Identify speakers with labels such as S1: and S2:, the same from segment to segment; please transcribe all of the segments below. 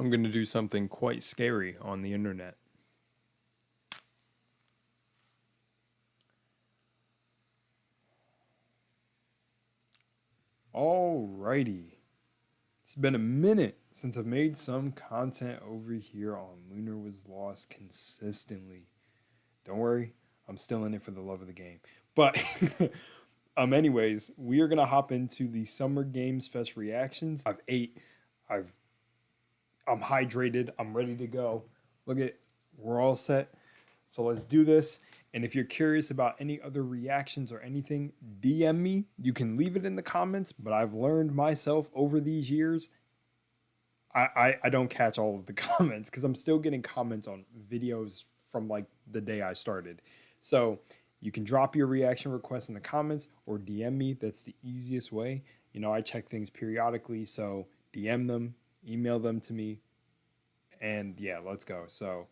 S1: I'm going to do something quite scary on the internet. Alrighty. It's been a minute since I've made some content over here on Lunarwaslost consistently. Don't worry, I'm still in it for the love of the game. But anyways, we are gonna hop into the Summer Games Fest reactions. I've ate, I'm hydrated, I'm ready to go. Look at, we're all set. So let's do this. And if you're curious about any other reactions or anything, DM me. You can leave it in the comments, but I've learned myself over these years, I don't catch all of the comments because I'm still getting comments on videos from like the day I started. So you can drop your reaction requests in the comments or DM me. That's the easiest way. You know, I check things periodically, so DM them, email them to me, and yeah, let's go. So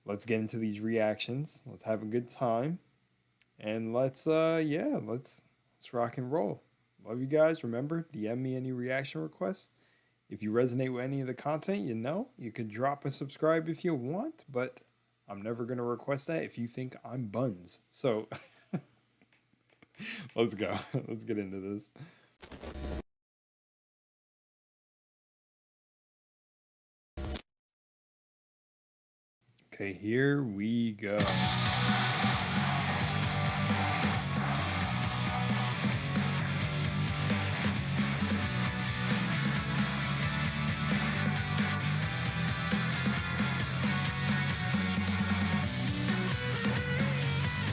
S1: let's get into these reactions. Let's have a good time. And let's rock and roll. Love you guys. Remember, DM me any reaction requests. If you resonate with any of the content, you could drop a subscribe if you want, but I'm never going to request that if you think I'm buns. So let's go. Let's get into this. Okay, here we go.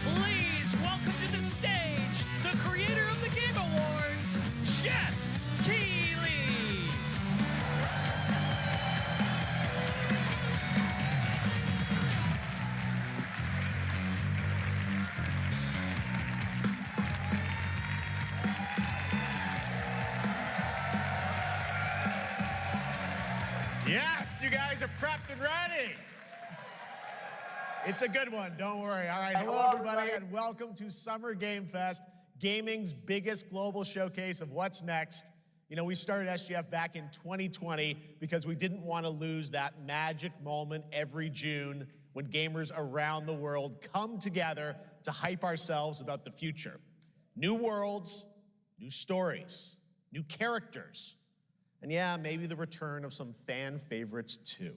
S2: Please welcome to the stage the creator of the Game Awards, Jeff Keighley. Yes, you guys are prepped and ready. It's a good one, don't worry. All right, hello everybody, and welcome to Summer Game Fest, gaming's biggest global showcase of what's next. You know, we started SGF back in 2020 because we didn't want to lose that magic moment every June when gamers around the world come together to hype ourselves about the future. New worlds, new stories, new characters, and yeah, maybe the return of some fan favorites too.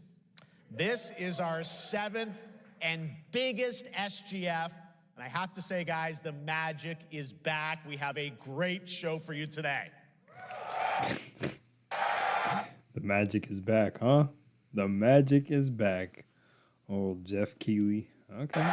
S2: This is our 7th and biggest SGF, and I have to say, guys, the magic is back. We have a great show for you today.
S1: The magic is back, huh? The magic is back. Old Jeff Keighley. Okay.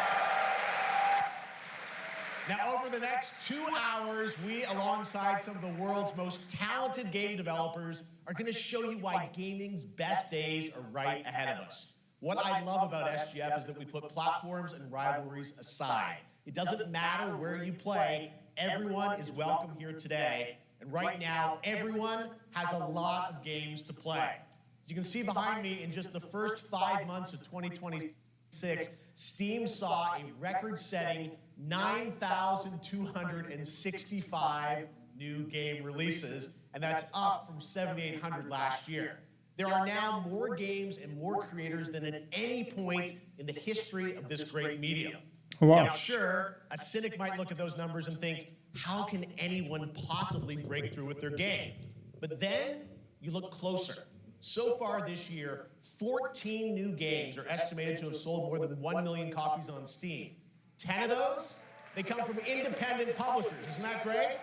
S2: Now, over the next 2 hours, we, alongside some of the world's most talented game developers, are going to show you why gaming's best days are right ahead of us. What I love about SGF is that we put platforms and rivalries aside. It doesn't matter where you play, everyone is welcome here today. And right now, everyone has a lot of games to play. As you can see behind me, in just the first 5 months of 2026, Steam saw a record-setting 9,265 new game releases, and that's up from 7,800 last year. There are now more games and more creators than at any point in the history of this great medium.
S1: Wow.
S2: Now, sure, a cynic might look at those numbers and think, how can anyone possibly break through with their game? But then you look closer. So far this year, 14 new games are estimated to have sold more than 1 million copies on Steam. 10 of those, they come from independent publishers. Isn't that great?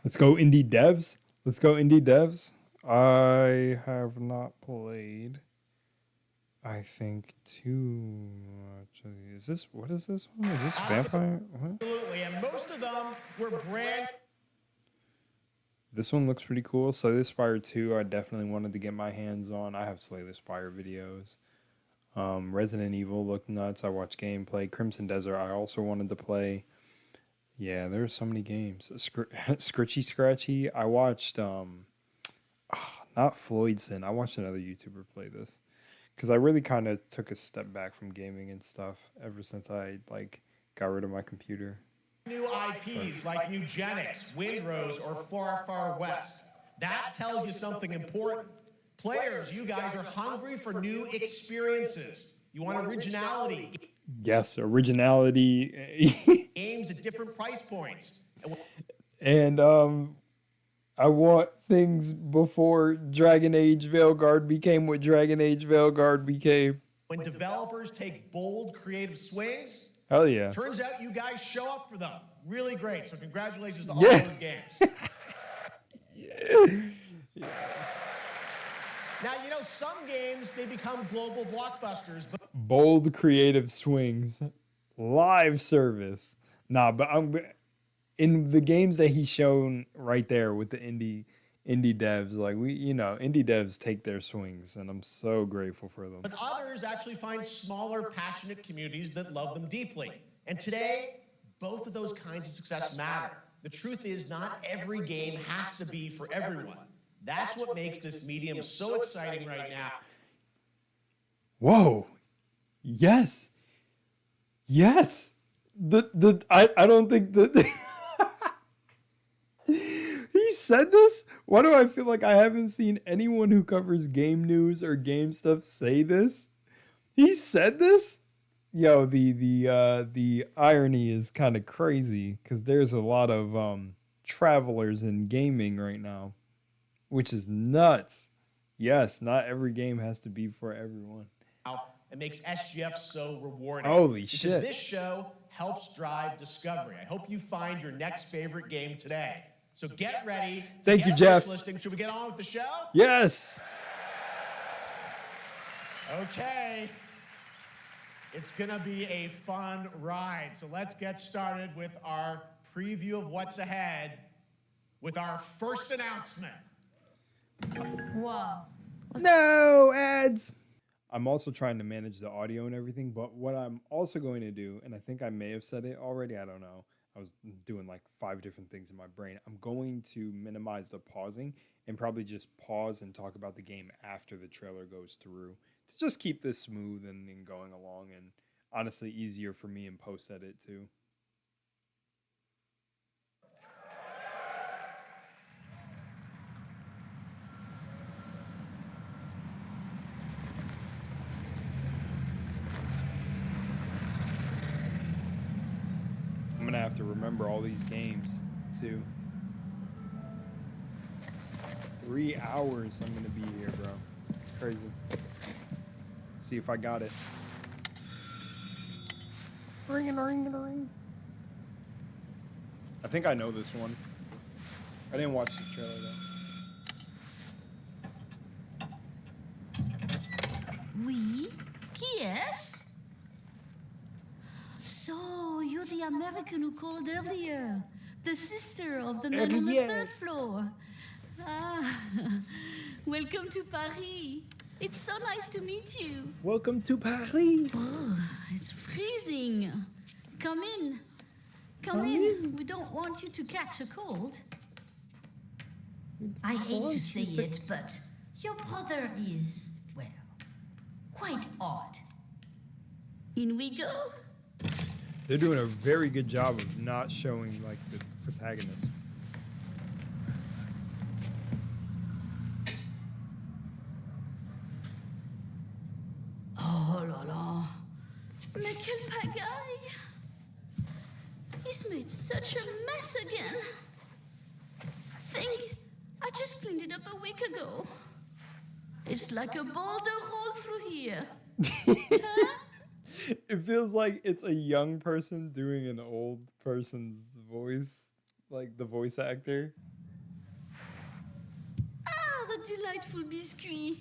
S1: Let's go indie devs. Let's go indie devs. I have not played, I think, too much. Is this, what is this one? Is this Vampire? What?
S2: Absolutely, and most of them were brand.
S1: This one looks pretty cool. Slay the Spire 2, I definitely wanted to get my hands on. I have Slay the Spire videos. Resident Evil looked nuts. I watched gameplay. Crimson Desert, I also wanted to play. Yeah, there are so many games. Scritchy Scratchy, I watched, not Floydson. I watched another YouTuber play this because I really kind of took a step back from gaming and stuff ever since I got rid of my computer.
S2: New IPs like Nugenics, Windrose, or Far Far West. That tells you something important. Players, you guys are hungry for new experiences. You want originality.
S1: Yes, originality.
S2: Games at different price points.
S1: And I want things before Dragon Age Veilguard became what Dragon Age Veilguard became.
S2: When developers take bold, creative swings,
S1: Hell yeah.
S2: turns out you guys show up for them. Really great. So congratulations to all those games.
S1: Yeah.
S2: Now, you know, some games, they become global blockbusters, but
S1: Bold creative swings. Live service. Nah, but I'm in the games that he's shown right there with the indie devs, like indie devs take their swings, and I'm so grateful for them.
S2: But others actually find smaller, passionate communities that love them deeply. And today, both of those kinds of success matter. The truth is, not every game has to be for everyone. That's what makes this medium so exciting right now.
S1: Whoa. Yes. Yes. I don't think that he said this. Why do I feel like I haven't seen anyone who covers game news or game stuff say this? He said this? Yo, the irony is kind of crazy because there's a lot of travelers in gaming right now, which is nuts. Yes, not every game has to be for everyone.
S2: It makes SGF so rewarding.
S1: Holy
S2: because
S1: shit.
S2: This show helps drive discovery. I hope you find your next favorite game today. So get ready.
S1: Thank you, Jeff.
S2: Listing. Should we get on with the show?
S1: Yes.
S2: Okay. It's going to be a fun ride. So let's get started with our preview of what's ahead with our first announcement.
S3: Wow.
S1: No ads. I'm also trying to manage the audio and everything, but what I'm also going to do, and I think I may have said it already, I don't know. I was doing like 5 different things in my brain. I'm going to minimize the pausing and probably just pause and talk about the game after the trailer goes through to just keep this smooth and going along, and honestly easier for me in post edit too. I'm gonna have to remember all these games too. 3 hours I'm gonna be here, bro. It's crazy. Let's see if I got it. Ring. I think I know this one. I didn't watch the trailer though.
S3: Oui? Qui est-ce? So, you're the American who called earlier. The sister of the man on the 3rd floor. Ah, welcome to Paris. It's so nice to meet you.
S1: Welcome to Paris.
S3: Oh, it's freezing. Come in. Come in. We don't want you to catch a cold. I hate to say it, but your brother is, well, quite odd. In we go.
S1: They're doing a very good job of not showing like the protagonist.
S3: Oh là là. Mais quelle pagaille. He's made such a mess again. Think, I just cleaned it up a week ago. It's like a boulder rolled through here. Huh?
S1: It feels like it's a young person doing an old person's voice, like the voice actor.
S3: Ah, the delightful biscuit.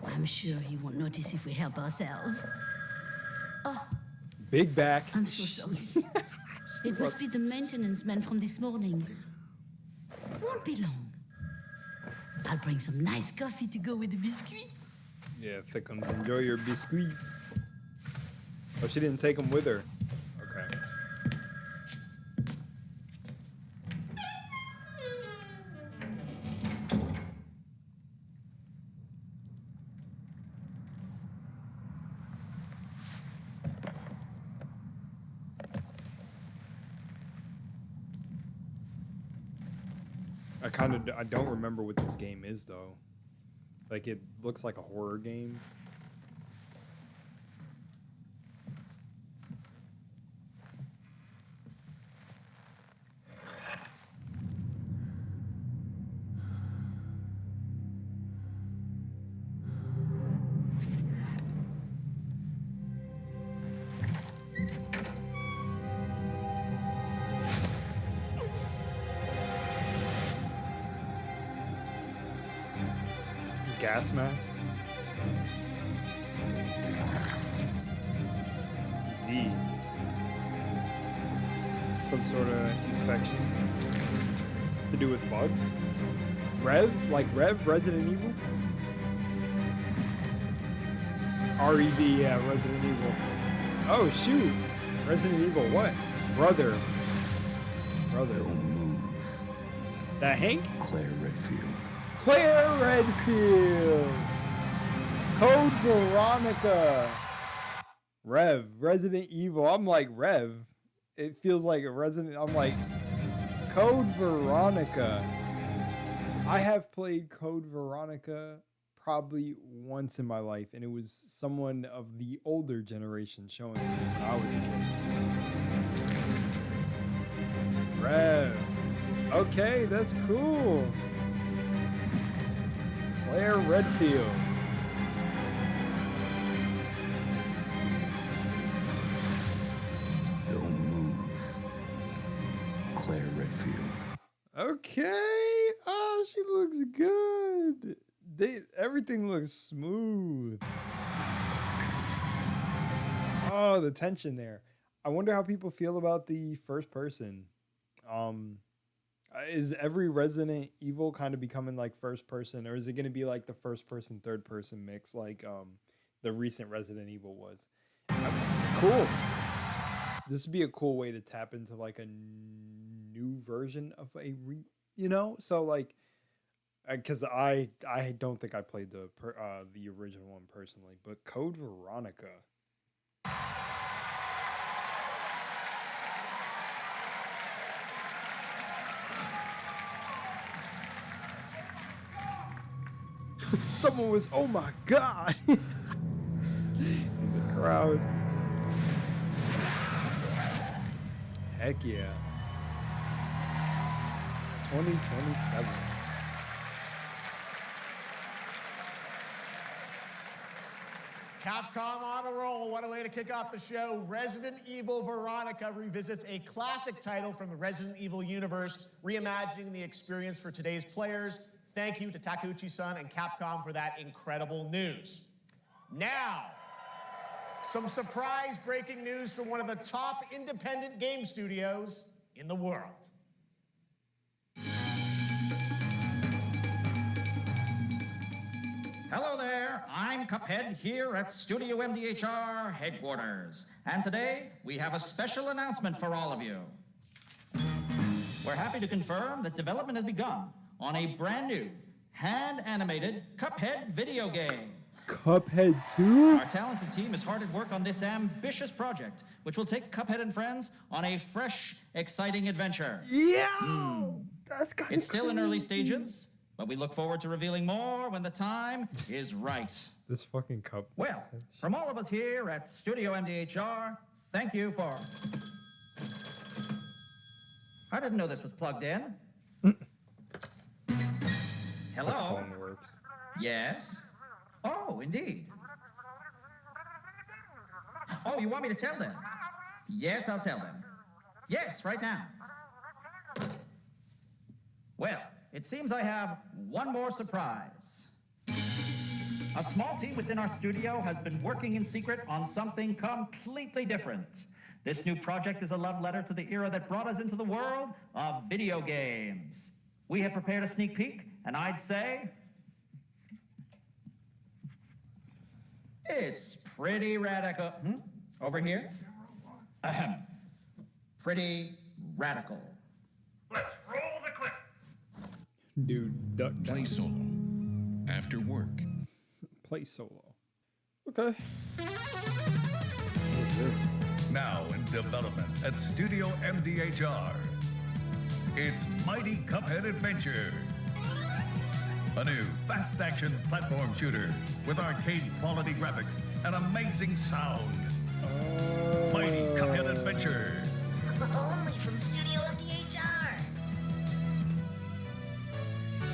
S3: I'm sure he won't notice if we help ourselves. Oh,
S1: Big back.
S3: I'm so sorry. It must be the maintenance man from this morning. Won't be long. I'll bring some nice coffee to go with the biscuit.
S1: Yeah, thickums. Enjoy your biscuits. Oh, she didn't take them with her. Okay. I I don't remember what this game is though. Like it looks like a horror game. Gas mask. V. Some sort of infection to do with bugs. Rev, like Rev, Resident Evil. REV, yeah, Resident Evil. Oh shoot, Resident Evil. What? Brother.
S4: Don't move.
S1: That Hank?
S4: Claire Redfield.
S1: Claire Redfield. Code Veronica. Rev, Resident Evil. I'm like Rev. It feels like a Resident. I'm like Code Veronica. I have played Code Veronica probably once in my life, and it was someone of the older generation showing me when I was a kid. Rev. Okay, that's cool. Claire Redfield.
S4: Don't move. Claire Redfield.
S1: Okay. Oh, she looks good. Everything looks smooth. Oh, the tension there. I wonder how people feel about the first person. Is every Resident Evil kind of becoming like first person, or is it going to be like the first person, third person mix like the recent Resident Evil was? Cool. This would be a cool way to tap into like a new version of a so like because I don't think I played the original one personally, but Code Veronica. Someone was, oh my god, in the crowd. Heck yeah. 2027.
S2: Capcom on a roll. What a way to kick off the show. Resident Evil Veronica revisits a classic title from the Resident Evil universe, reimagining the experience for today's players. Thank you to Takeuchi-san and Capcom for that incredible news. Now, some surprise breaking news from one of the top independent game studios in the world.
S5: Hello there, I'm Cuphead here at Studio MDHR headquarters. And today, we have a special announcement for all of you. We're happy to confirm that development has begun on a brand new, hand-animated Cuphead video game.
S1: Cuphead 2?
S5: Our talented team is hard at work on this ambitious project, which will take Cuphead and friends on a fresh, exciting adventure.
S1: Yeah! That's kind of
S5: It's still in early stages, but we look forward to revealing more when the time is right.
S1: This fucking cup.
S5: Well, from all of us here at Studio MDHR, thank you for... I didn't know this was plugged in. Hello?
S1: The phone works.
S5: Yes? Oh, indeed. Oh, you want me to tell them? Yes, I'll tell them. Yes, right now. Well, it seems I have one more surprise. A small team within our studio has been working in secret on something completely different. This new project is a love letter to the era that brought us into the world of video games. We have prepared a sneak peek, and I'd say... it's pretty radical. Over here? Ahem. Pretty radical.
S6: Let's roll the clip.
S1: Dude, duck
S4: Play
S1: down.
S4: solo. After work.
S1: Play solo. Okay. What is this?
S6: Now in development at Studio MDHR. It's Mighty Cuphead Adventure. A new fast-action platform shooter with arcade-quality graphics and amazing sound. Mighty Cuphead Adventure.
S7: Only from Studio MDHR.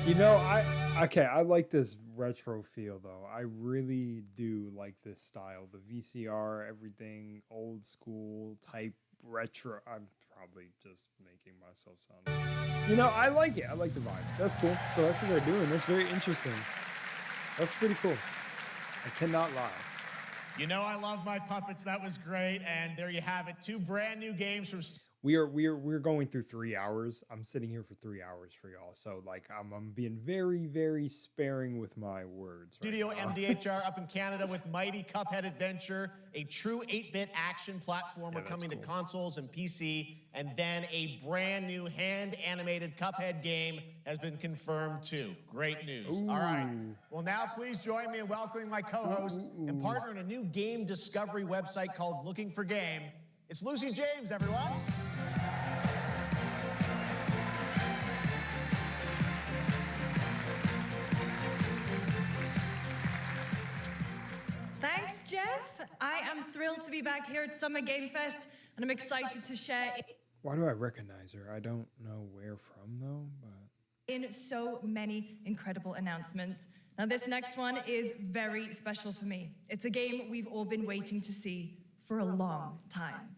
S1: You know, I like this retro feel though. I really do like this style. The VCR, everything old school type retro. I'm probably just making myself sound. You know, I like it. I like the vibe. That's cool. So that's what they're doing. That's very interesting. That's pretty cool. I cannot lie.
S2: You know I love my puppets. That was great. And there you have it. 2 brand new games from
S1: We're going through 3 hours. I'm sitting here for 3 hours for y'all. So like I'm being very, very sparing with my words.
S2: Studio
S1: right now.
S2: MDHR up in Canada with Mighty Cuphead Adventure, a true 8-bit action platformer coming to consoles and PC, and then a brand new hand-animated Cuphead game has been confirmed too. Great news. All right. Well, now please join me in welcoming my co-host and partner in a new game discovery website called Looking for Game. It's Lucy James, everyone.
S8: Thanks, Jeff. I am thrilled to be back here at Summer Game Fest, and I'm excited to share
S1: Why do I recognize her? I don't know where from though, but
S8: in so many incredible announcements. Now, this next one is very special for me. It's a game we've all been waiting to see for a long time.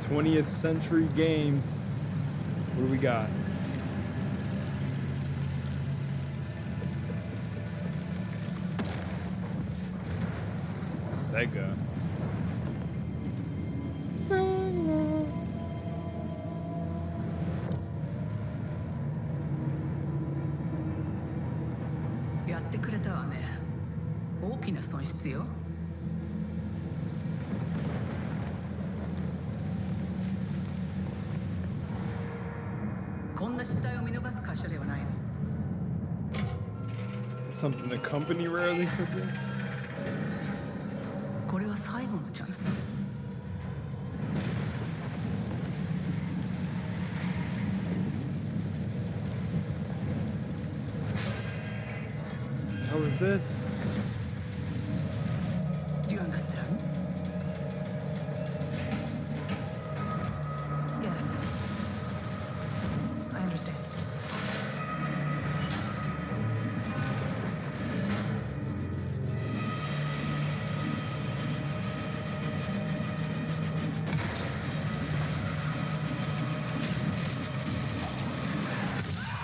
S1: '20th century games. What do we got? Sega. Sega.
S9: やってくれたわね。大きな損失よ。こんな失態を見逃す会社ではないの。
S1: Something the company rarely forgets.
S9: これは最後のチャンス。
S1: How is this?
S9: Do you understand? Yes. I understand.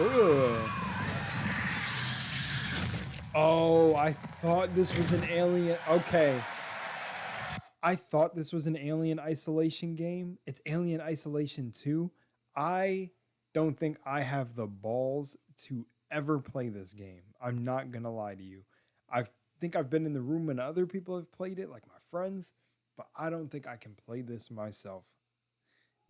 S1: Ugh. Oh, I thought this was an Alien. Okay. I thought this was an Alien Isolation game. It's Alien Isolation 2. I don't think I have the balls to ever play this game. I'm not going to lie to you. I think I've been in the room and other people have played it, like my friends, but I don't think I can play this myself.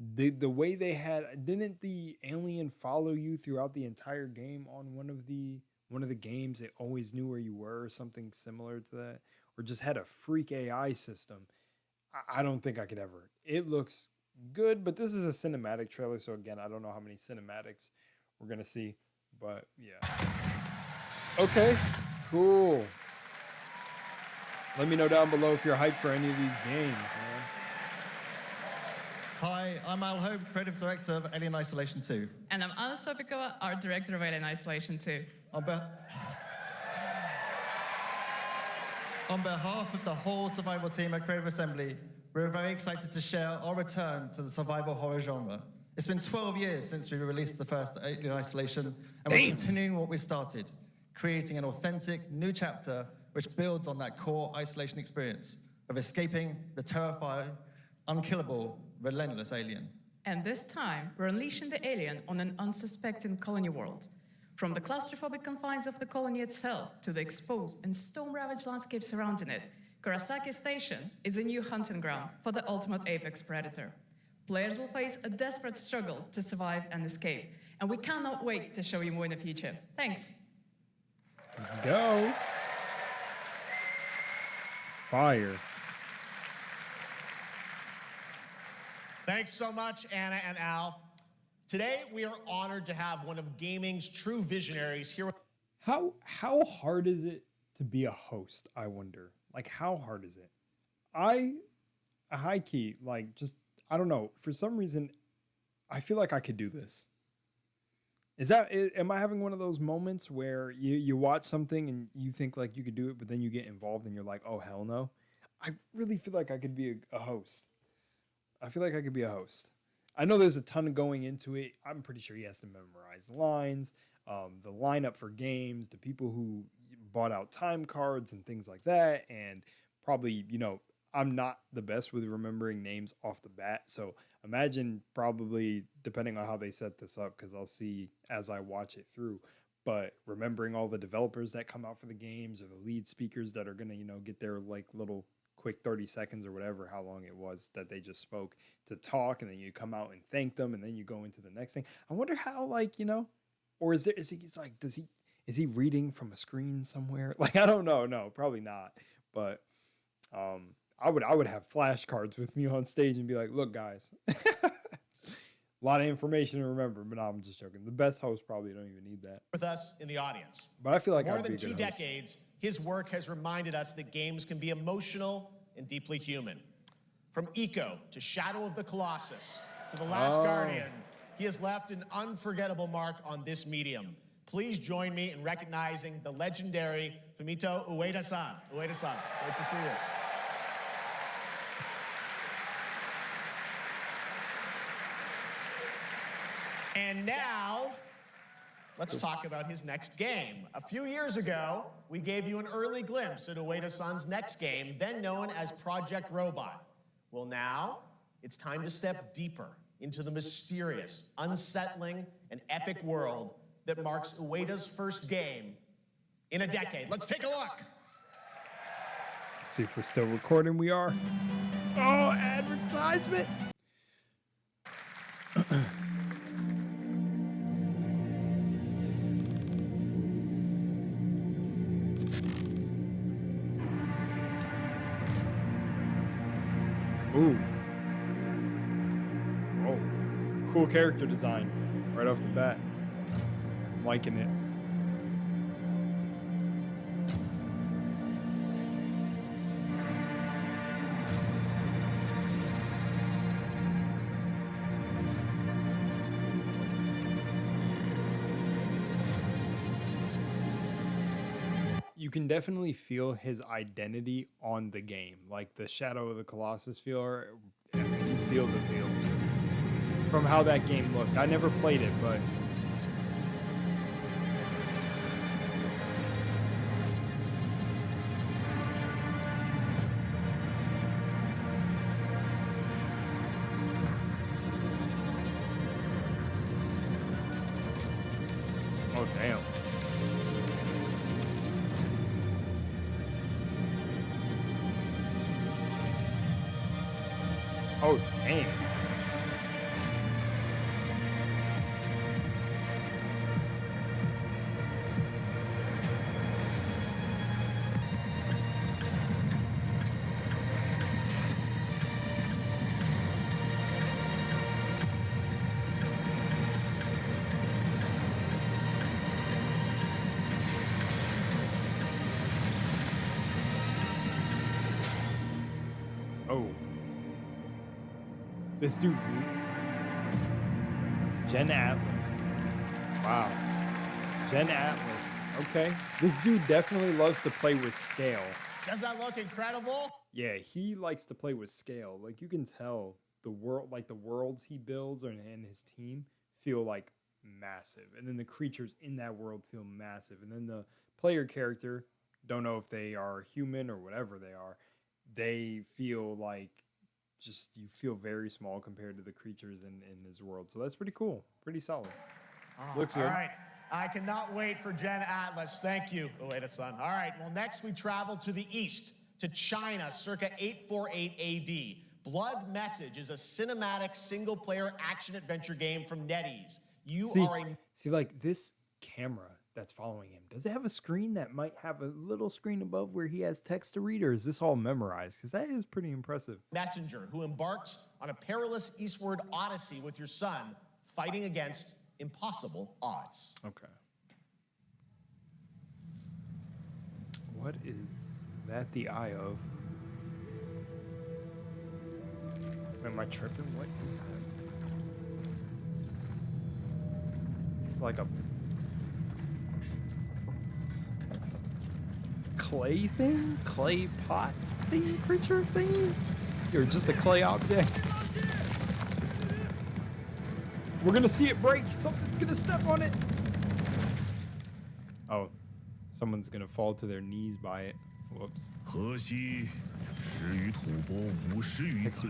S1: The way they had, didn't the alien follow you throughout the entire game on one of the games? It always knew where you were or something similar to that, or just had a freak AI system. I don't think I could ever. It looks good, but this is a cinematic trailer, so again, I don't know how many cinematics we're gonna see, but yeah. Okay, cool. Let me know down below if you're hyped for any of these games, man.
S10: Hi, I'm Al Hope, Creative Director of Alien Isolation 2.
S11: And I'm Anna Sopikova, Art Director of Alien Isolation 2.
S10: On behalf of the whole survival team at Creative Assembly, we're very excited to share our return to the survival horror genre. It's been 12 years since we released the first Alien Isolation, and we're continuing what we started, creating an authentic new chapter which builds on that core isolation experience of escaping the terrifying, unkillable, relentless alien.
S11: And this time, we're unleashing the alien on an unsuspecting colony world. From the claustrophobic confines of the colony itself to the exposed and storm-ravaged landscape surrounding it, Kurosaki Station is a new hunting ground for the ultimate apex predator. Players will face a desperate struggle to survive and escape, and we cannot wait to show you more in the future. Thanks.
S1: Let's go. Fire.
S2: Thanks so much, Anna and Al. Today, we are honored to have one of gaming's true visionaries here.
S1: How hard is it to be a host, I wonder? Like, how hard is it? High key, like, just, I don't know. For some reason, I feel like I could do this. Am I having one of those moments where you watch something and you think like you could do it, but then you get involved and you're like, oh, hell no? I really feel like I could be a host. I feel like I could be a host. I know there's a ton going into it. I'm pretty sure he has to memorize lines, the lineup for games, the people who bought out time cards and things like that. And probably, I'm not the best with remembering names off the bat. So imagine probably, depending on how they set this up, because I'll see as I watch it through, but remembering all the developers that come out for the games or the lead speakers that are going to, get their like little quick 30 seconds or whatever, how long it was that they just spoke to talk. And then you come out and thank them. And then you go into the next thing. I wonder how, or is he reading from a screen somewhere? Like, I don't know. No, probably not. But, I would have flashcards with me on stage and be like, look, guys, a lot of information to remember, but no, I'm just joking. The best hosts probably don't even need that.
S2: With us in the audience.
S1: But I feel like
S2: more than 2 decades, his work has reminded us that games can be emotional and deeply human. From Eco to Shadow of the Colossus to The Last Guardian, he has left an unforgettable mark on this medium. Please join me in recognizing the legendary Fumito Ueda-san. Ueda-san, great to see you. And now, let's talk about his next game. A few years ago, we gave you an early glimpse at Ueda-san's next game, then known as Project Robot. Well, now, it's time to step deeper into the mysterious, unsettling, and epic world that marks Ueda's first game in a decade. Let's take a look.
S1: Let's see if we're still recording. We are. Oh, advertisement. Ooh. Oh, cool character design right off the bat. I'm liking it. You can definitely feel his identity on the game, like the Shadow of the Colossus feel. You feel the feel from how that game looked. I never played it, but oh damn. Oh, dang. Oh. This dude, Gen Atlas. Wow. Gen Atlas. Okay. This dude definitely loves to play with scale.
S2: Does that look incredible?
S1: Yeah, he likes to play with scale. Like, you can tell the world, like the worlds he builds and his team feel like massive. And then the creatures in that world feel massive. And then the player character, don't know if they are human or whatever they are, they feel like just you feel very small compared to the creatures in his world. So that's pretty cool. Pretty solid. Looks good.
S2: All right. I cannot wait for Gen Atlas. Thank you, Ueda-san. All right. Well, next we travel to the east, to China, circa 848 AD. Blood Message is a cinematic single-player action-adventure game from NetEase. See,
S1: like this camera that's following him. Does it have a screen that might have a little screen above where he has text to read, or is this all memorized? Because that is pretty impressive.
S2: Messenger who embarks on a perilous eastward odyssey with your son, fighting against impossible odds.
S1: Okay. What is that the eye of? Am I tripping? What is that? It's like a clay thing? Clay pot thing? Creature thing? Or just a clay object? We're gonna see it break. Something's gonna step on it. Oh, someone's gonna fall to their knees by it. Whoops.
S12: 河西始于吐蕃，无始于宰，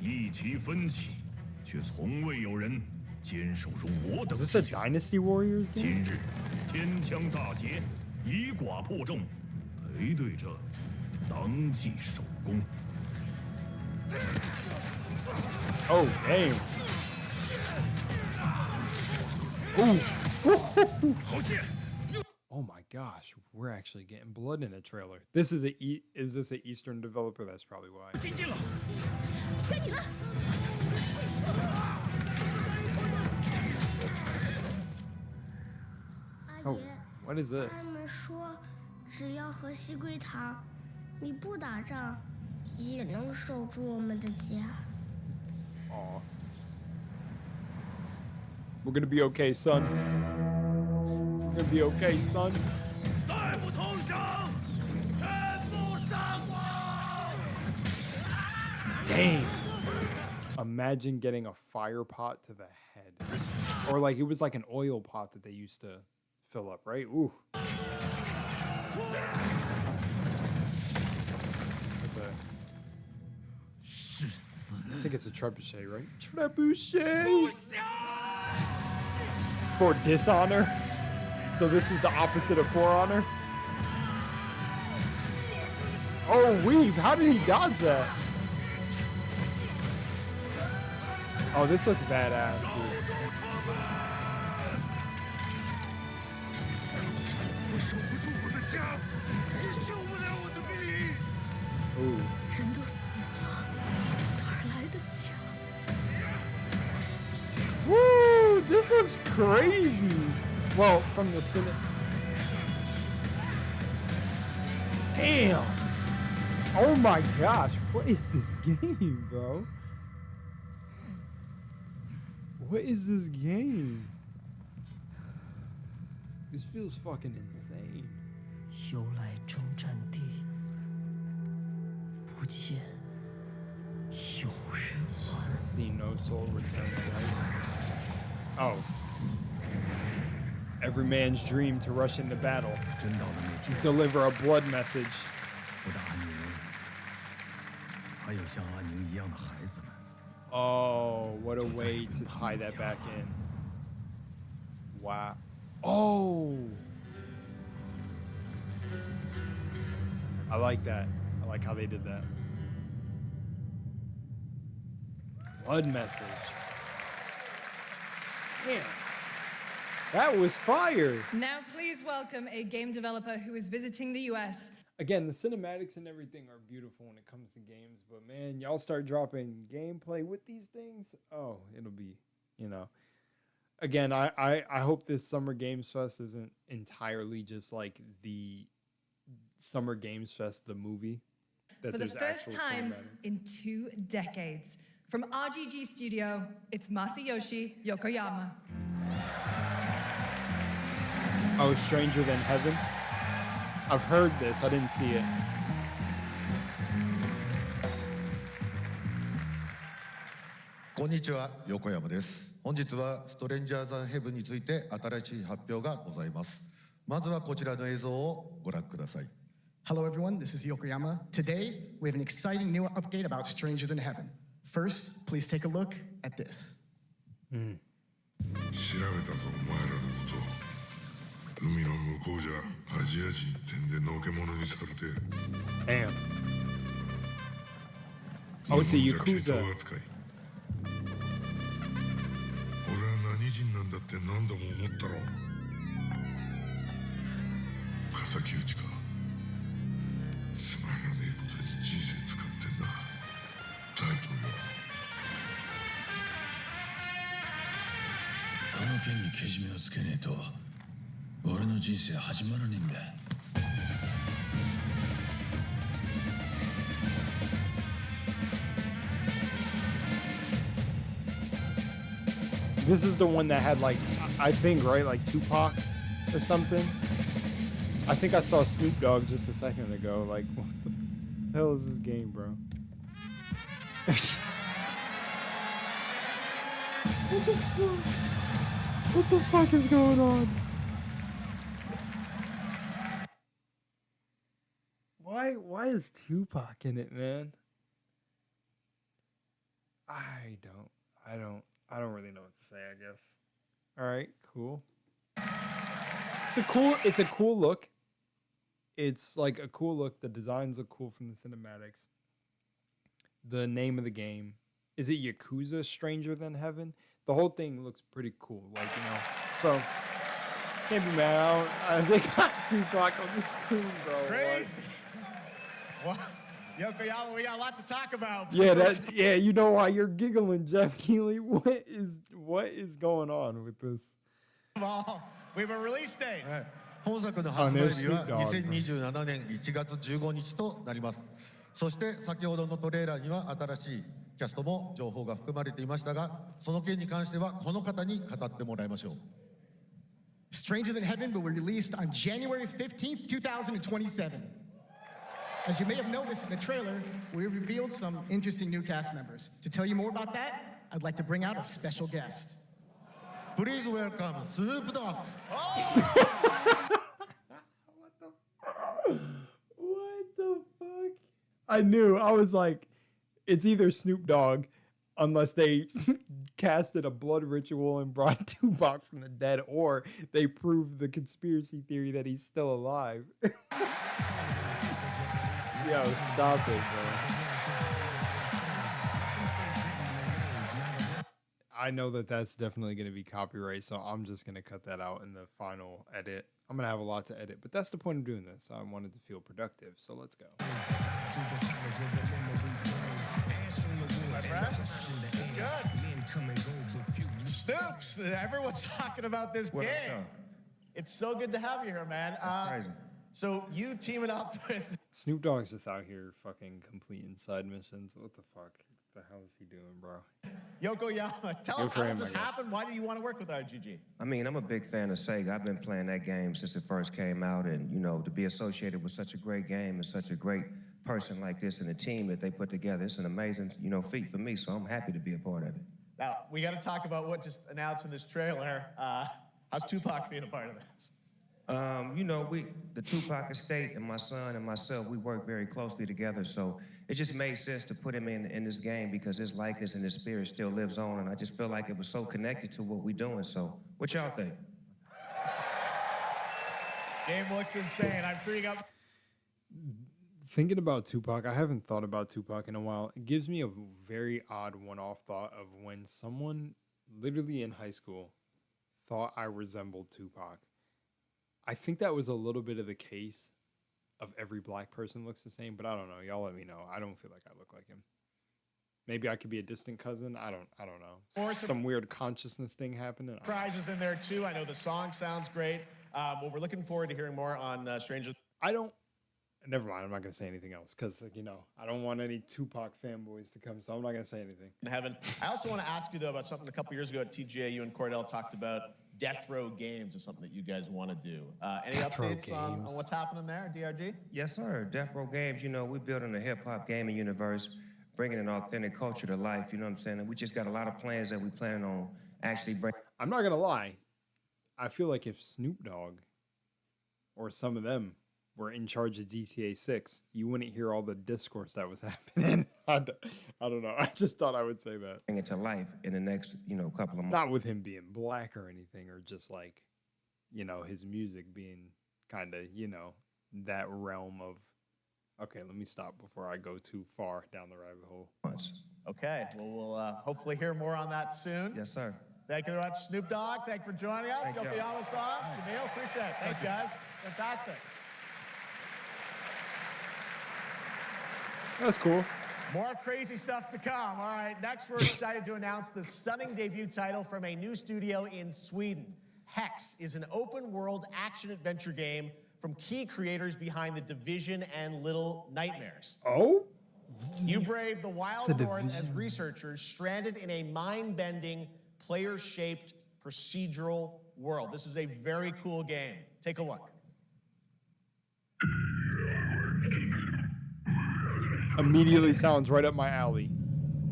S12: 一其分歧，却从未有人坚守如我等。
S1: Is this a Dynasty Warriors
S12: 今
S1: game?
S12: 日天枪大捷，以寡破众，陪对着当即首功。
S1: Oh, damn. Ooh. Oh my gosh, we're actually getting blood in a trailer. This is is this an Eastern developer? That's probably why. Oh, what is this?
S13: 他们说，只要和西归堂，你不打仗，也能守住我们的家。
S1: Aw. We're gonna be okay, son. We're gonna be okay, son.
S12: 再不投降，全部杀光！
S1: Dang. Imagine getting a fire pot to the head. Or like it was like an oil pot that they used to fill up, right? Ooh. That's a... I think it's a trebuchet, right? Trebuchet! For dishonor? So this is the opposite of for honor? Oh, weave! How did he dodge that? Oh, this looks badass, dude. Ooh. Woo! This looks crazy! Well, from the cinema. Damn! Oh my gosh, what is this game, bro? What is this game? This feels fucking insane.
S14: 由来征战地，不见有人还。
S1: See no soul return, right? Oh. Every man's dream to rush into battle. Deliver a blood message.
S12: 我的安宁，还有像安宁一样的孩子们。
S1: Oh, what a way to tie that back in. Wow. Oh! I like that. I like how they did that. Blood message. Damn. That was fire.
S8: Now, please welcome a game developer who is visiting the US.
S1: Again, the cinematics and everything are beautiful when it comes to games, but man, y'all start dropping gameplay with these things. Oh, it'll be, you know. Again, I hope this Summer Games Fest isn't entirely just like the Summer Games Fest, the movie. That
S8: For the
S1: there's
S8: first
S1: actual
S8: time
S1: cinematic.
S8: in 2 decades, from RGG Studio, it's Masayoshi Yokoyama.
S1: Oh, Stranger Than Heaven? I've heard this. I didn't see it.
S15: こんにちは、横山です。本日はストレンジャーズ・ヘブンについて新しい発表がございます。まずはこちらの映像をご覧ください。
S16: Hello everyone, this is Yokoyama. Today, we have an exciting new update about Stranger Than Heaven. First, please take a look at this.
S17: 調べたぞ、お前らのこと。海の向こうじゃアジア人ってんでのけ者にされて。
S1: Damn. Oh, it's a Yakuza.
S17: 俺は何人なんだって何度も思ったろ。
S4: 剣にけじめをつけねえと俺の人生始まらねえんだ。
S1: This is the one that had like, I think, right, like Tupac or something. I think I saw Snoop Dogg just a second ago. Like, what the hell is this game, bro? What the fuck is going on? Why is Tupac in it, man? I don't really know what to say, I guess. All right, cool. It's a cool look. It's like a cool look. The designs look cool from the cinematics. The name of the game, is it Yakuza Stranger Than Heaven? The whole thing looks pretty cool, like, you know. So can't be mad. They got Tupac on the screen, bro.
S2: Crazy. What? Yokoyama, we got a lot to talk about.
S1: Yeah, you know why you're giggling, Jeff Keighley. What is going on with this?
S2: We have a release date.
S15: 本作の発売日は2027年1月15日となります。そして先ほどのトレーラーには新しいキャストも情報が含まれていましたが、その件に関してはこの方に語ってもらいましょう。
S16: Stranger Than Heaven will be released on January 15th, 2027. As you may have noticed in the trailer, we revealed some interesting new cast members. To tell you more about that, I'd like to bring out a special guest.
S15: Please welcome Snoop Dogg.
S1: What the fuck? I knew. I was like, it's either Snoop Dogg, unless they casted a blood ritual and brought Tupac from the dead, or they proved the conspiracy theory that he's still alive. Yo, stop it, bro. I know that that's definitely going to be copyright, so I'm just going to cut that out in the final edit. I'm going to have a lot to edit, but that's the point of doing this. I wanted to feel productive, so let's go.
S2: My friend, good. Snoops, everyone's talking about this game. It's so good to have you here, man.
S18: That's crazy.
S2: So you teaming up with
S1: Snoop Dogg's just out here fucking completing side missions. What the fuck? The hell is he doing, bro?
S2: Yokoyama, tell us how does this happen? Why do you want to work with RGG?
S18: I mean, I'm a big fan of Sega. I've been playing that game since it first came out, and you know, to be associated with such a great game and such a great person like this and the team that they put together, it's an amazing, you know, feat for me. So I'm happy to be a part of it.
S2: Now we got to talk about what just announced in this trailer. How's Tupac being a part of this?
S18: You know, the Tupac estate and my son and myself, we work very closely together. So it just made sense to put him in this game because his likeness and his spirit still lives on. And I just feel like it was so connected to what we're doing. So what y'all think?
S2: Game looks insane. I'm freeing up.
S1: Thinking about Tupac, I haven't thought about Tupac in a while. It gives me a very odd one-off thought of when someone literally in high school thought I resembled Tupac. I think that was a little bit of the case of every black person looks the same, but I don't know. Y'all let me know. I don't feel like I look like him. Maybe I could be a distant cousin. I don't know.
S2: Or
S1: some weird consciousness thing happening.
S2: Prizes in there too. I know the song sounds great. Well, we're looking forward to hearing more on Stranger.
S1: Never mind. I'm not gonna say anything else because, like, you know, I don't want any Tupac fanboys to come, so I'm not gonna say anything.
S2: In heaven. I also want to ask you though about something a couple years ago at TGA. You and Cordell talked about Death Row Games is something that you guys want to do. Any updates on what's happening there, DRG?
S18: Yes, sir. Death Row Games, you know, we're building a hip-hop gaming universe, bringing an authentic culture to life, you know what I'm saying? And we just got a lot of plans that we planning on actually bringing.
S1: I'm not gonna lie. I feel like if Snoop Dogg or some of them were in charge of GTA 6, you wouldn't hear all the discourse that was happening. I don't know. I just thought I would say that.
S18: Bring it to life in the next, you know, couple of months.
S1: Not with him being black or anything, or just like, you know, his music being kind of, you know, that realm of, okay, let me stop before I go too far down the rabbit hole.
S2: Okay, well, we'll hopefully hear more on that soon.
S18: Yes, sir.
S2: Thank you very much, Snoop Dogg. Thank you for joining us. Yokoyama-san, Jamil, appreciate it. Thanks, guys. Fantastic.
S1: That's cool.
S2: More crazy stuff to come. All right, next we're excited to announce the stunning debut title from a new studio in Sweden. Hex is an open-world action-adventure game from key creators behind The Division and Little Nightmares.
S1: Oh?
S2: You brave the wild north as researchers stranded in a mind-bending, player-shaped procedural world. This is a very cool game. Take a look.
S1: Immediately sounds right up my alley.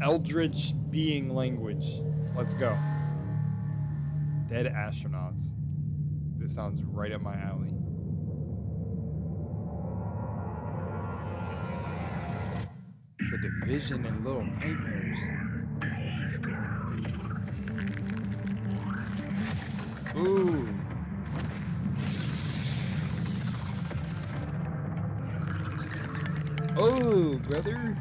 S1: Eldritch being language. Let's go. Dead astronauts. This sounds right up my alley. The Division and Little Nightmares. Ooh. Oh, brother.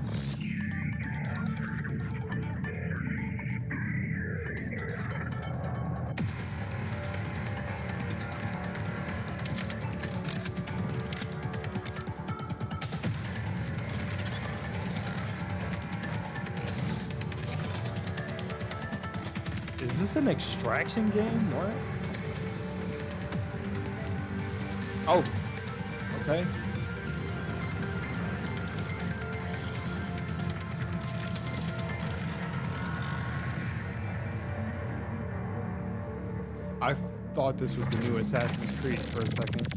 S1: Is this an extraction game? What? Oh, okay. I thought this was the new Assassin's Creed for a second.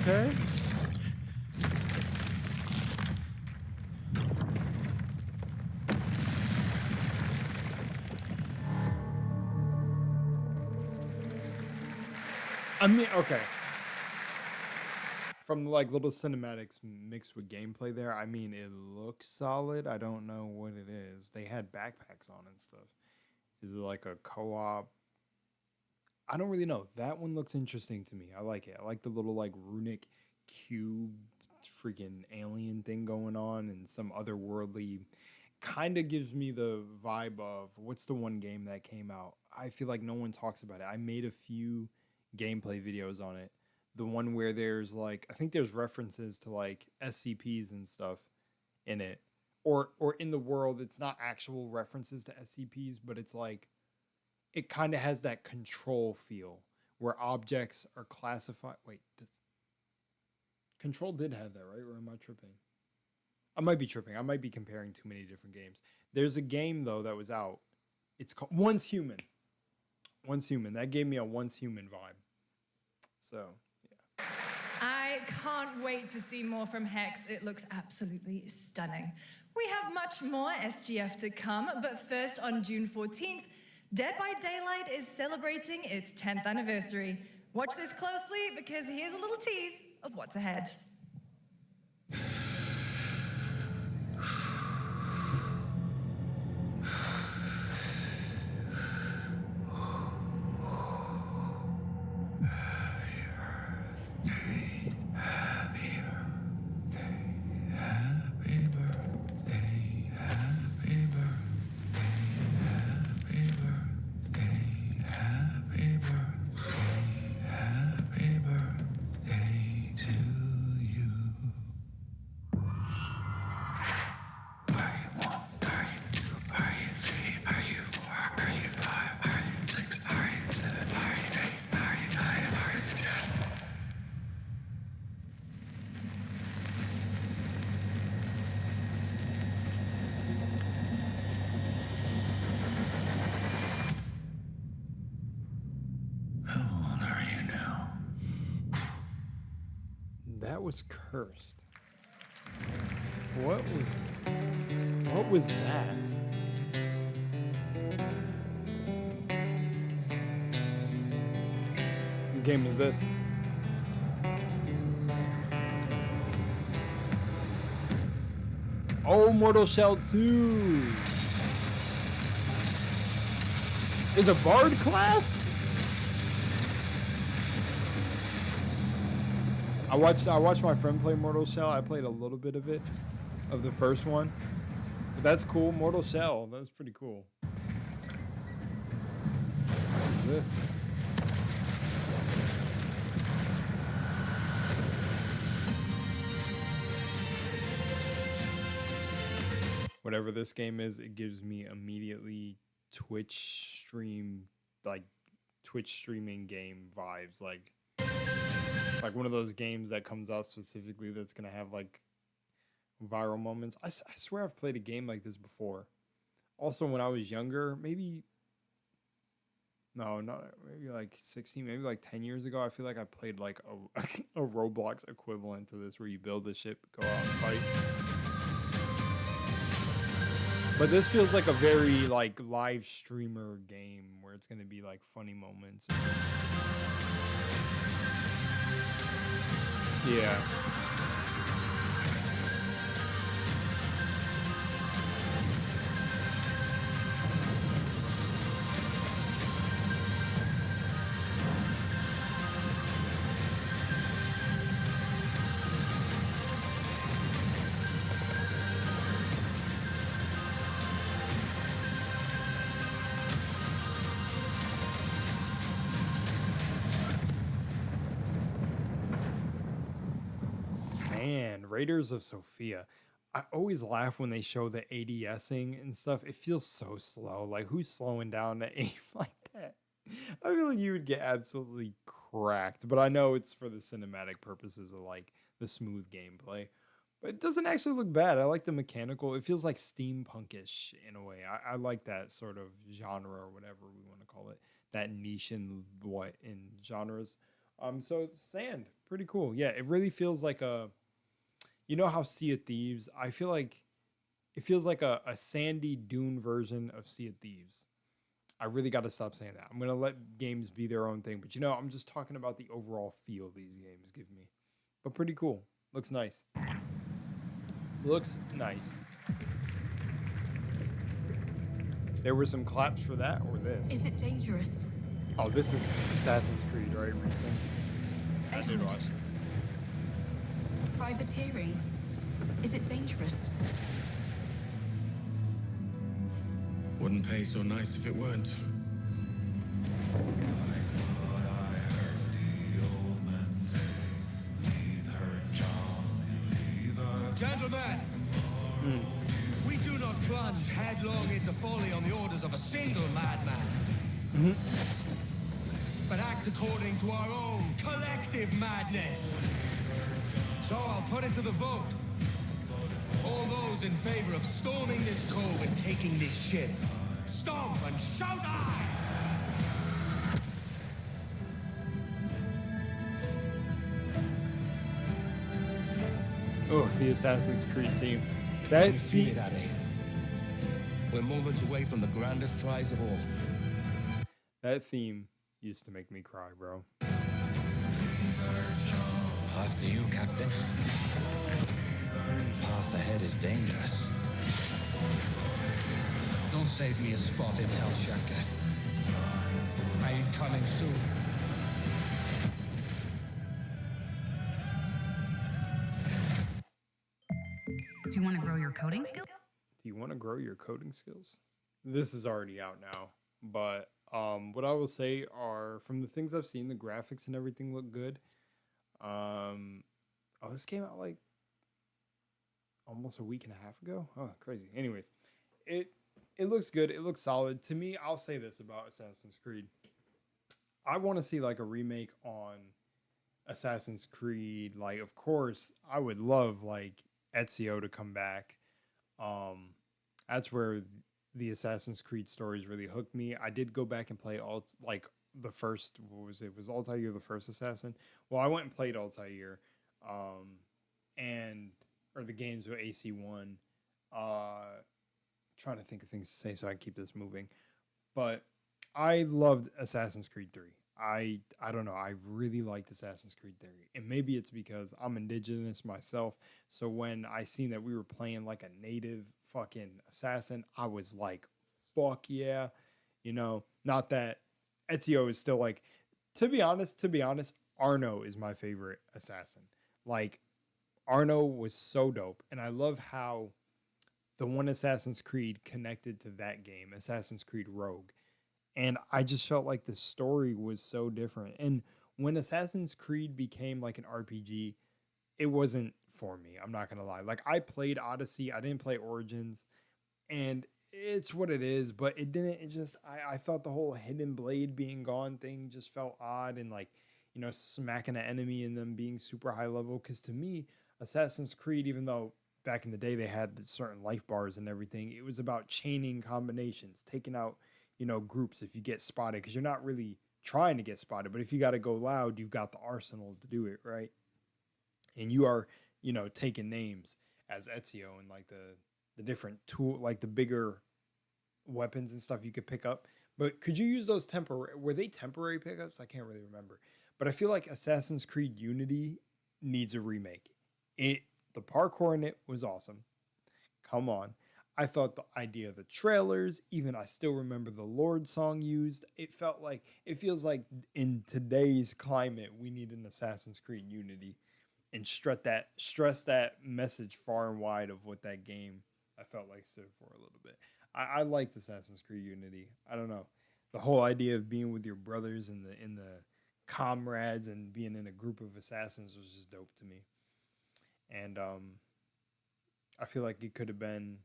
S1: Okay. I mean, okay. From like little cinematics mixed with gameplay there, I mean, it looks solid. I don't know what it is. They had backpacks on and stuff. Is it like a co-op? I don't really know. That one looks interesting to me. I like it. I like the little like runic cube freaking alien thing going on and some otherworldly. Kind of gives me the vibe of, what's the one game that came out? I feel like no one talks about it. I made a few gameplay videos on it. The one where there's like, I think there's references to like SCPs and stuff in it. Or in the world, it's not actual references to SCPs, but it's like, it kind of has that control feel where objects are classified. Wait, Control did have that, right? Or am I tripping? I might be tripping. I might be comparing too many different games. There's a game, though, that was out. It's called Once Human. Once Human. That gave me a Once Human vibe. So, yeah.
S8: I can't wait to see more from Hex. It looks absolutely stunning. We have much more SGF to come, but first on June 14th, Dead by Daylight is celebrating its 10th anniversary. Watch this closely because here's a little tease of what's ahead. That was cursed. What was that? What game is this? Oh, Mortal Shell 2. Is a Bard class?
S1: I watched my friend play Mortal Shell. I played a little bit of it, of the first one. But that's cool. Mortal Shell. That's pretty cool. What is this? Whatever this game is, it gives me immediately Twitch streaming game vibes, like one of those games that comes out specifically that's gonna have like viral moments. I swear I've played a game like this before. Also, when I was younger, maybe like 16, maybe like 10 years ago, I feel like I played like a Roblox equivalent to this, where you build a ship, go out and fight. But this feels like a very like live streamer game where it's gonna be like funny moments. Yeah. Raiders of Sophia. I always laugh when they show the ADSing and stuff. It feels so slow. Like, who's slowing down to aim like that? I feel like you would get absolutely cracked. But I know it's for the cinematic purposes of like the smooth gameplay. But it doesn't actually look bad. I like the mechanical. It feels like steampunkish in a way. I like that sort of genre or whatever we want to call it. That niche in genres. So Sand, pretty cool. Yeah, it really feels like a. You know how Sea of Thieves, I feel like it feels like a sandy dune version of Sea of Thieves. I really got to stop saying that. I'm going to let games be their own thing. But, you know, I'm just talking about the overall feel these games give me. But pretty cool. Looks nice. Looks nice. There were some claps for that or this.
S9: Is it dangerous?
S1: Oh, this is Assassin's Creed, right? Recent. I did watch this.
S9: Privateering. Is it dangerous?
S4: Wouldn't pay so nice if it weren't. I thought I heard the old man say, leave her, Johnny, leave her.
S19: Gentlemen, we do not plunge headlong into folly on the orders of a single madman, but act according to our own collective madness. So I'll put it to the vote. All those in favor of storming this cove and taking this ship, stomp and shout aye!
S1: Oh, the Assassin's Creed team.
S19: Can you feel it, Addy? We're moments away from the grandest prize of all.
S1: That theme used to make me cry, bro.
S4: After you, Captain. Path ahead is dangerous.
S19: Don't save me a spot in hell, Shaka. I ain't coming soon.
S9: Do you want to grow your coding skills?
S1: Do you want to grow your coding skills? This is already out now, but what I will say are, from the things I've seen, the graphics and everything look good. Oh, this came out like almost a week and a half ago. Oh, crazy. Anyways, it looks good. It looks solid. To me, I'll say this about Assassin's Creed. I want to see like a remake on Assassin's Creed. Like, of course, I would love like Ezio to come back. That's where the Assassin's Creed stories really hooked me. I did go back and play all like the first, what was it? Was Altair the first Assassin? Well, I went and played Altair, or the games with AC1. Trying to think of things to say so I keep this moving. But I loved Assassin's Creed 3. I don't know. I really liked Assassin's Creed 3. And maybe it's because I'm indigenous myself. So when I seen that we were playing like a native fucking assassin, I was like, fuck yeah. You know, not that Ezio is still like, to be honest, Arno is my favorite assassin. Like, Arno was so dope. And I love how the one Assassin's Creed connected to that game, Assassin's Creed Rogue. And I just felt like the story was so different. And when Assassin's Creed became like an RPG, it wasn't for me. I'm not going to lie. Like, I played Odyssey. I didn't play Origins. And it's what it is. But it didn't, it just, I thought the whole hidden blade being gone thing just felt odd. And like, you know, smacking an enemy and them being super high level. Because to me, Assassin's Creed, even though back in the day they had certain life bars and everything, it was about chaining combinations, taking out, you know, groups if you get spotted, because you're not really trying to get spotted, but if you got to go loud, you've got the arsenal to do it, right? And you are, you know, taking names as Ezio and like the different tool, like the bigger weapons and stuff you could pick up. But could you use those were they temporary pickups? I can't really remember. But I feel like Assassin's Creed Unity needs a remake. The parkour in it was awesome. Come on. I thought the idea of the trailers, even I still remember the Lord song used. It feels like in today's climate, we need an Assassin's Creed Unity and stress that message far and wide of what that game I felt like stood for a little bit. I liked Assassin's Creed Unity. I don't know. The whole idea of being with your brothers and the comrades and being in a group of assassins was just dope to me. And I feel like it could have been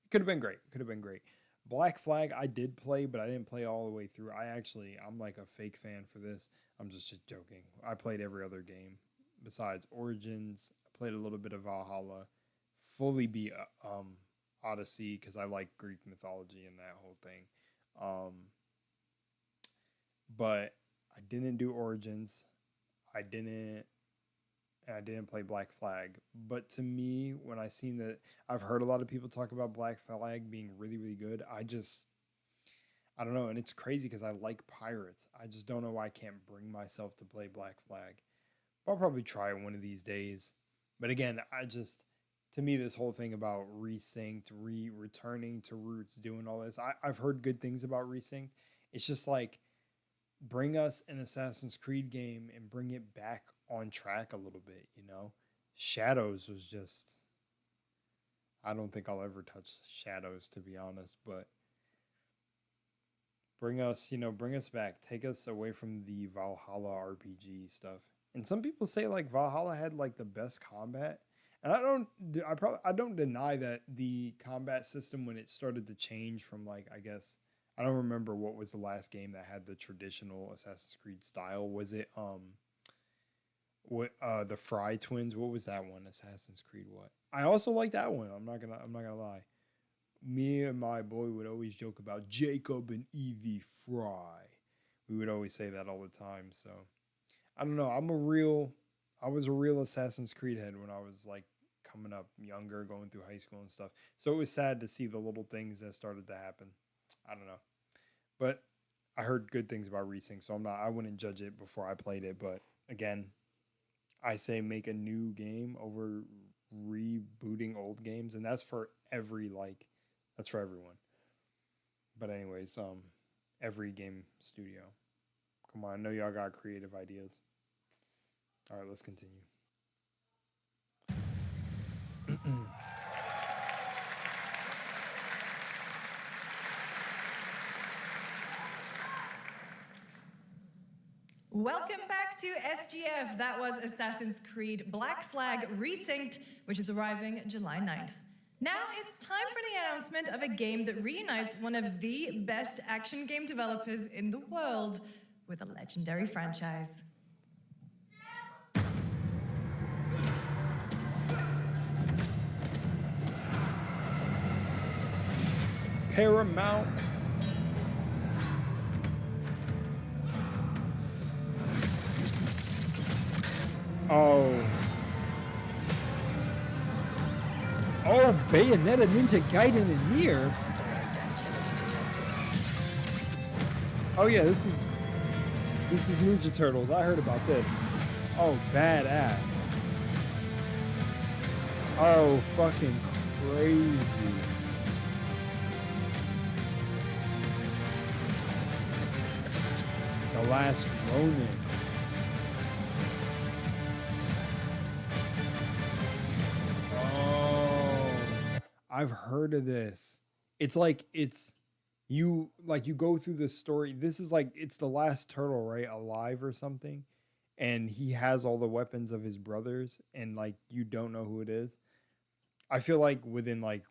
S1: great. Could have been great. Black Flag I did play, but I didn't play all the way through. I'm like a fake fan for this. I'm just joking. I played every other game besides Origins. I played a little bit of Valhalla. Fully beat Odyssey because I like Greek mythology and that whole thing. But I didn't do Origins. I didn't play Black Flag. But to me, when I seen that, I've heard a lot of people talk about Black Flag being really, really good. I don't know. And it's crazy because I like pirates. I just don't know why I can't bring myself to play Black Flag. But I'll probably try it one of these days. But again, to me, this whole thing about resynced, returning to roots, doing all this, I've heard good things about resynced. It's just like, bring us an Assassin's Creed game and bring it back on track a little bit, you know? Shadows was just, I don't think I'll ever touch Shadows, to be honest, but bring us back, take us away from the Valhalla RPG stuff. And some people say like Valhalla had like the best combat, and I don't deny that the combat system when it started to change from like, I guess, I don't remember what was the last game that had the traditional Assassin's Creed style. Was it the Fry twins? What was that one? Assassin's Creed what? I also like that one. I'm not gonna lie. Me and my boy would always joke about Jacob and Evie Fry. We would always say that all the time. So I don't know. I was a real Assassin's Creed head when I was like coming up younger, going through high school and stuff. So it was sad to see the little things that started to happen. I don't know. But I heard good things about Resync, so I wouldn't judge it before I played it. But again, I say make a new game over rebooting old games, and that's for that's for everyone. But anyways, every game studio. Come on, I know y'all got creative ideas. All right, let's continue.
S8: Welcome back to SGF. That was Assassin's Creed Black Flag Resynced, which is arriving July 9th. Now it's time for the announcement of a game that reunites one of the best action game developers in the world with a legendary franchise.
S1: Paramount. Oh, Bayonetta Ninja Gaiden is here. Oh yeah, this is Ninja Turtles. I heard about this. Oh, badass. Oh, fucking crazy. The Last Ronin. I've heard of this. It's like you go through the story. This is like it's the last turtle, right? Alive or something. And he has all the weapons of his brothers, and like you don't know who it is. I feel like within like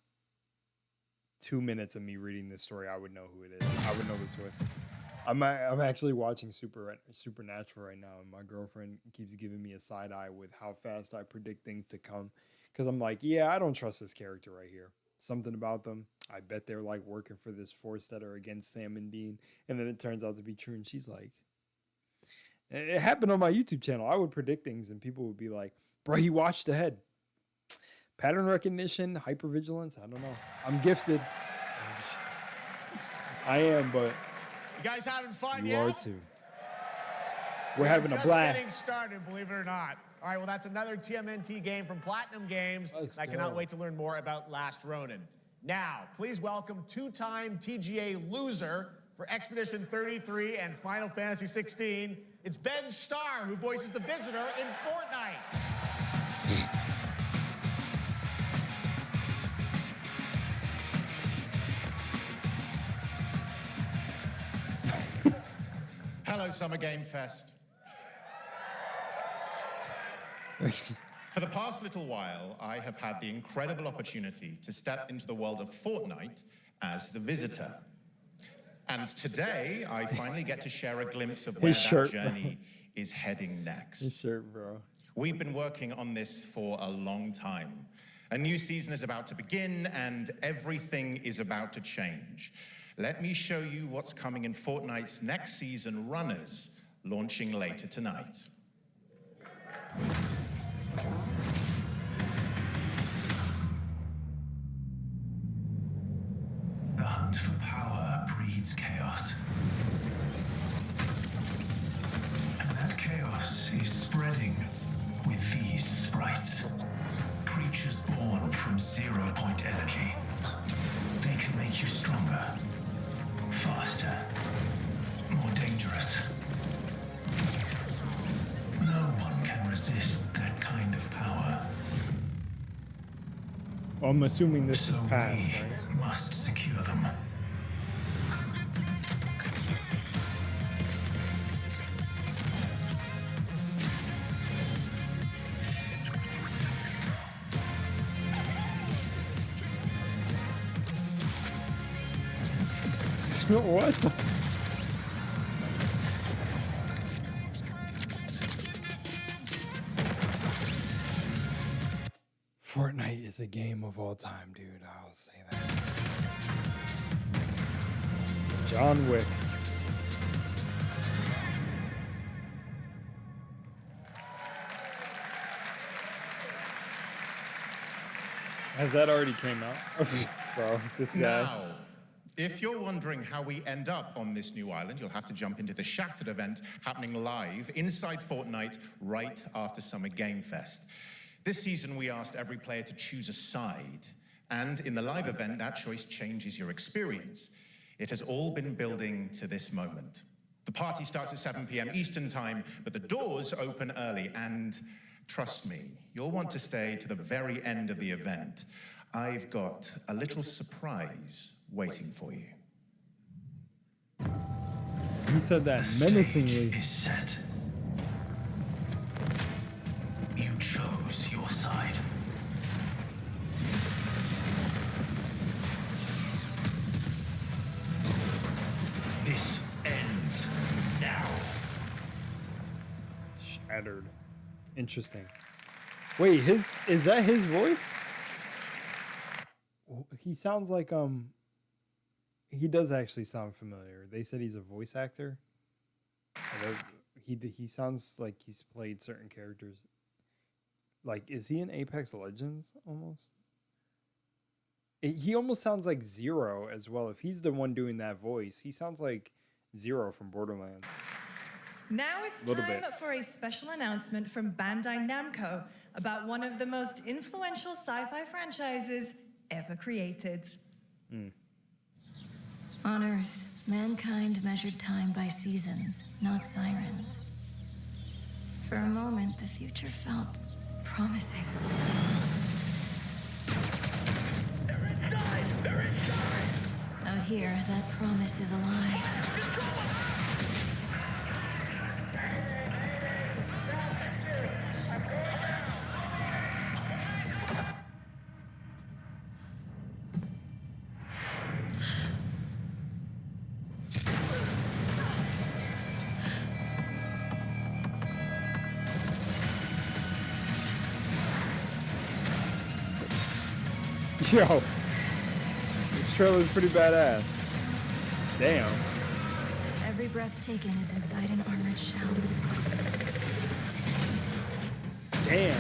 S1: 2 minutes of me reading this story, I would know who it is. I would know the twist. I'm actually watching Supernatural right now, and my girlfriend keeps giving me a side eye with how fast I predict things to come. Because I'm like, yeah, I don't trust this character right here. Something about them. I bet they're like working for this force that are against Sam and Dean. And then it turns out to be true. And she's like, it happened on my YouTube channel. I would predict things and people would be like, bro, he watched ahead. Pattern recognition, hypervigilance. I don't know. I'm gifted. I am, but
S2: you guys having fun
S1: you
S2: yet?
S1: are too. We're having a blast.
S2: Just getting started, believe it or not. All right, well, that's another TMNT game from Platinum Games. I cannot wait to learn more about Last Ronin. Now, please welcome two-time TGA loser for Expedition 33 and Final Fantasy 16. It's Ben Starr, who voices the Visitor in Fortnite.
S20: Hello, Summer Game Fest. For the past little while, I have had the incredible opportunity to step into the world of Fortnite as the Visitor. And today, I finally get to share a glimpse of where that journey is heading next.
S1: His shirt, bro.
S20: We've been working on this for a long time. A new season is about to begin, and everything is about to change. Let me show you what's coming in Fortnite's next season runners, launching later tonight.
S4: The hunt for power breeds chaos. And that chaos is spreading with these sprites. Creatures born from 0-point energy. They can make you stronger, faster, more dangerous. No one can resist that kind of power.
S1: Well, I'm assuming this is past,
S4: we
S1: right?
S4: must secure them.
S1: What the? Fortnite is a game of all time, dude. I'll say that. John Wick. Has that already came out? Bro, this guy.
S20: Now, if you're wondering how we end up on this new island, you'll have to jump into the Shattered event happening live inside Fortnite right after Summer Game Fest. This season, we asked every player to choose a side. And in the live event, that choice changes your experience. It has all been building to this moment. The party starts at 7 p.m. Eastern Time, but the doors open early. And trust me, you'll want to stay to the very end of the event. I've got a little surprise waiting for you.
S1: He said that menacingly.
S4: Is set. You chose your side. This ends now.
S1: Shattered. Interesting. Wait, is that his voice? He sounds like he does actually sound familiar. They said he's a voice actor. He sounds like he's played certain characters. Like, is he in Apex Legends almost? He almost sounds like Zero as well. If he's the one doing that voice, he sounds like Zero from Borderlands.
S8: Now it's time for a special announcement from Bandai Namco about one of the most influential sci-fi franchises ever created.
S3: On Earth, mankind measured time by seasons, not sirens. For a moment, the future felt promising. here, that promise is alive.
S1: Yo, this trailer's pretty badass. Damn.
S3: Every breath taken is inside an armored shell.
S1: Damn.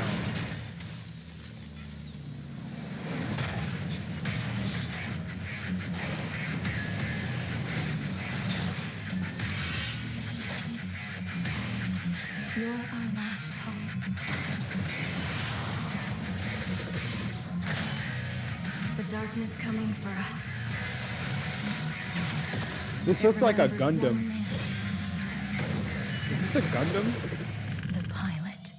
S3: You're our last hope. The darkness coming for us.
S1: This looks like a Gundam. Is this a Gundam?
S3: The pilot.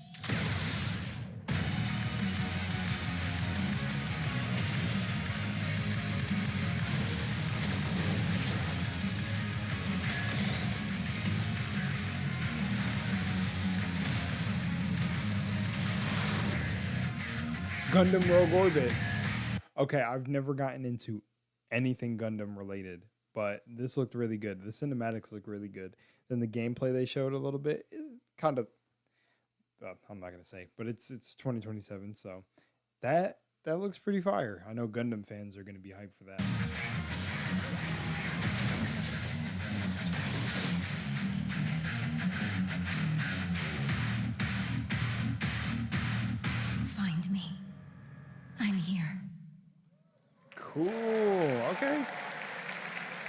S1: Gundam Rogue Orbit. Okay, I've never gotten into anything Gundam related, but this looked really good. The cinematics look really good. Then the gameplay they showed a little bit is kind of, I'm not gonna say, but it's 2027, so that looks pretty fire. I know Gundam fans are gonna be hyped for that.
S3: Find me. I'm here.
S1: Cool. Okay.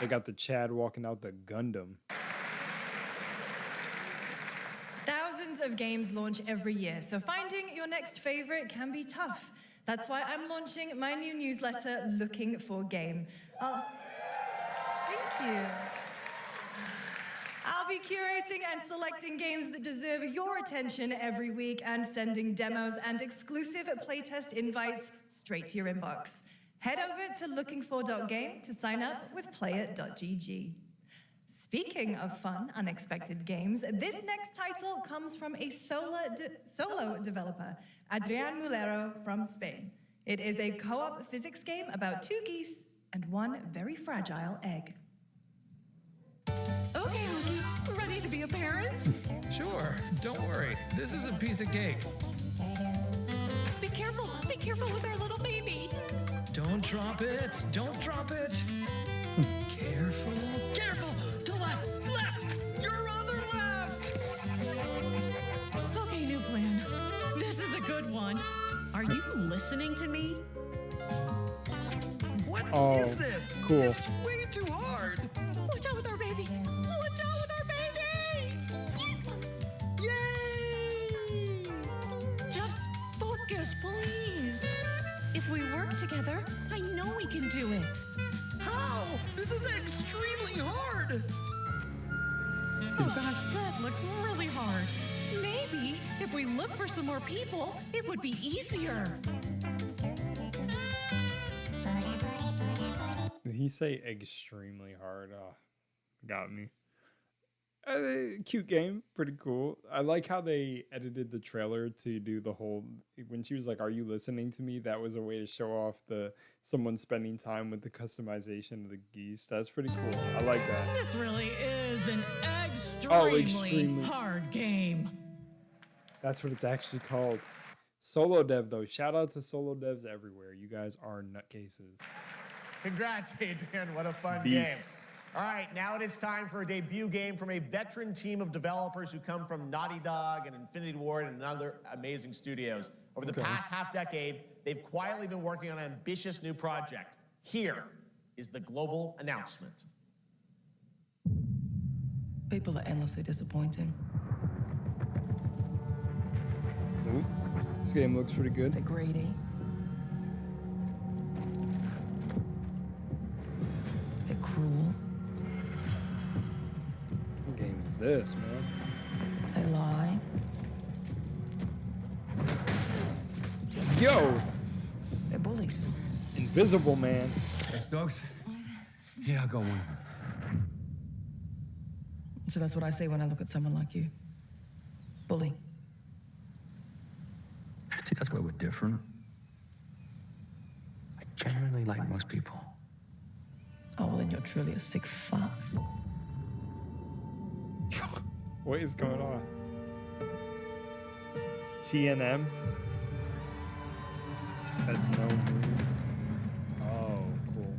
S1: They got the Chad walking out the Gundam.
S8: Thousands of games launch every year, so finding your next favorite can be tough. That's why I'm launching my new newsletter, Looking for Game. Thank you. I'll be curating and selecting games that deserve your attention every week and sending demos and exclusive playtest invites straight to your inbox. Head over to lookingfor.game to sign up with player.gg. Speaking of fun, unexpected games, this next title comes from a solo developer, Adrian Mulero from Spain. It is a co-op physics game about two geese and one very fragile egg.
S11: Okay, Mookie, ready to be a parent?
S21: Sure, don't worry. This is a piece of cake.
S11: Be careful with our little baby.
S21: Don't drop it, don't drop it. Careful, careful, to left, your other left.
S11: Okay, new plan. This is a good one. Are you listening to me?
S21: What
S1: is
S21: this?
S1: Cool.
S21: It's way too hard.
S11: Watch out with our baby. Watch out with our baby.
S21: Yay!
S11: Just focus, please. If we work together, I know we can do it.
S21: How? This is extremely hard.
S11: Oh gosh, that looks really hard. Maybe if we look for some more people, it would be easier.
S1: Did he say extremely hard? Oh, got me. Cute game, pretty cool. I like how they edited the trailer to do the whole, when she was like, "Are you listening to me?" That was a way to show off someone spending time with the customization of the geese. That's pretty cool. I like that.
S11: This really is an extremely
S1: extremely
S11: hard game.
S1: That's what it's actually called. Solo dev though. Shout out to solo devs everywhere. You guys are nutcases.
S2: Congrats, Adrian. What a fun
S1: Beasts.
S2: game. All right, now it is time for a debut game from a veteran team of developers who come from Naughty Dog and Infinity Ward and other amazing studios. Over the past half-decade, they've quietly been working on an ambitious new project. Here is the global announcement.
S22: People are endlessly disappointing.
S1: Ooh, this game looks pretty good.
S22: They're greedy. They're cruel.
S1: What game is this, man?
S22: They lie.
S1: Yo!
S22: They're bullies.
S1: Invisible Man.
S23: Hey, Stokes.
S14: Yeah, I got one.
S22: So that's what I say when I look at someone like you. Bully.
S14: See, that's where we're different. I genuinely like most people.
S22: Oh, well, then you're truly a sick fuck.
S1: What is going on? TNM? That's no move. Oh, cool.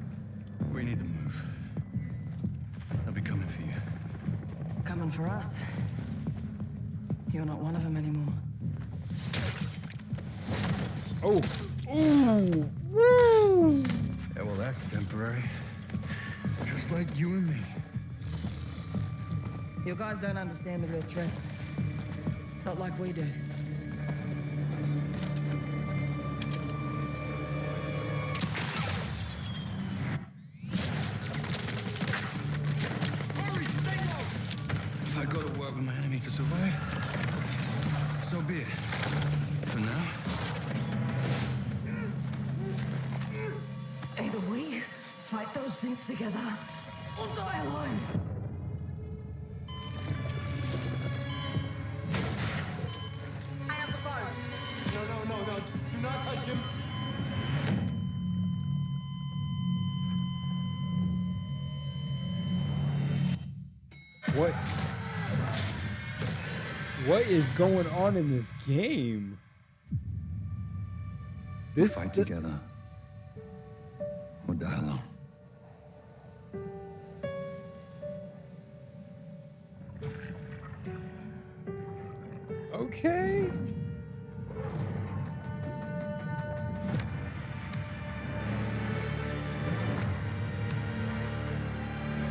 S14: We need to move. They'll be coming for you.
S22: Coming for us. You're not one of them anymore.
S1: Oh. Ooh. Woo.
S14: Yeah, well, that's temporary. Just like you and me.
S22: You guys don't understand the real threat. Not like we do.
S14: If I go to work with my enemy to survive, so be it. For now.
S21: Either we fight those things together or die alone.
S5: I have the phone.
S21: No. Do not touch him.
S1: What is going on in this game?
S14: This fight together or die alone.
S1: Okay.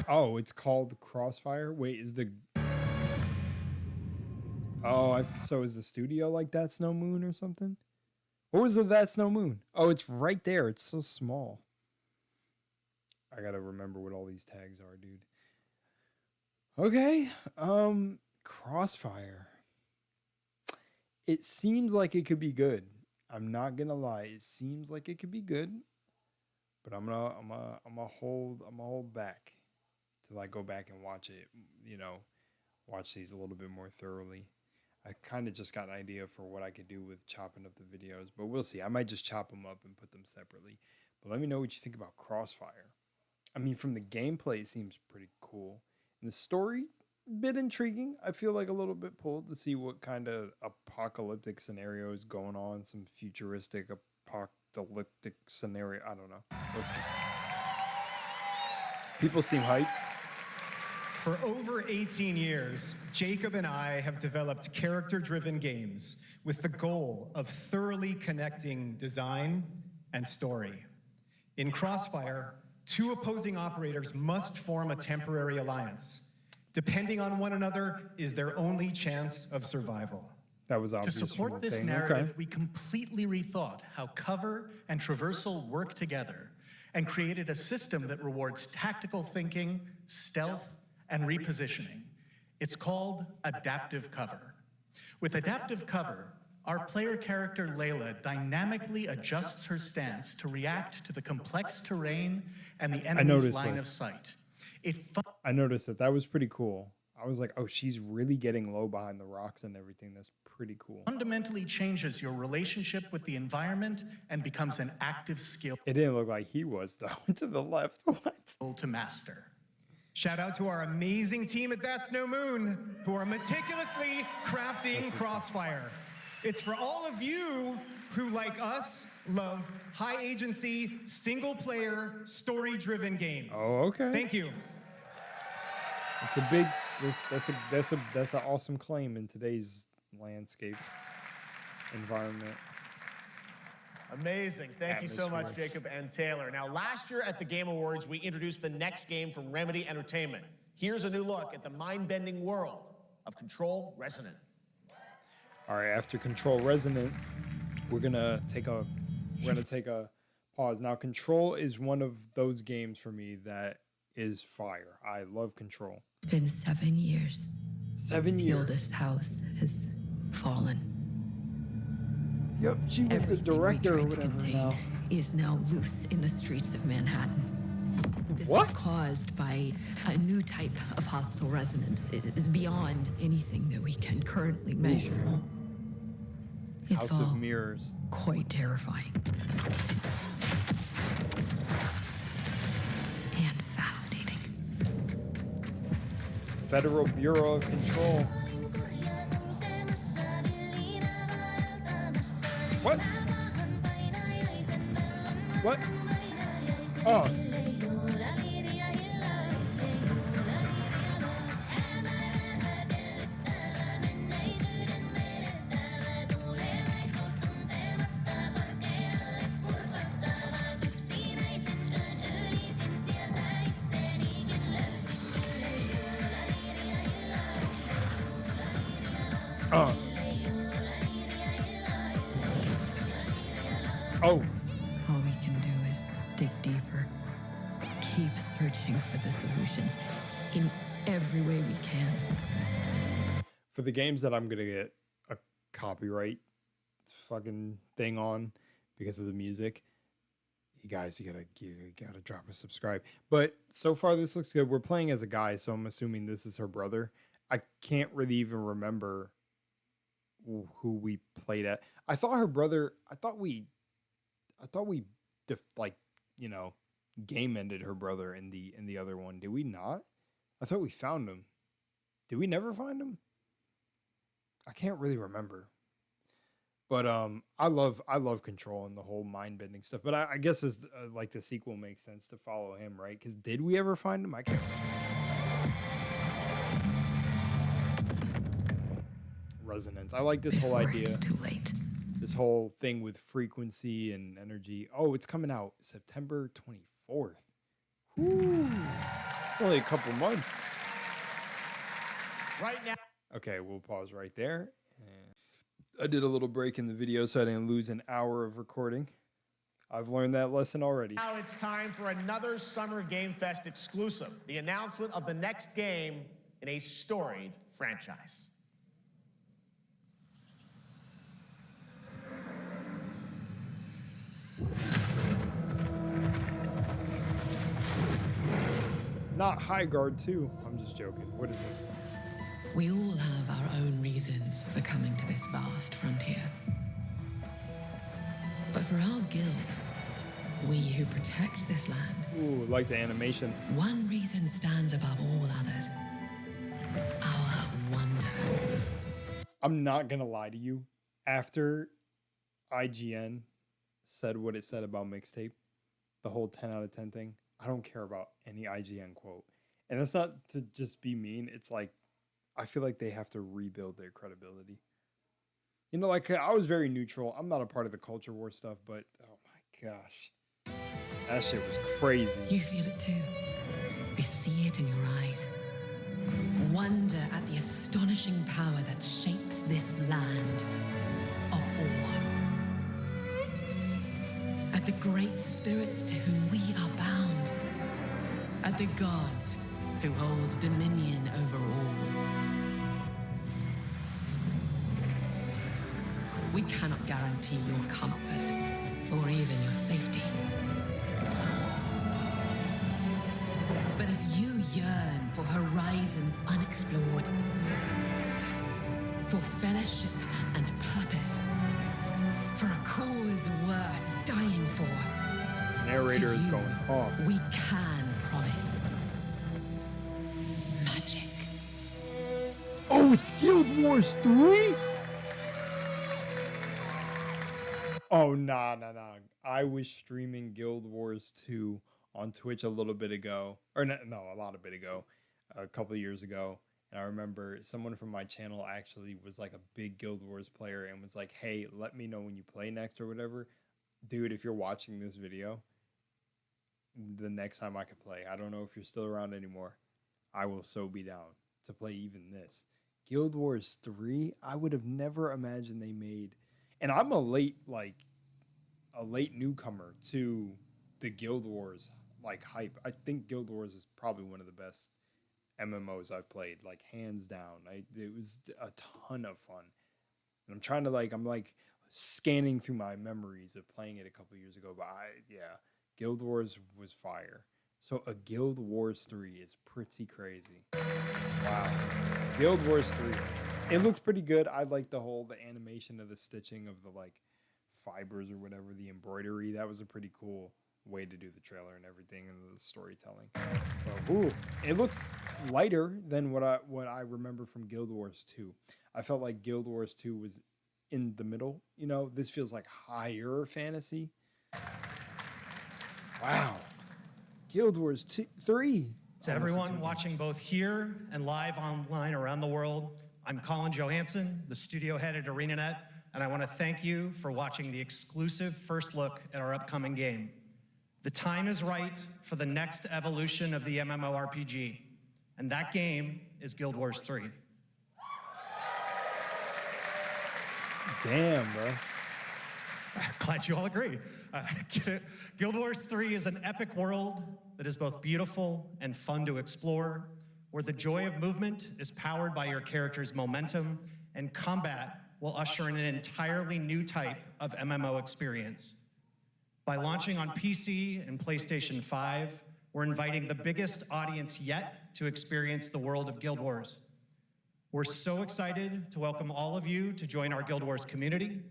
S1: Oh, it's called Crossfire? Wait, is the... Oh, so is the studio like That's No Moon or something? What was the That's No Moon? Oh, it's right there. It's so small. I gotta remember what all these tags are, dude. Okay. Crossfire. It seems like it could be good. I'm not gonna lie. It seems like it could be good. But I'm gonna hold back till I go back and watch it, watch these a little bit more thoroughly. I kind of just got an idea for what I could do with chopping up the videos, but we'll see. I might just chop them up and put them separately. But let me know what you think about Crossfire. I mean, from the gameplay, it seems pretty cool. And the story, a bit intriguing. I feel like a little bit pulled to see what kind of apocalyptic scenario is going on. Some futuristic apocalyptic scenario. I don't know. We'll see. People seem hyped.
S2: For over 18 years, Jacob and I have developed character-driven games with the goal of thoroughly connecting design and story. In Crossfire, two opposing operators must form a temporary alliance. Depending on one another is their only chance of survival.
S1: That was obvious.
S6: To support this narrative, we completely rethought how cover and traversal work together and created a system that rewards tactical thinking, stealth, and repositioning. It's called adaptive cover. With adaptive cover, our player character Layla dynamically adjusts her stance to react to the complex terrain and the enemy's line of sight.
S1: I noticed that. That was pretty cool. I was like, oh, she's really getting low behind the rocks and everything. That's pretty cool.
S6: Fundamentally changes your relationship with the environment and becomes an active skill.
S1: It didn't look like he was, though. To the left. What?
S6: To master.
S2: Shout out to our amazing team at That's No Moon, who are meticulously crafting Crossfire. It's for all of you who, like us, love high agency, single player, story-driven games.
S1: Oh, okay.
S2: Thank you.
S1: It's a big. That's an awesome claim in today's landscape environment.
S2: Amazing. Thank you so much, Jacob and Taylor. Now, last year at the Game Awards, we introduced the next game from Remedy Entertainment. Here's a new look at the mind-bending world of Control Resonant.
S1: All right, after Control Resonant, we're gonna take a pause. Now, Control is one of those games for me that is fire. I love Control.
S22: It's been 7 years.
S1: 7 years.
S22: The oldest house has fallen.
S1: Yep, she was the director or
S22: Everything we tried
S1: whatever
S22: to contain
S1: now.
S22: is now loose in the streets of Manhattan.
S7: This was caused by a new type of hostile resonance. It is beyond anything that we can currently measure. It's
S1: House of
S7: all
S1: Mirrors.
S7: quite terrifying. And fascinating.
S1: Federal Bureau of Control. What? What? Oh. Oh.
S7: All we can do is dig deeper. Keep searching for the solutions in every way we can.
S1: For the games that I'm gonna get a copyright fucking thing on because of the music, you guys, you gotta drop a subscribe. But so far this looks good. We're playing as a guy, so I'm assuming this is her brother. I can't really even remember who we played at. I thought her brother. I thought we game ended her brother in the other one. Did we not? I thought we found him. Did we never find him? I can't really remember. But I love Control and the whole mind bending stuff. But I guess as like the sequel makes sense to follow him, right? Because did we ever find him? I can't. Resonance. I like this whole idea.
S7: It's too late.
S1: This whole thing with frequency and energy. Oh, it's coming out September 24th. Woo. Only a couple months.
S2: Right now.
S1: Okay, we'll pause right there. I did a little break in the video so I didn't lose an hour of recording. I've learned that lesson already.
S2: Now it's time for another Summer Game Fest exclusive, the announcement of the next game in a storied franchise.
S1: Not High Guard 2. I'm just joking. What is this?
S7: We all have our own reasons for coming to this vast frontier. But for our guild, we who protect this land,
S1: ooh, like the animation.
S7: One reason stands above all others. Our wonder.
S1: I'm not gonna lie to you. After IGN said what it said about mixtape, the whole 10 out of 10 thing, I don't care about any IGN quote. And that's not to just be mean. It's like, I feel like they have to rebuild their credibility. You know, like I was very neutral. I'm not a part of the culture war stuff, but oh my gosh. That shit was crazy.
S7: You feel it too. I see it in your eyes. Wonder at the astonishing power that shapes this land of awe. At the great spirits to whom we are bound. At the gods who hold dominion over all. We cannot guarantee your comfort or even your safety. But if you yearn for horizons unexplored, for fellowship and purpose, for a cause worth dying for,
S1: Narrator is going off.
S7: we can promise magic.
S1: Oh, it's Guild Wars 3? Oh, nah. I was streaming Guild Wars 2 on Twitch a little bit ago. Or no, a lot of bit ago. A couple of years ago. And I remember someone from my channel actually was like a big Guild Wars player and was like, hey, let me know when you play next or whatever. Dude, if you're watching this video, the next time I could play, I don't know if you're still around anymore. I will so be down to play even this. Guild Wars 3, I would have never imagined they made. And I'm a late newcomer to the Guild Wars like hype. I think Guild Wars is probably one of the best MMOs I've played, like hands down. It was a ton of fun. And I'm trying to I'm scanning through my memories of playing it a couple years ago. But Guild Wars was fire. So a Guild Wars 3 is pretty crazy. Wow. Guild Wars 3. It looks pretty good. I like the animation of the stitching of the like fibers or whatever, the embroidery. That was a pretty cool way to do the trailer and everything, and the storytelling. So, ooh, it looks lighter than what I remember from Guild Wars 2. I felt like Guild Wars 2 was in the middle. You know, this feels like higher fantasy. Wow. Guild Wars 3.
S6: To everyone watching both here and live online around the world, I'm Colin Johansson, the studio head at ArenaNet, and I want to thank you for watching the exclusive first look at our upcoming game. The time is right for the next evolution of the MMORPG, and that game is Guild Wars 3.
S1: Damn, bro.
S6: Glad you all agree. Guild Wars 3 is an epic world that is both beautiful and fun to explore, where the joy of movement is powered by your character's momentum, and combat will usher in an entirely new type of MMO experience. By launching on PC and PlayStation 5, we're inviting the biggest audience yet to experience the world of Guild Wars. We're so excited to welcome all of you to join our Guild Wars community.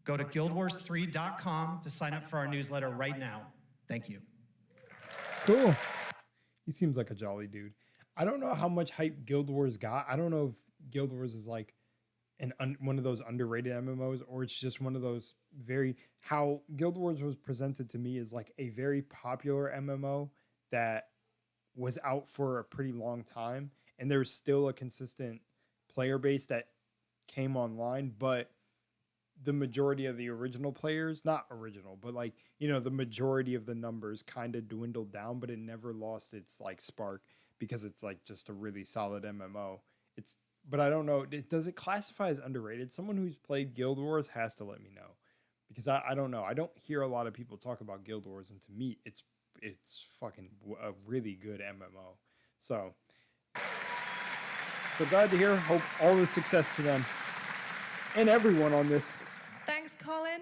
S6: Go to guildwars3.com to sign up for our newsletter right now. Thank you.
S1: Cool. He seems like a jolly dude. I don't know how much hype Guild Wars got. I don't know if Guild Wars is like one of those underrated MMOs, or it's just one of those how Guild Wars was presented to me is like a very popular MMO that was out for a pretty long time, and there's still a consistent player base that came online, but the majority of the original players, not original, but like, you know, the majority of the numbers kind of dwindled down, but it never lost its like spark because it's like just a really solid MMO. But I don't know, does it classify as underrated? Someone who's played Guild Wars has to let me know, because I don't know. I don't hear a lot of people talk about Guild Wars, and to me, it's fucking a really good MMO. So glad to hear. Hope all the success to them and everyone on this.
S8: Thanks, Colin.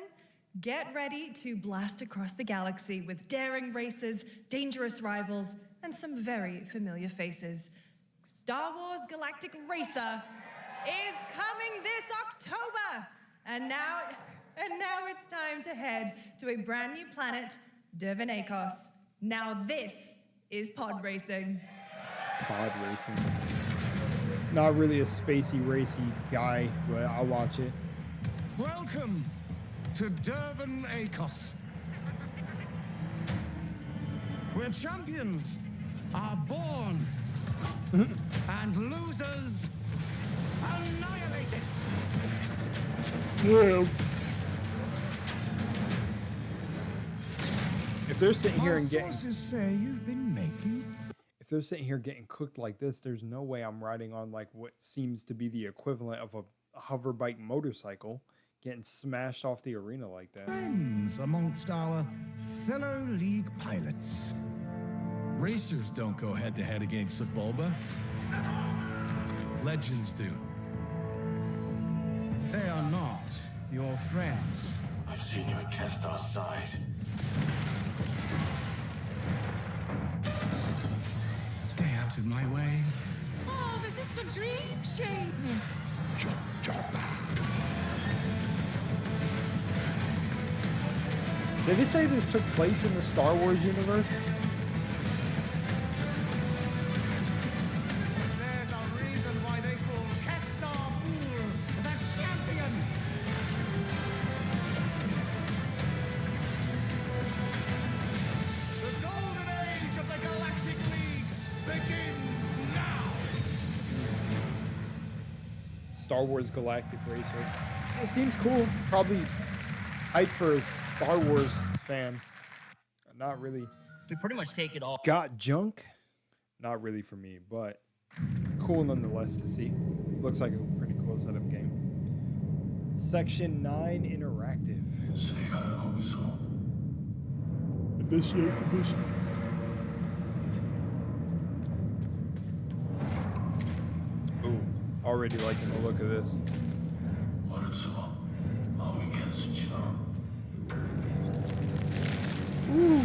S8: Get ready to blast across the galaxy with daring races, dangerous rivals, and some very familiar faces. Star Wars Galactic Racer is coming this October. And now it's time to head to a brand new planet, Dervanakos. Now this is pod racing.
S1: Pod racing. Not really a spacey, racy guy, but I'll watch it.
S19: Welcome to Dervanakos, where champions are born and losers annihilated.
S1: Yeah. If they're sitting here and getting
S19: sources say you've been making.
S1: If they're sitting here getting cooked like this, there's no way I'm riding on like what seems to be the equivalent of a hover bike motorcycle getting smashed off the arena like that.
S19: Friends amongst our fellow league pilots.
S10: Racers don't go head-to-head against Sebulba. Legends do.
S19: They are not your friends.
S13: I've seen you at Kestar's side.
S19: Stay out of my way.
S3: Oh, this is the dream shape.
S1: Did they say this took place in the Star Wars universe?
S19: There's a reason why they call Kestar Fool the champion. The golden age of the Galactic League begins now.
S1: Star Wars Galactic Racer. It seems cool. Probably hyped for a Star Wars fan. Not really.
S23: We pretty much take it all.
S1: Got junk? Not really for me, but cool nonetheless to see. Looks like a pretty cool setup game. Section 9 Interactive. Initiate the mission. Ooh, already liking the look of this. Ooh.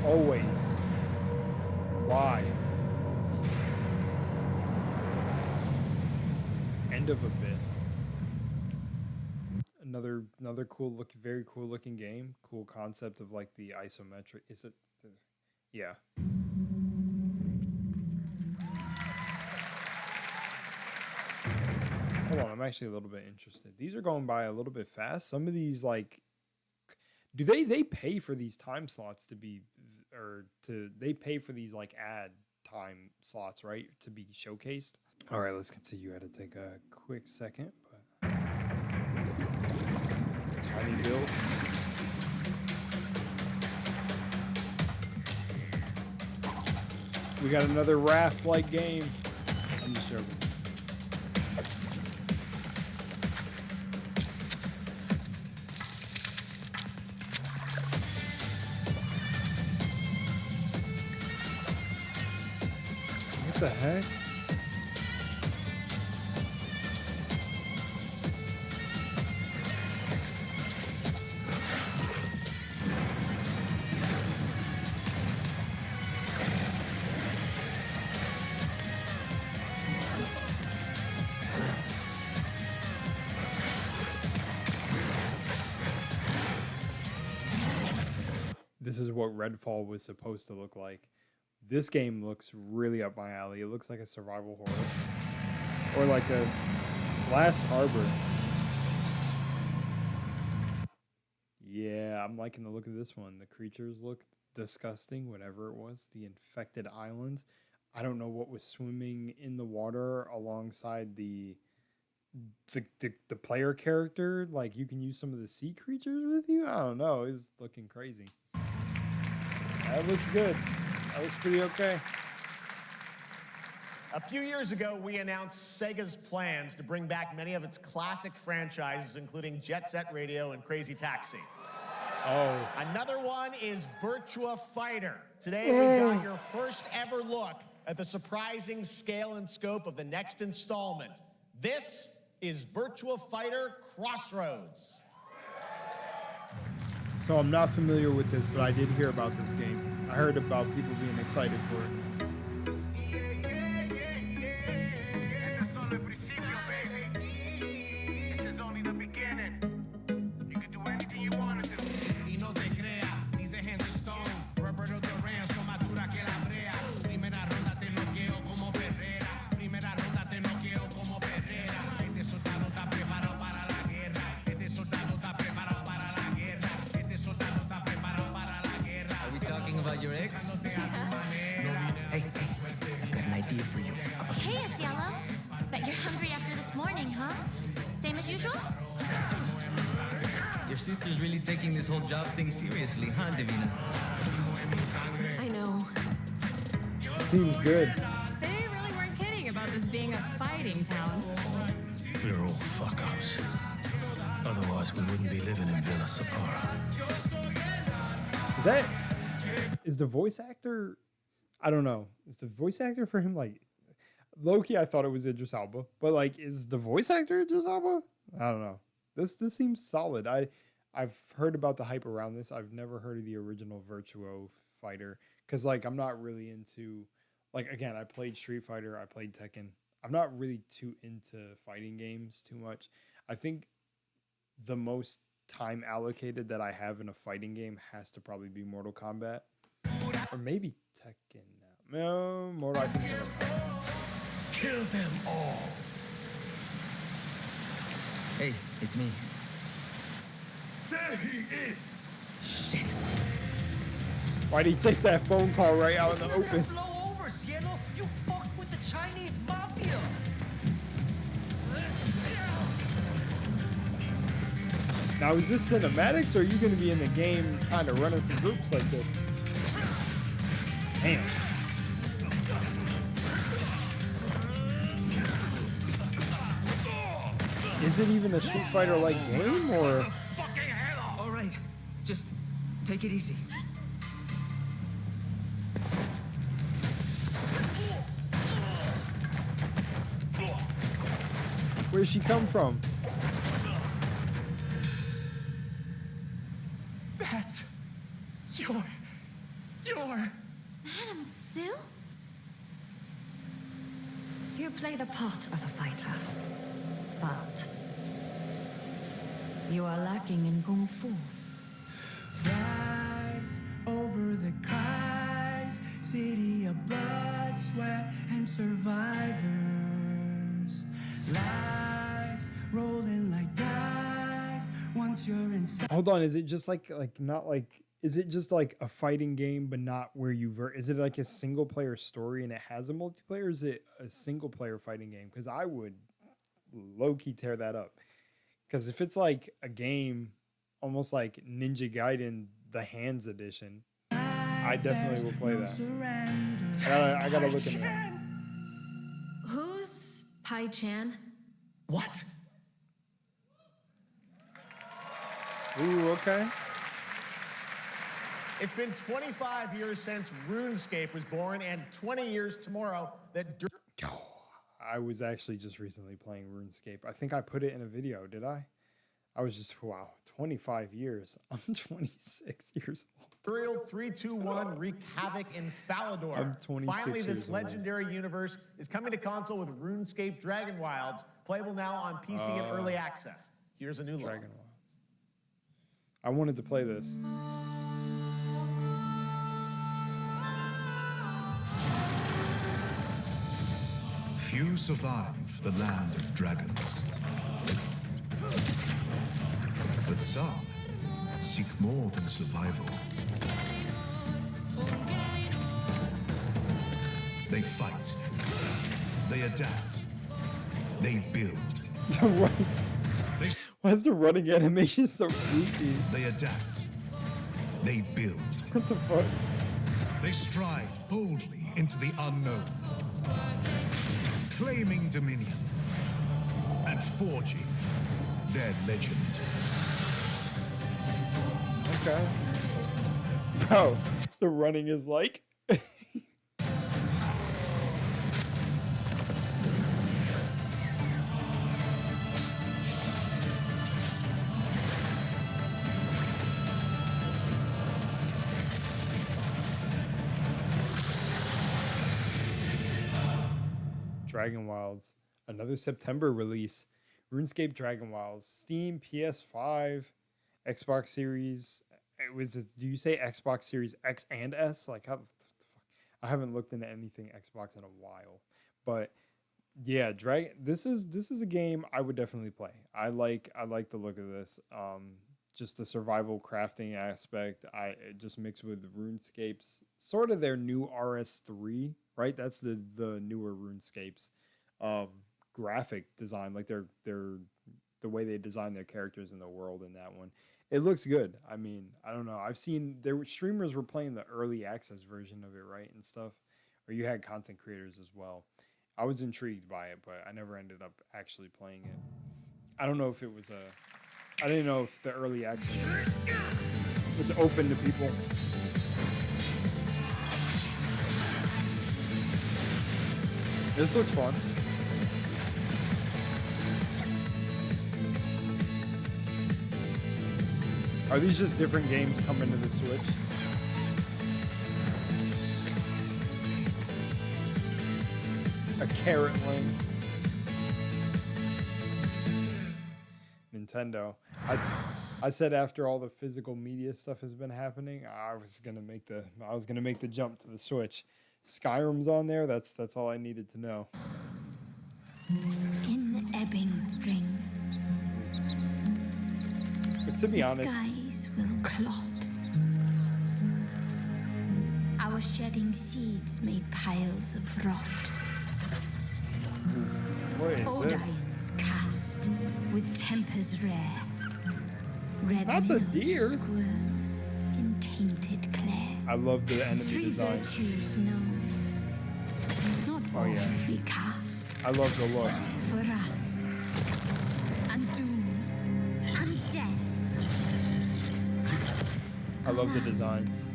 S1: Always. Why? End of Abyss. Another cool look, very cool looking game. Cool concept of like the isometric. Is it? Yeah. Hold on, I'm actually a little bit interested. These are going by a little bit fast. Some of these, like, do they pay for these time slots to be, or to, they pay for these like ad time slots, right, to be showcased? All right, let's continue. I had to take a quick second, but tiny build. We got another raft-like game. I'm just joking. What the heck? This is what Redfall was supposed to look like. This game looks really up my alley. It looks like a survival horror. Or like a Last Harbor. Yeah, I'm liking the look of this one. The creatures look disgusting, whatever it was. The infected islands. I don't know what was swimming in the water alongside the player character. Like, you can use some of the sea creatures with you? I don't know. It's looking crazy. That looks good. That looks pretty okay.
S2: A few years ago, we announced Sega's plans to bring back many of its classic franchises, including Jet Set Radio and Crazy Taxi.
S1: Oh.
S2: Another one is Virtua Fighter. Today, we've got your first ever look at the surprising scale and scope of the next installment. This is Virtua Fighter Crossroads.
S1: So I'm not familiar with this, but I did hear about this game. I heard about people being excited for it.
S12: Hey, I've got an idea for you.
S3: Hey, it's Yellow. Bet you're hungry after this morning, huh? Same as usual?
S12: Your sister's really taking this whole job thing seriously, huh, Divina?
S17: I know.
S1: Seems good.
S17: They really weren't kidding about this being a fighting town.
S10: We're all fuck-ups. Otherwise, we wouldn't be living in Villa Sapara.
S1: Is the voice actor, I don't know. Is the voice actor for him, like, low-key, I thought it was Idris Elba, but like, is the voice actor Idris Elba? I don't know. This seems solid. I've heard about the hype around this. I've never heard of the original Virtua Fighter, because like, I'm not really into, like, again, I played Street Fighter, I played Tekken. I'm not really too into fighting games too much. I think the most time allocated that I have in a fighting game has to probably be Mortal Kombat. Or maybe Tekken now. No, Mortal Kombat.
S12: Kill them all. Hey, it's me.
S19: There he is!
S12: Shit.
S1: Why'd he take that phone call right out in the open?
S12: Blow over, Cielo. You fucked with the Chinese mafia.
S1: Now, is this cinematics, or are you going to be in the game kind of running for groups like this? Damn. Is it even a Street Fighter-like game, or?
S12: All right, just take it easy.
S1: Where'd she come from?
S12: That's your
S15: You play the part of a fighter, but you are lacking in kung fu.
S16: Rise over the cries, city of blood, sweat, and survivors. Lives rolling like dice. Once you're inside.
S1: Hold on, is it just like not like? Is it just like a fighting game, but not where you is it like a single player story and it has a multiplayer? Or is it a single player fighting game? Because I would low key tear that up. Because if it's like a game, almost like Ninja Gaiden, the Hands Edition, I definitely will play that. I gotta look into that.
S15: Who's Pai Chan?
S6: What?
S1: Ooh, okay.
S2: It's been 25 years since RuneScape was born, and 20 years tomorrow that.
S1: I was actually just recently playing RuneScape. I think I put it in a video, did I? I was just, wow, 25 years. I'm 26 years old.
S2: Imperial 321 wreaked havoc in Falador.
S1: I'm 26
S2: Finally, this
S1: years old.
S2: legendary universe is coming to console with RuneScape Dragon Wilds, playable now on PC in early access. Here's a new look.
S1: Dragon Wilds. I wanted to play this.
S4: Few survive the land of dragons. But some seek more than survival. They fight. They adapt. They build.
S1: Why is the running animation so goofy?
S4: They adapt. They build.
S1: What the fuck?
S4: They stride boldly into the unknown, claiming dominion and forging their legend.
S1: Okay. Bro, the running is like... Dragon Wilds, another September release. RuneScape Dragon Wilds, Steam, PS5, Xbox Series. Do you say Xbox Series X and S? Like how the fuck? I haven't looked into anything Xbox in a while, but yeah, This is a game I would definitely play. I like the look of this. Just the survival crafting aspect. It just mixed with RuneScape's sort of their new RS3, right? That's the newer RuneScape's graphic design, like their the way they design their characters in the world in that one. It looks good. I mean, I don't know. I've seen streamers were playing the early access version of it, right, and stuff. Or you had content creators as well. I was intrigued by it, but I never ended up actually playing it. I don't know if it was I didn't know if the early access was open to people. This looks fun. Are these just different games coming to the Switch? A carrot link. Nintendo. I said after all the physical media stuff has been happening, I was gonna make the jump to the Switch. Skyrim's on there. That's all I needed to know.
S3: In ebbing spring,
S1: But to be honest,
S3: skies will clot. Our shedding seeds made piles of rot.
S1: what is it?
S3: Odion's cast with tempers rare. Red
S1: Not the
S3: minnows
S1: deer.
S3: squirm in tainted clay.
S1: I love the enemy
S3: Three
S1: design.
S3: virtues known, not
S1: Oh
S3: all
S1: yeah.
S3: recast.
S1: I love the look.
S3: For wrath, and doom, and death.
S1: I love the designs.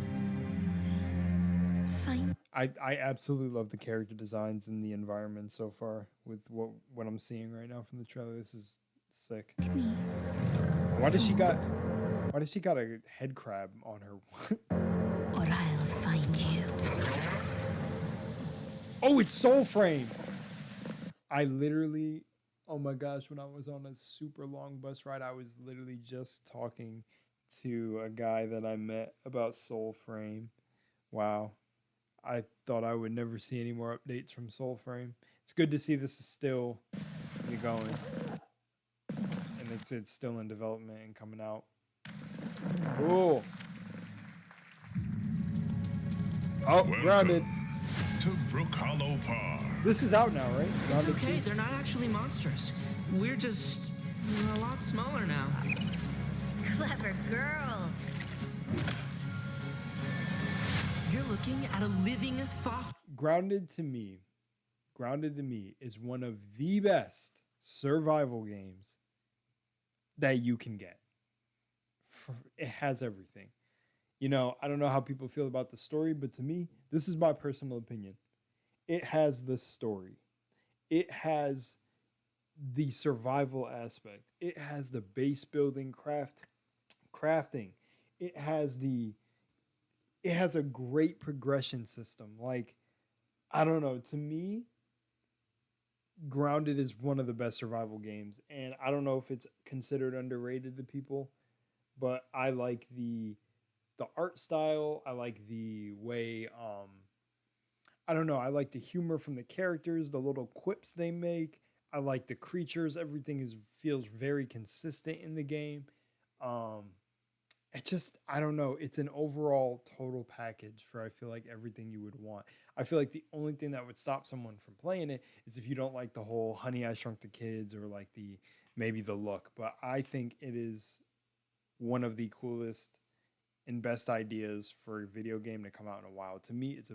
S3: Fine.
S1: I absolutely love the character designs and the environment so far with what I'm seeing right now from the trailer. This is sick. Why does she got a head crab on her?
S3: Or I'll find you.
S1: Oh, it's Soul Frame. I literally, oh my gosh, when I was on a super long bus ride, I was literally just talking to a guy that I met about Soulframe. Wow. I thought I would never see any more updates from Soulframe. It's good to see this is still going. And it's still in development and coming out. Cool. Oh, Grounded.
S4: To Brook Hollow Park.
S1: This is out now, right?
S12: It's
S1: Grounded
S12: okay,
S1: 2?
S12: they're not actually monsters. We're just a lot smaller now.
S17: Clever girl.
S12: You're looking at a living fossil.
S1: Grounded to me is one of the best survival games that you can get. It has everything. You know, I don't know how people feel about the story, but to me, this is my personal opinion. It has the story. It has the survival aspect. It has the base building, crafting. It has a great progression system. Like, I don't know, to me, Grounded is one of the best survival games, and I don't know if it's considered underrated to people, but I like the art style. I like the way I don't know, I like the humor from the characters, the little quips they make. I like the creatures. Everything feels very consistent in the game. I don't know. It's an overall total package for, I feel like, everything you would want. I feel like the only thing that would stop someone from playing it is if you don't like the whole Honey, I Shrunk the Kids or like maybe the look. But I think it is one of the coolest and best ideas for a video game to come out in a while. To me, it's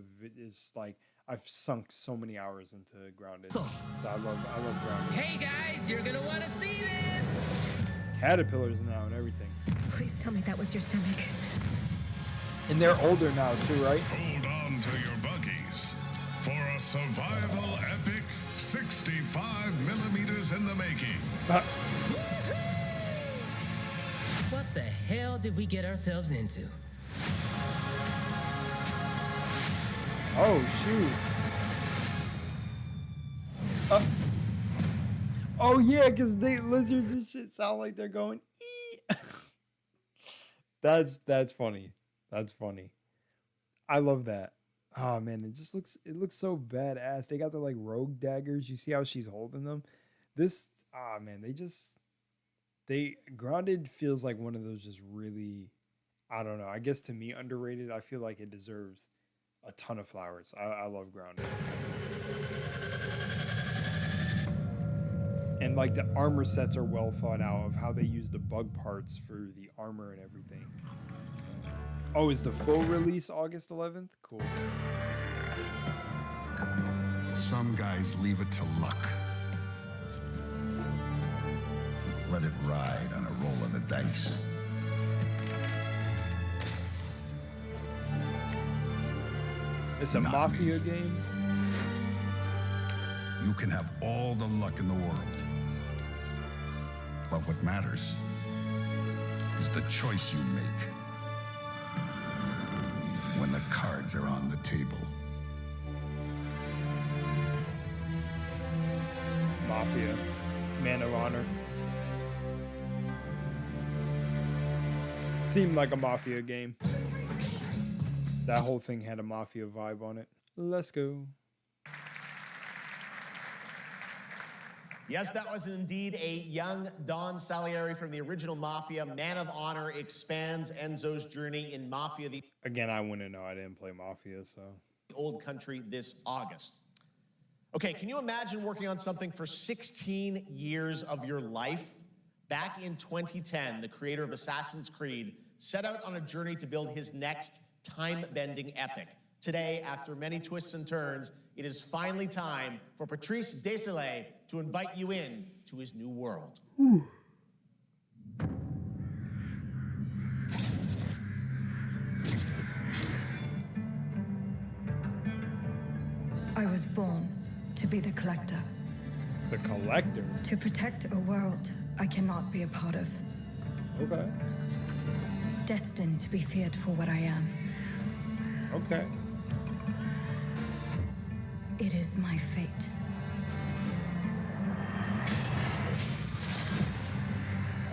S1: like I've sunk so many hours into Grounded. So I love Grounded.
S12: Hey guys, you're gonna want to see this.
S1: Caterpillars now and everything.
S17: Please tell me that was your stomach.
S1: And they're older now too, right?
S4: Hold on to your buggies for a survival epic 65 millimeters in the making.
S12: What the hell did we get ourselves into?
S1: Oh, shoot. Oh, yeah, because lizards and shit sound like they're going, ee. That's funny. That's funny. I love that. Oh, man, it looks so badass. They got the, like, rogue daggers. You see how she's holding them? Grounded feels like one of those just really, I don't know. I guess to me, underrated. I feel like it deserves a ton of flowers. I love Grounded. And like the armor sets are well thought out of how they use the bug parts for the armor and everything. Oh, is the full release August 11th? Cool.
S4: Some guys leave it to luck. Let it ride on a roll of the dice.
S1: It's a Mafia game.
S4: You can have all the luck in the world. But what matters is the choice you make when the cards are on the table.
S1: Mafia. Man of Honor. Seemed like a Mafia game. That whole thing had a Mafia vibe on it. Let's go.
S2: Yes, that was indeed a young Don Salieri from the original Mafia. Man of Honor expands Enzo's journey in Mafia, the
S1: Again, I wouldn't know. I didn't play Mafia, so.
S2: Old Country this August. Okay, can you imagine working on something for 16 years of your life? Back in 2010, the creator of Assassin's Creed set out on a journey to build his next time-bending epic. Today, after many twists and turns, it is finally time for Patrice Désilets to invite you in to his new world.
S9: I was born to be the collector.
S1: The collector?
S9: To protect a world I cannot be a part of.
S1: Okay.
S9: Destined to be feared for what I am.
S1: Okay.
S9: It is my fate.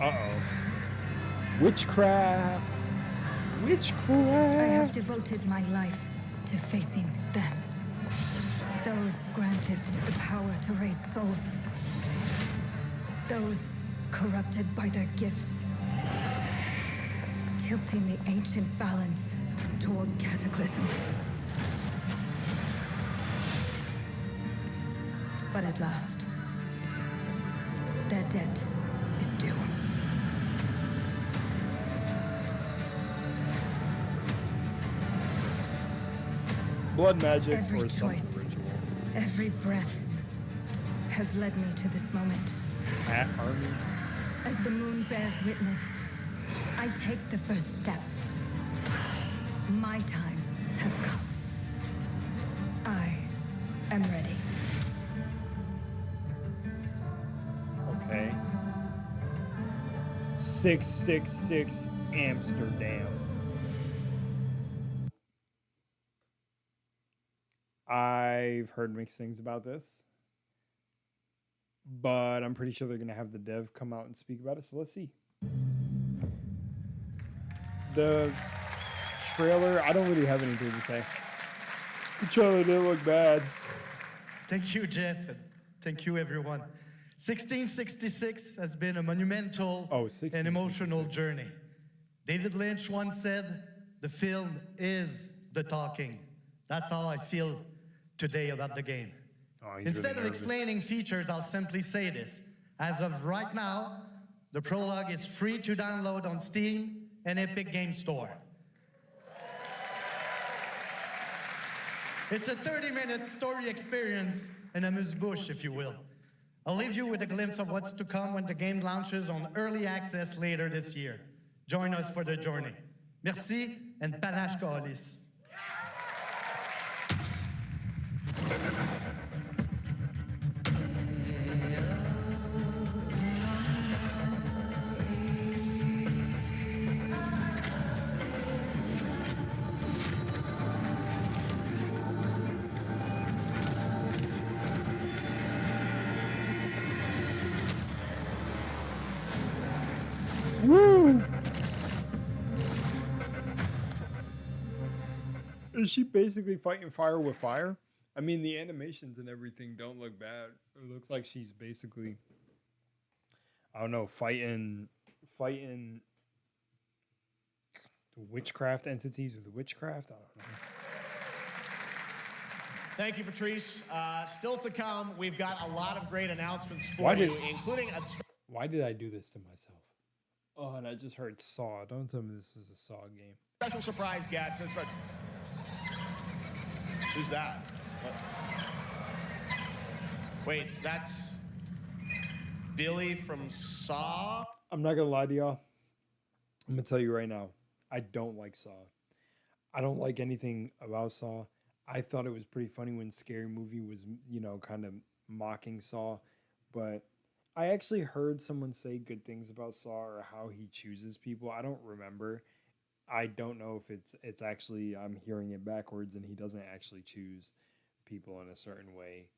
S1: Uh-oh. Witchcraft. Witchcraft.
S9: I have devoted my life to facing them. Those granted the power to raise souls. Those corrupted by their gifts. Tilting the ancient balance toward cataclysm. But at last, their debt is due.
S1: Blood magic
S9: Every
S1: or some
S9: choice,
S1: ritual.
S9: every breath has led me to this moment.
S1: Cat army.
S9: As the moon bears witness, I take the first step. My time has come. I am ready.
S1: Okay. 666 Amsterdam. I've heard mixed things about this, but I'm pretty sure they're going to have the dev come out and speak about it, so let's see. The trailer, I don't really have anything to say. The trailer didn't look bad.
S6: Thank you, Jeff, and thank you, everyone. 1666 has been a monumental and emotional journey. David Lynch once said, the film is the talking. That's how I feel today about the game. Instead of explaining features, I'll simply say this. As of right now, the prologue is free to download on Steam and Epic Games Store. It's a 30-minute story experience, an amuse-bouche, if you will. I'll leave you with a glimpse of what's to come when the game launches on early access later this year. Join us for the journey. Merci, and panache kaolis.
S1: Woo! Is she basically fighting fire with fire? I mean, the animations and everything don't look bad. It looks like she's basically, I don't know, fighting witchcraft entities with witchcraft. I don't know.
S2: Thank you, Patrice. Still to come, we've got a lot of great announcements for you, including a...
S1: Why did I do this to myself? Oh, and I just heard Saw. Don't tell me this is a Saw game.
S2: special surprise guest. Who's that? What? Wait, that's Billy from Saw?
S1: I'm not gonna lie to y'all. I'm gonna tell you right now. I don't like Saw. I don't like anything about Saw. I thought it was pretty funny when Scary Movie was, you know, kind of mocking Saw, but I actually heard someone say good things about Saw or how he chooses people. I don't remember. I don't know if it's actually I'm hearing it backwards and he doesn't actually choose people in a certain way.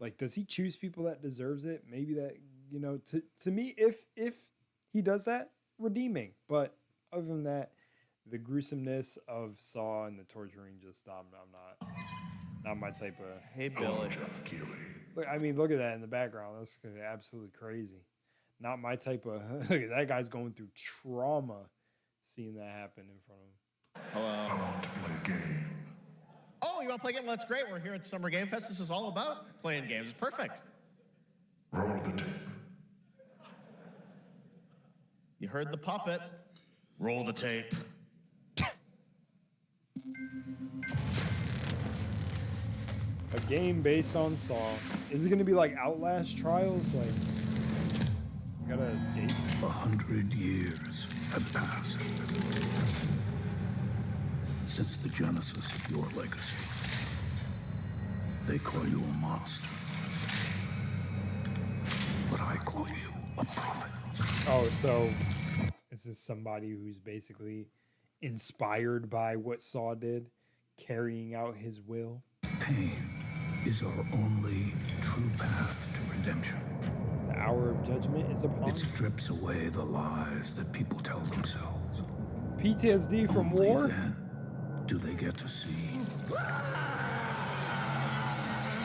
S1: Like, does he choose people that deserves it? Maybe that, you know, to me, if he does that, redeeming. But other than that, the gruesomeness of Saw and the torturing just I'm not my type of.
S2: Hey, Billy.
S1: Look, I mean, look at that in the background. That's absolutely crazy. Not my type of. Look at that guy's going through trauma, seeing that happen in front of him.
S2: Hello.
S14: I want to play a game.
S2: Oh, you want to play a game? That's great. We're here at Summer Game Fest. This is all about playing games. It's perfect.
S14: Roll the tape.
S2: You heard the puppet. Roll the tape.
S1: A game based on Saw. Is it going to be like Outlast Trials? Like, you gotta escape?
S10: 100 years have passed since the genesis of your legacy. They call you a monster, but I call you a prophet.
S1: Oh, so this is somebody who's basically inspired by what Saw did, carrying out his will.
S10: Pain is our only true path to redemption.
S1: The hour of judgment is upon
S10: It strips away the lies that people tell themselves.
S1: PTSD from
S10: Only
S1: war?
S10: then do they get to see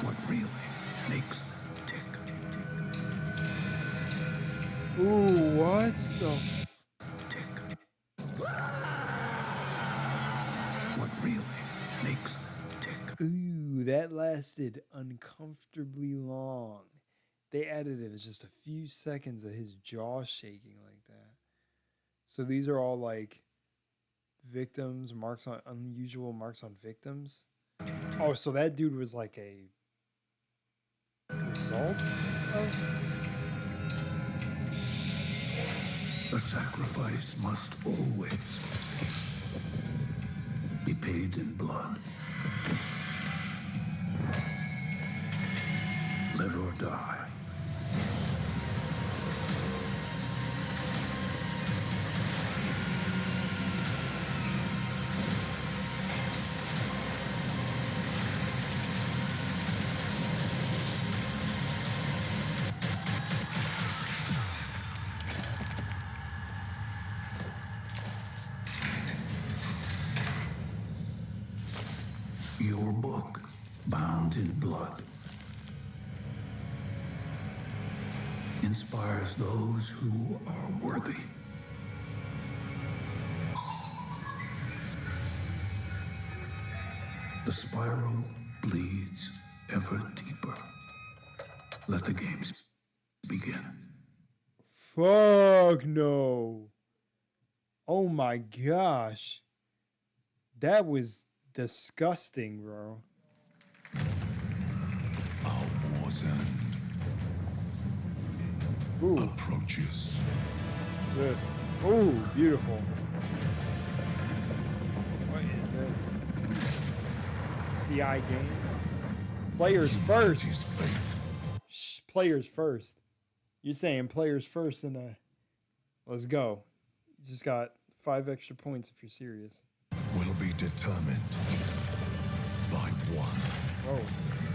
S10: what really makes them tick.
S1: Ooh, what the?
S10: What really makes them tick.
S1: Ooh, that lasted uncomfortably long. They added it as just a few seconds of his jaw shaking like that. So these are all like victims, marks on unusual marks on victims. Oh, so that dude was like a result of.
S10: A sacrifice must always be paid in blood. Live or die. Your book, bound in blood, inspires those who are worthy. The spiral bleeds ever deeper. Let the games begin.
S1: Fuck no. Oh my gosh. That was disgusting, bro.
S4: Our war's end approaches.
S1: What's this? Oh, beautiful. What is this? CI game? Players first. Shh, players first. You're saying players first in a... Let's go. You just got 5 extra points if you're serious.
S4: Will be determined by one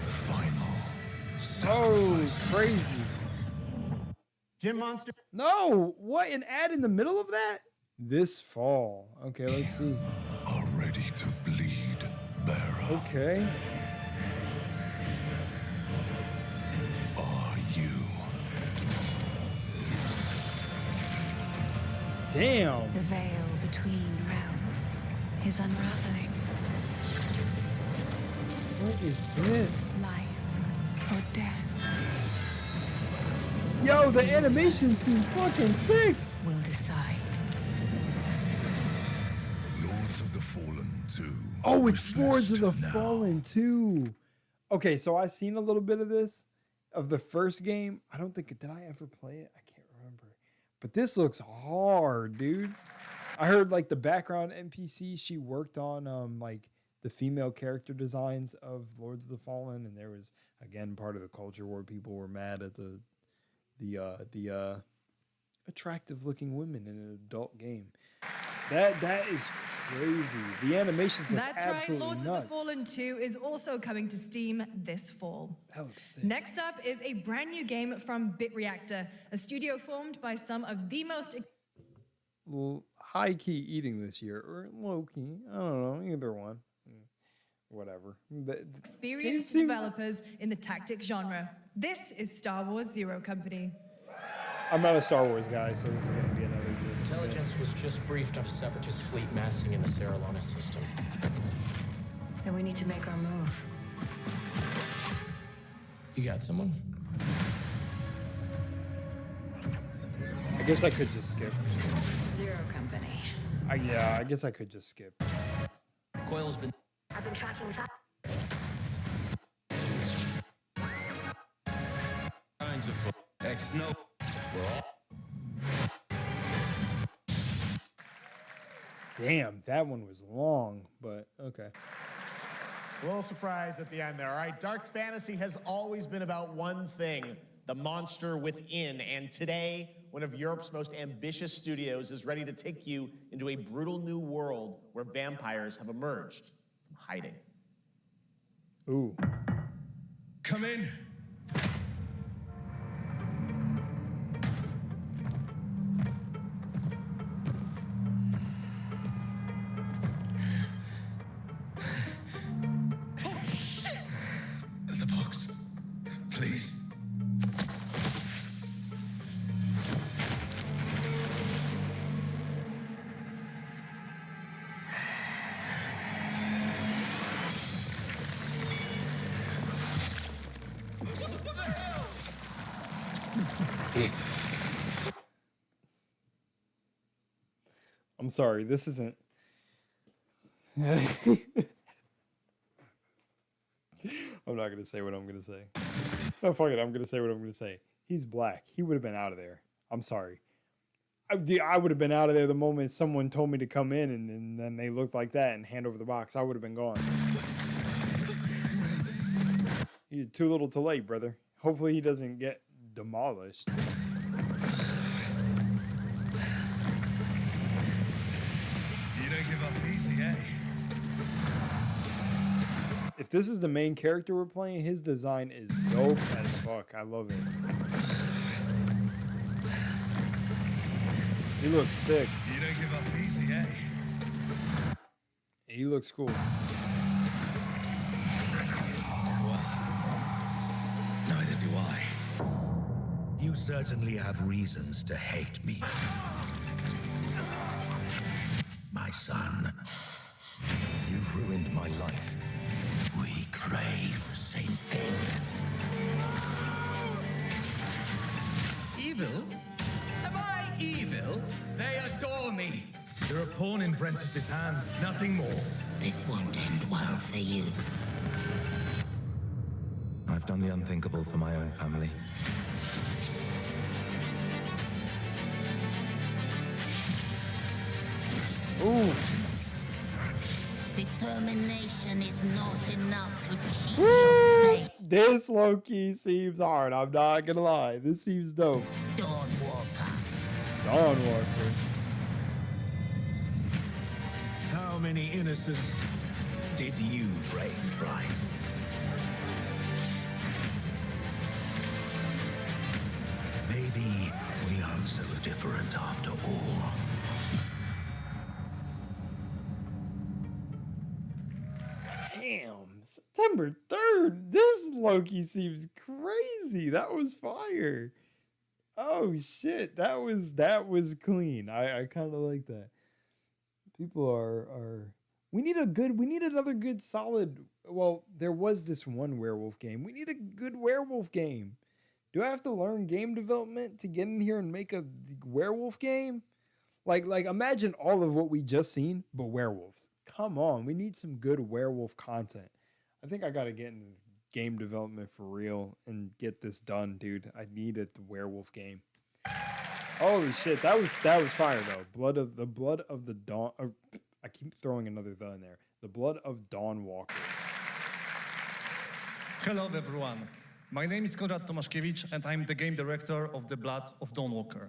S4: final sacrifice.
S1: Oh, crazy.
S2: Gym Monster.
S1: No, what? An ad in the middle of that? This fall. Okay, let's see.
S4: Are ready to bleed, bearer.
S1: Okay.
S4: Are you?
S1: Damn.
S9: The veil between realms is unraveling.
S1: What is this?
S9: Life or death
S1: Yo, the animation seems fucking sick.
S9: will decide.
S4: Lords of the Fallen 2.
S1: Oh, it's Lords of the Fallen 2. Okay, so I've seen a little bit of this, of the first game. I don't think, did I ever play it? I can't remember. But this looks hard, dude. I heard like the background NPC, she worked on like the female character designs of Lords of the Fallen, and there was, again, part of the culture where people were mad at the attractive looking women in an adult game. That is crazy. The animations look
S8: That's right,
S1: absolutely
S8: Lords
S1: nuts.
S8: of the Fallen 2 is also coming to Steam this fall.
S1: That looks sick.
S8: Next up is a brand new game from BitReactor, a studio formed by some of the most
S1: High key eating this year, or low key. I don't know, either one. Whatever.
S8: experienced developers in the tactics genre. This is Star Wars Zero Company.
S1: I'm not a Star Wars guy, so this is going to be another just.
S18: Intelligence was just briefed of a separatist fleet massing in the Serralona system.
S22: Then we need to make our move.
S18: You got someone?
S1: I guess I could just skip.
S22: Zero Company.
S1: Yeah, I guess I could just skip.
S18: Coil's been.
S22: I've been tracking
S19: Kinds of X-No.
S1: Damn, that one was long, but okay.
S2: A little surprise at the end there. All right, dark fantasy has always been about one thing, the monster within. And today, one of Europe's most ambitious studios is ready to take you into a brutal new world where vampires have emerged from hiding.
S1: Ooh.
S19: Come in.
S10: please.
S1: I'm sorry, this isn't. I'm not gonna say what I'm gonna say. No, fuck it. I'm gonna say what I'm gonna say. He's black. He would have been out of there. I'm sorry. I would have been out of there the moment someone told me to come in, and then they looked like that and hand over the box. I would have been gone. He's too little too late, brother. Hopefully he doesn't get demolished.
S10: You don't give up easy, eh?
S1: If this is the main character we're playing, his design is dope as fuck. I love it. He looks sick.
S10: You don't give up easy, eh?
S1: He looks cool.
S10: Well, neither do I. You certainly have reasons to hate me. My son, you've ruined my life. We crave the same thing.
S11: Evil? Am I evil? They adore me.
S10: You're a pawn in Brent's hand, nothing more.
S11: This won't end well for you.
S10: I've done the unthinkable for my own family.
S1: Ooh.
S11: Determination is not enough to cheat
S1: Woo!
S11: your fate.
S1: This low-key seems hard. I'm not gonna lie. This seems dope.
S11: Dawnwalker.
S1: Dawnwalker.
S10: How many innocents did you drain dry? Maybe we aren't so different after all.
S1: Damn, September 3rd. This Loki seems crazy. That was fire. Oh shit, that was clean. I kind of like that. People are we need another good solid. Well, there was this one werewolf game. We need a good werewolf game. Do I have to learn game development to get in here and make a werewolf game? Like imagine all of what we just seen, but werewolves. Come on, we need some good werewolf content. I think I gotta get into game development for real and get this done, dude. I need a werewolf game. Holy shit, that was fire though. Blood of the dawn. I keep throwing another the in there. The blood of Dawnwalker.
S20: Hello everyone. My name is Konrad Tomaszkiewicz and I'm the game director of The Blood of Dawnwalker.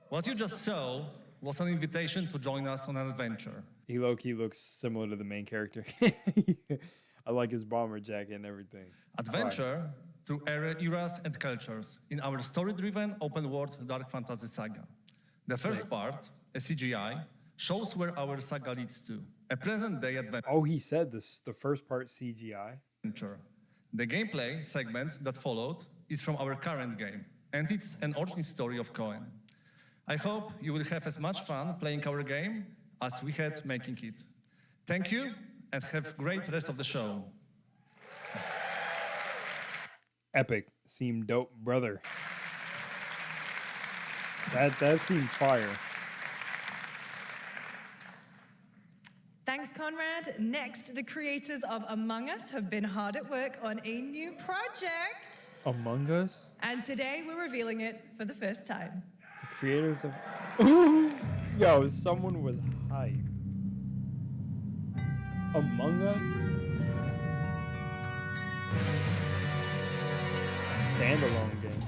S20: What you just saw was an invitation to join us on an adventure.
S1: He low-key looks similar to the main character. I like his bomber jacket and everything.
S20: Adventure through eras and cultures in our story-driven open-world dark fantasy saga. The first part, a CGI, shows where our saga leads to, a present-day adventure.
S1: Oh, he said this. The first part CGI.
S20: The gameplay segment that followed is from our current game, and it's an origin story of Cohen. I hope you will have as much fun playing our game as we had making it. Thank you, and have a great rest of the show.
S1: Epic. Seemed dope, brother. That seemed fire.
S8: Thanks, Conrad. Next, the creators of Among Us have been hard at work on a new project.
S1: Among Us?
S8: And today we're revealing it for the first time.
S1: The creators of... Yo, someone was hype. Among Us? Standalone game.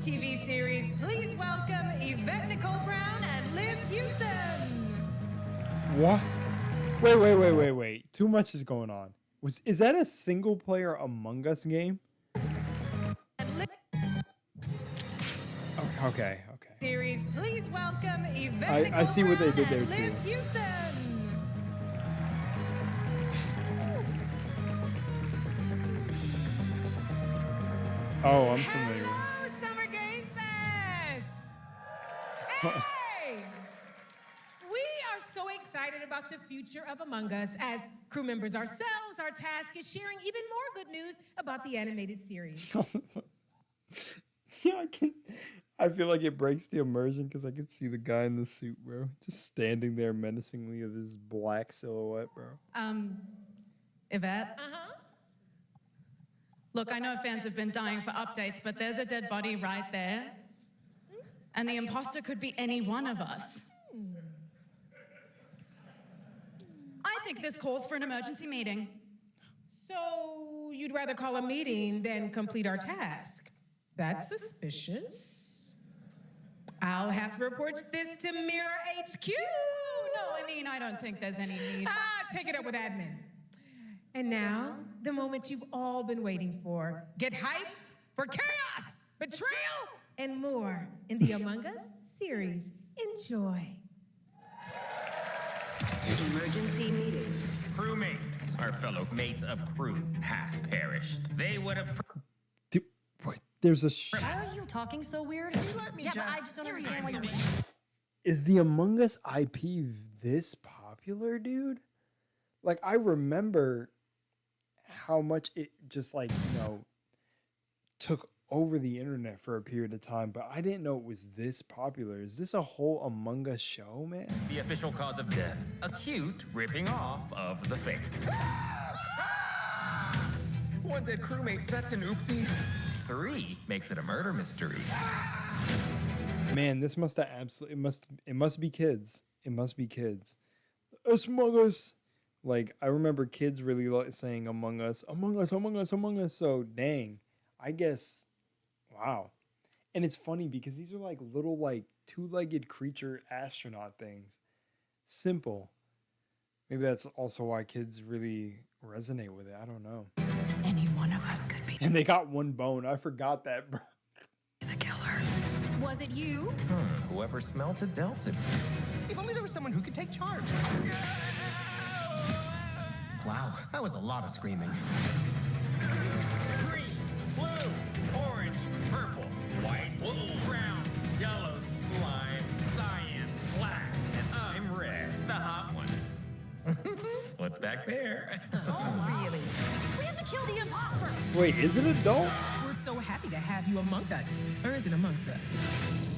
S8: TV series, please welcome Yvette Nicole Brown and Liv Hewson.
S1: What? Wait. Too much is going on. Is that a single player Among Us game? Okay.
S8: Series, please welcome Yvette Nicole
S1: I see what they
S8: Brown
S1: did
S8: and
S1: there,
S8: Liv
S1: too.
S8: Hewson.
S1: Oh, I'm familiar.
S5: Hello, Summer Game Fest! Hey! We are so excited about the future of Among Us. As crew members ourselves, our task is sharing even more good news about the animated series.
S1: Yeah, I feel like it breaks the immersion because I can see the guy in the suit, bro, just standing there menacingly with his black silhouette, bro.
S8: Yvette? Look, I know fans have been dying for updates, but there's a dead body right there. And the imposter could be any one of us. I think this calls for an emergency meeting.
S5: So you'd rather call a meeting than complete our task? That's suspicious. I'll have to report this to Mirror HQ.
S8: No, I don't think there's any need.
S5: Take it up with admin. And now, the moment you've all been waiting for. Get hyped for chaos, betrayal, and more in the Among Us series. Enjoy.
S21: Emergency meeting.
S23: Crewmates, our fellow mates of crew, have perished. They would have.
S1: There's a.
S21: Why are you talking so weird?
S23: Let me
S21: but I just don't understand why you're.
S1: Is the Among Us IP this popular, dude? Like, I remember how much it just, like, took over the internet for a period of time, but I didn't know it was this popular. Is this a whole Among Us show, man?
S23: The official cause of death, acute ripping off of the face. One dead crewmate, that's an oopsie. 3 makes it a murder mystery.
S1: Man, this must have absolutely, it must be kids. It must be kids. Among Us. Like, I remember kids really saying Among Us. So, dang. I guess, wow. And it's funny because these are like little, like, two-legged creature astronaut things. Simple. Maybe that's also why kids really resonate with it. I don't know.
S21: Any one of us could be.
S1: And they got one bone. I forgot that, bro.
S21: The killer. Was it you?
S23: Whoever smelt it dealt it.
S11: If only there was someone who could take charge. Wow, that was a lot of screaming.
S23: Green, blue, orange, purple, white, brown, yellow, lime, cyan, black, and I'm red, the hot one. What's back there?
S21: Oh, really? We have to kill the imposter.
S1: Wait, is it adult?
S5: We're so happy to have you among us. Or is it amongst us?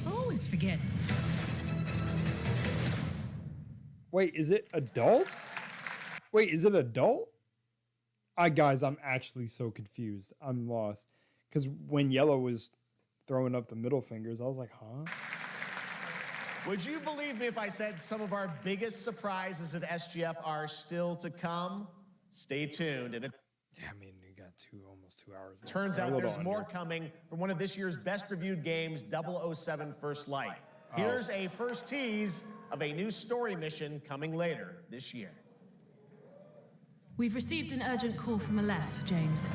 S5: I always forget.
S1: Wait, is it adult? Wait, is it adult? Guys, I'm actually so confused. I'm lost. Because when Yellow was throwing up the middle fingers, I was like, huh?
S2: Would you believe me if I said some of our biggest surprises at SGF are still to come? Stay tuned. And
S1: yeah, I mean, you got almost 2 hours.
S2: Turns out there's more coming from one of this year's best reviewed games, 007 First Light. Here's a first tease of a new story mission coming later this year.
S24: We've received an urgent call from Aleph, James.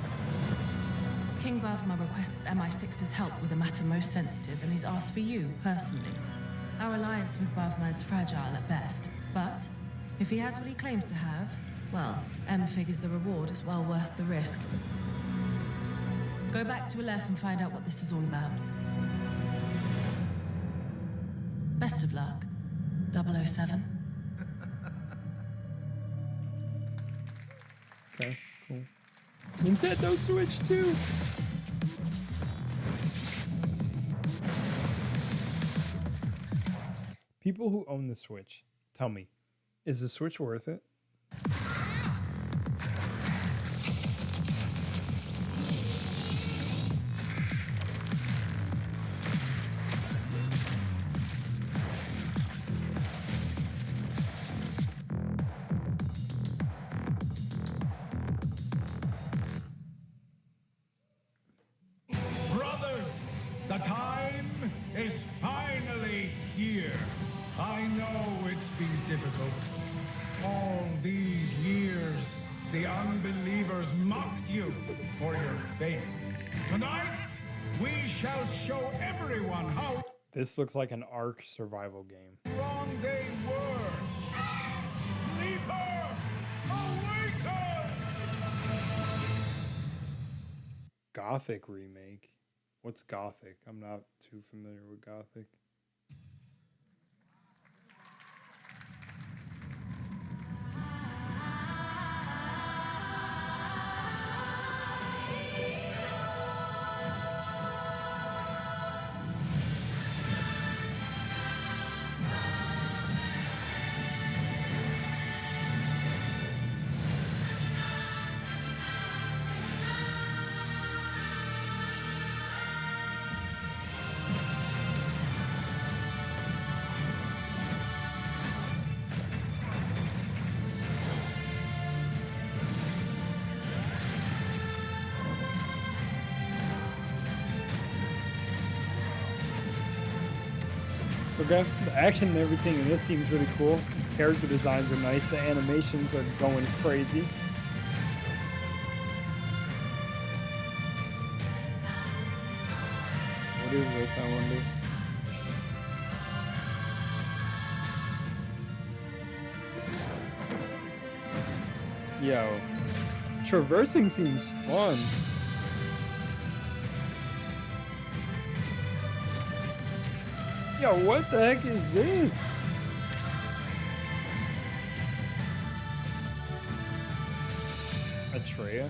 S24: King Bavma requests MI6's help with a matter most sensitive, and he's asked for you, personally. Our alliance with Bavma is fragile at best, but if he has what he claims to have, well, M figures the reward is well worth the risk. Go back to Aleph and find out what this is all about. Best of luck, 007.
S1: Okay, cool. Nintendo Switch 2. People who own the Switch, tell me, is the Switch worth it?
S19: Brothers, the time it's been difficult. All these years, the unbelievers mocked you for your faith. Tonight, we shall show everyone how
S1: This looks like an Ark survival game.
S19: wrong they were. Sleeper, awaken!
S1: Gothic remake. What's Gothic? I'm not too familiar with Gothic. Okay, the action and everything in this seems really cool. Character designs are nice. The animations are going crazy. What is this, I wonder? Yo, traversing seems fun. Yo, what the heck is this? Atrea?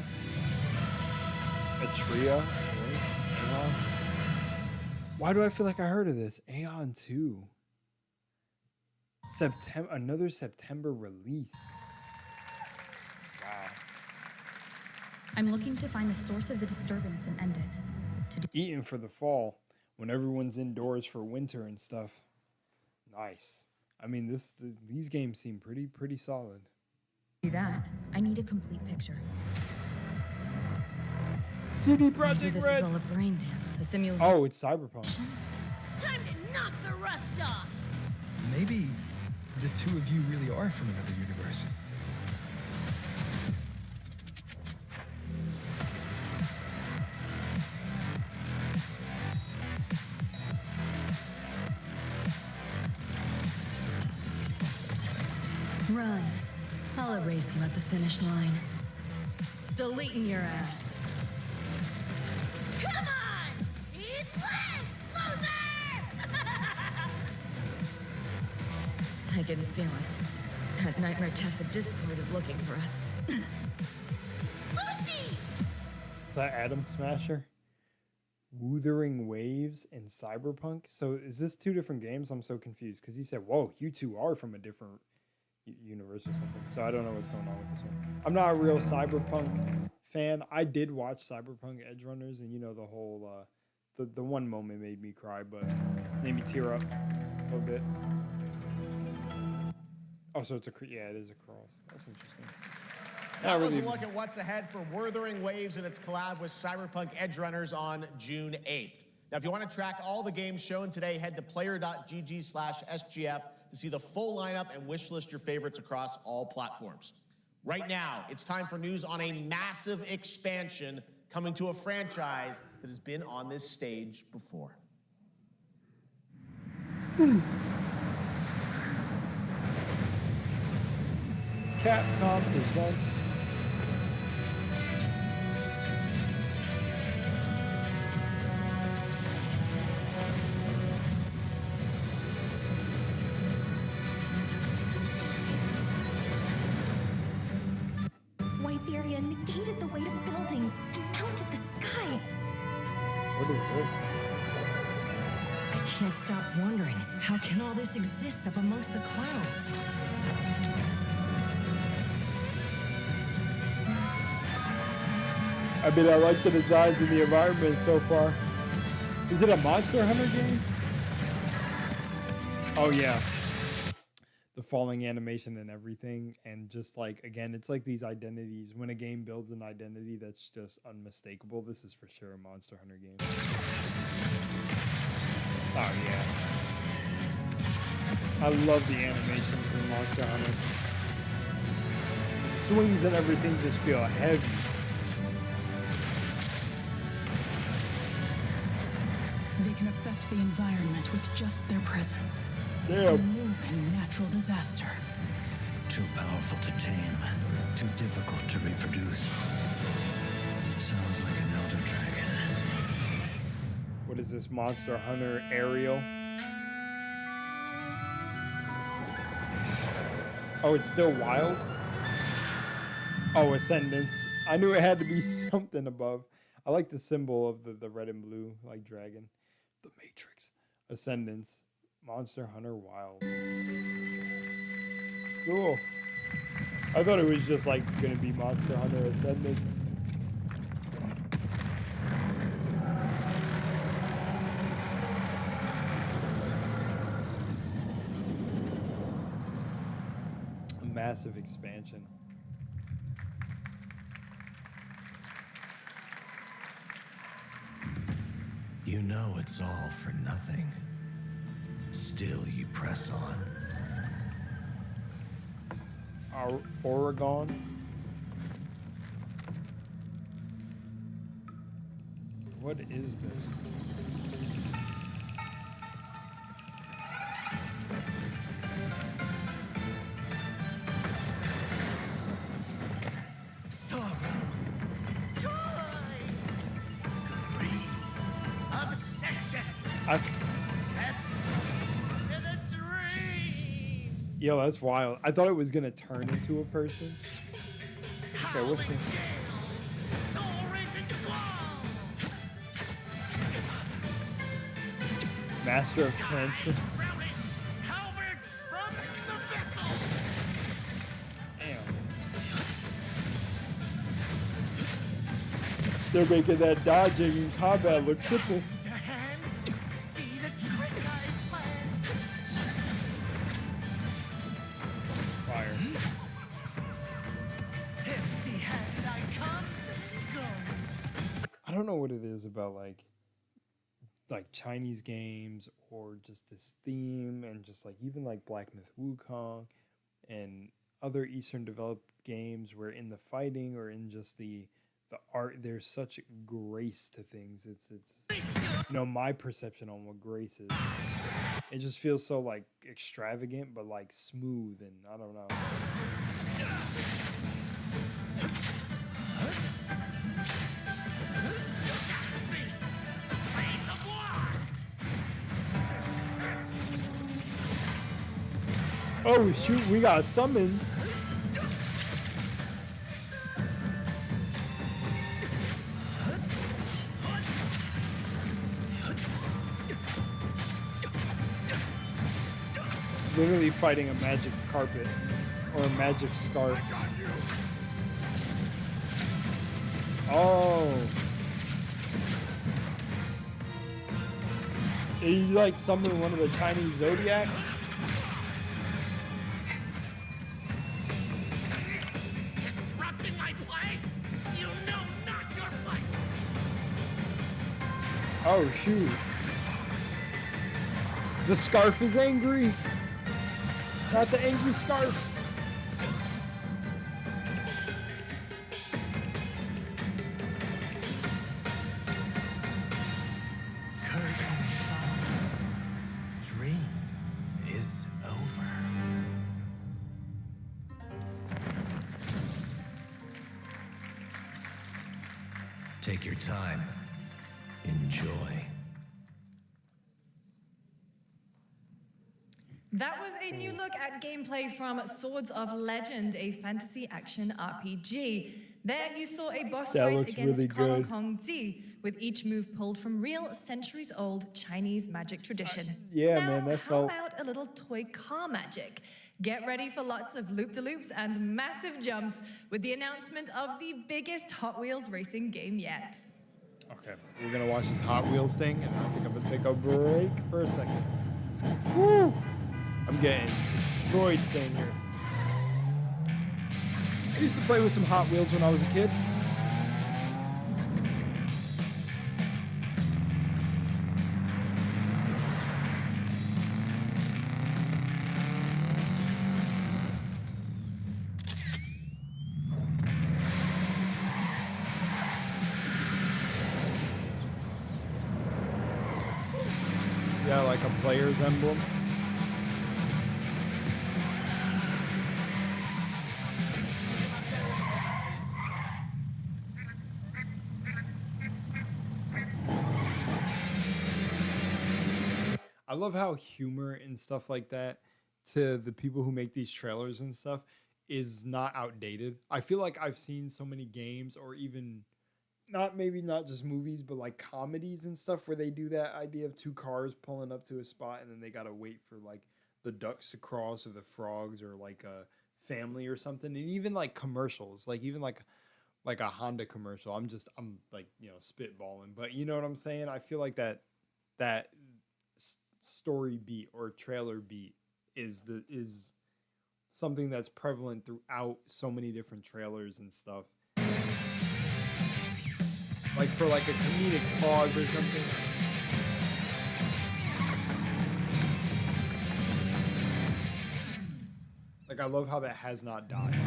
S1: Atrea? Aeon? Why do I feel like I heard of this? Aeon 2. Another September release. Wow.
S7: I'm looking to find the source of the disturbance and end it.
S1: Eating for the fall. When everyone's indoors for winter and stuff. Nice. I mean, these games seem pretty solid.
S7: To do that, I need a complete picture.
S1: CD
S21: Maybe
S1: Projekt
S21: this
S1: Red.
S21: is all a brain dance, a simulation.
S1: Oh, it's Cyberpunk.
S3: Time to knock the rust off.
S13: Maybe the two of you really are from another universe.
S21: Run. I'll erase you at the finish line. Deleting your ass.
S3: Come on! It's lit! Loser!
S21: I can feel it. That Nightmare Tessa Discord is looking for us.
S3: Lucy!
S1: Is that Atom Smasher? Wuthering Waves and Cyberpunk? So is this two different games? I'm so confused because he said, whoa, you two are from a different universe or something. So I don't know what's going on with this one. I'm not a real Cyberpunk fan. I did watch Cyberpunk Edge Runners, and you know the whole the one moment made me cry, but made me tear up a little bit. Oh, so it's a yeah, it is a cross. That's interesting.
S2: That was a look at what's ahead for Wuthering Waves and its collab with Cyberpunk Edge Runners on June 8th. Now, if you want to track all the games shown today, head to player.gg/SGF to see the full lineup and wishlist your favorites across all platforms. Right now, it's time for news on a massive expansion coming to a franchise that has been on this stage before.
S1: Capcom presents
S7: Wyveria negated the weight of buildings and mounted the sky.
S1: What is this?
S21: I can't stop wondering, how can all this exist up amongst the clouds?
S1: I mean, I like the designs and the environment so far. Is it a Monster Hunter game? Oh yeah. The falling animation and everything, and just like, again, it's like these identities. When a game builds an identity that's just unmistakable, this is for sure a Monster Hunter game. Oh yeah. I love the animations in Monster Hunter. Swings and everything just feel heavy.
S12: They can affect the environment with just their presence.
S1: Damn.
S12: A moving natural disaster.
S10: Too powerful to tame. Too difficult to reproduce. Sounds like an elder dragon.
S1: What is this, Monster Hunter Aerial? Oh, it's still wild? Oh, Ascendance. I knew it had to be something above. I like the symbol of the red and blue, like dragon. The Matrix. Ascendance. Monster Hunter Wild. Cool. I thought it was just like gonna be Monster Hunter Ascendance. A massive expansion.
S10: You know it's all for nothing. Still you press on.
S1: Oregon. What is this?
S10: Sorrow. Joy. Greed. Obsession. Step to the dream.
S1: Yo, that's wild. I thought it was gonna turn into a person. Okay, what's this? Master of Tension. Damn. They're making that dodging in combat look simple. Fire. I don't know what it is about like Chinese games or just this theme and just like even like Black Myth Wukong and other Eastern developed games where in the fighting or in just the art there's such grace to things. It's you know, my perception on what grace is. It just feels so like extravagant but like smooth and I don't know. Oh shoot, we got summons. Literally fighting a magic carpet or a magic scarf. Oh. Did you like summon one of the Chinese zodiacs? Oh shoot. The scarf is angry. Not the angry scarf.
S10: Dream is over. Take your time. Enjoy.
S8: That was a new look at gameplay from Swords of Legend, a fantasy action RPG. There you saw a boss
S1: That
S8: fight
S1: looks
S8: against
S1: really good.
S8: Kong Zi, with each move pulled from real centuries-old Chinese magic tradition.
S1: Yeah,
S8: now,
S1: man, that
S8: how
S1: felt...
S8: about a little toy car magic? Get ready for lots of loop-de-loops and massive jumps with the announcement of the biggest Hot Wheels racing game yet.
S1: Okay, we're gonna watch this Hot Wheels thing, and I think I'm gonna take a break for a second. Woo! I'm getting destroyed staying here. I used to play with some Hot Wheels when I was a kid. like a player's emblem. I love how humor and stuff like that to the people who make these trailers and stuff is not outdated. I feel like I've seen so many games or even not just movies, but like comedies and stuff where they do that idea of two cars pulling up to a spot and then they got to wait for like the ducks to cross or the frogs or like a family or something. And even like commercials, like even like a Honda commercial. I'm like, spitballing, but you know what I'm saying? I feel like that story beat or trailer beat is something that's prevalent throughout so many different trailers and stuff. Like for like a comedic pause or something. Like I love how that has not died.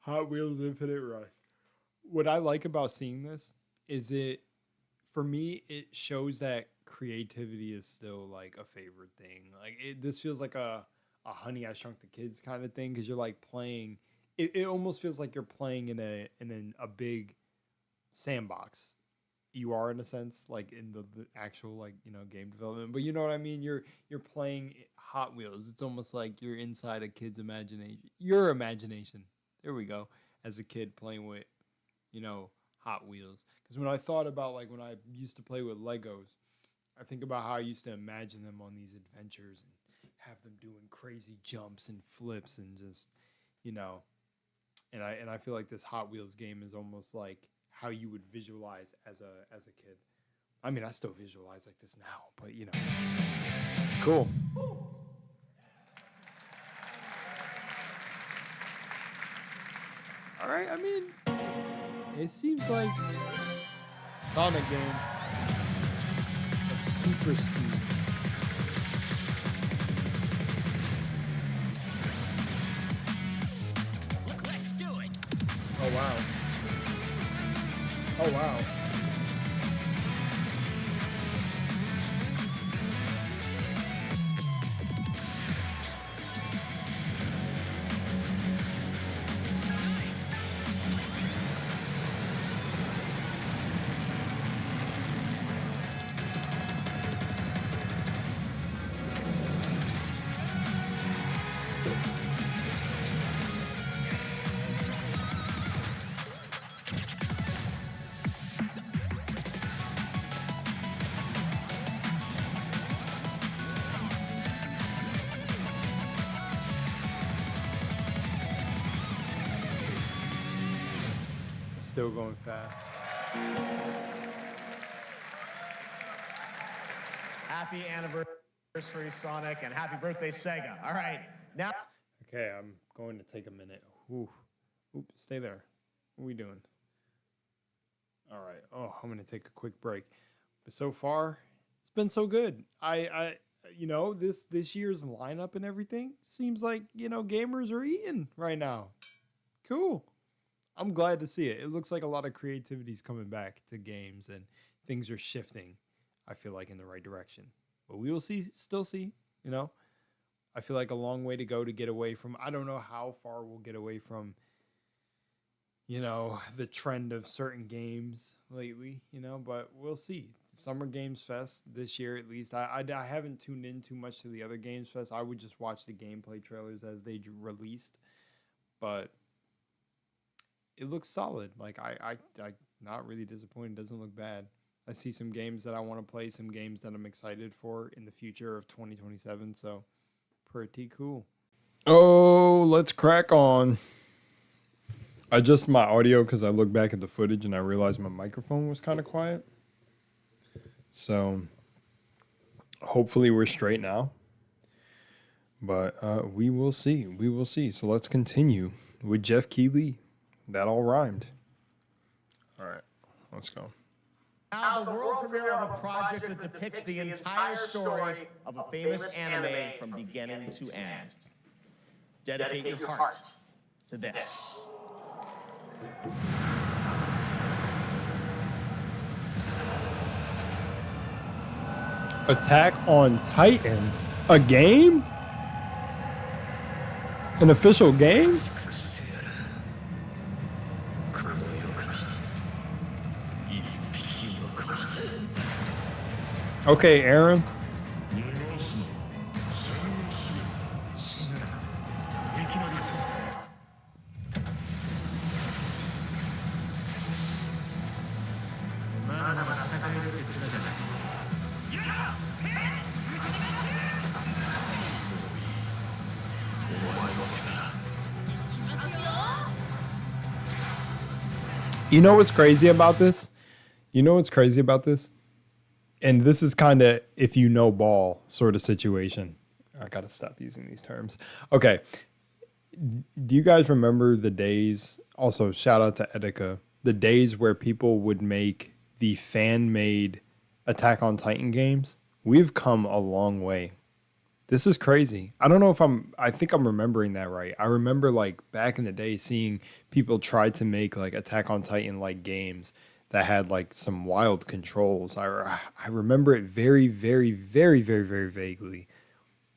S1: Hot Wheels Infinite Rush. What I like about seeing this is for me, it shows that creativity is still like a favorite thing. Like this feels like a Honey, I Shrunk the Kids kind of thing because you're like playing. It almost feels like you're playing in a big sandbox. You are in a sense like in the actual like game development, but you know what I mean. You're playing Hot Wheels. It's almost like you're inside a kid's imagination. Your imagination. There we go. As a kid playing with, Hot Wheels. Because when I thought about like when I used to play with Legos, I think about how I used to imagine them on these adventures and have them doing crazy jumps and flips and just, and I feel like this Hot Wheels game is almost like how you would visualize as a kid. I mean, I still visualize like this now, but cool. All right, I mean, it seems like Sonic game of super speed.
S11: Let's do it.
S1: Oh wow. Oh wow. Still going fast.
S2: Happy anniversary, Sonic, and happy birthday, Sega. All right, now.
S1: Okay, I'm going to take a minute. Ooh. Oops, stay there. What are we doing? All right. Oh, I'm going to take a quick break. But so far, it's been so good. I this year's lineup and everything seems like, gamers are eating right now. Cool. I'm glad to see it. It looks like a lot of creativity is coming back to games and things are shifting, I feel like, in the right direction. But we will still see, I feel like a long way to go to get away from, I don't know how far we'll get away from, the trend of certain games lately, but we'll see. Summer Games Fest this year, at least. I haven't tuned in too much to the other Games Fest. I would just watch the gameplay trailers as they released, but it looks solid. Like I not really disappointed. Doesn't look bad. I see some games that I want to play, some games that I'm excited for in the future of 2027. So pretty cool. Oh, let's crack on. I adjusted my audio because I looked back at the footage and I realized my microphone was kind of quiet. So hopefully we're straight now. But we will see. We will see. So let's continue with Jeff Keighley. That all rhymed. All right, let's go.
S2: Now the world premiere of a project that depicts the entire story of a famous anime from beginning to end. Dedicate your heart to this.
S1: Attack on Titan, a game? An official game? Okay, Aaron. You know what's crazy about this? You know what's crazy about this? And this is kind of if you know ball sort of situation. I got to stop using these terms. Okay. Do you guys remember the days? Also, shout out to Etika. The days where people would make the fan-made Attack on Titan games. We've come a long way. This is crazy. I don't know if I think I'm remembering that right. I remember like back in the day seeing people try to make like Attack on Titan like games that had like some wild controls. I remember it very, very, very, very, very vaguely.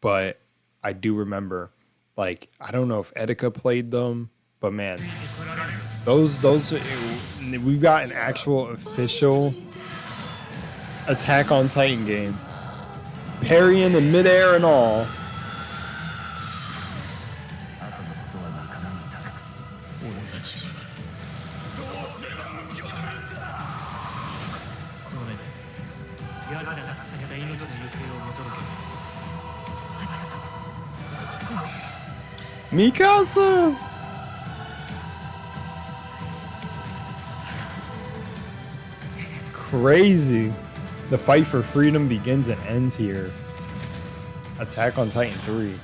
S1: But I do remember, like, I don't know if Etika played them, but man, those we've got an actual official Attack on Titan game. Parrying in midair and all. Mikasa! Crazy. The fight for freedom begins and ends here. Attack on Titan 3.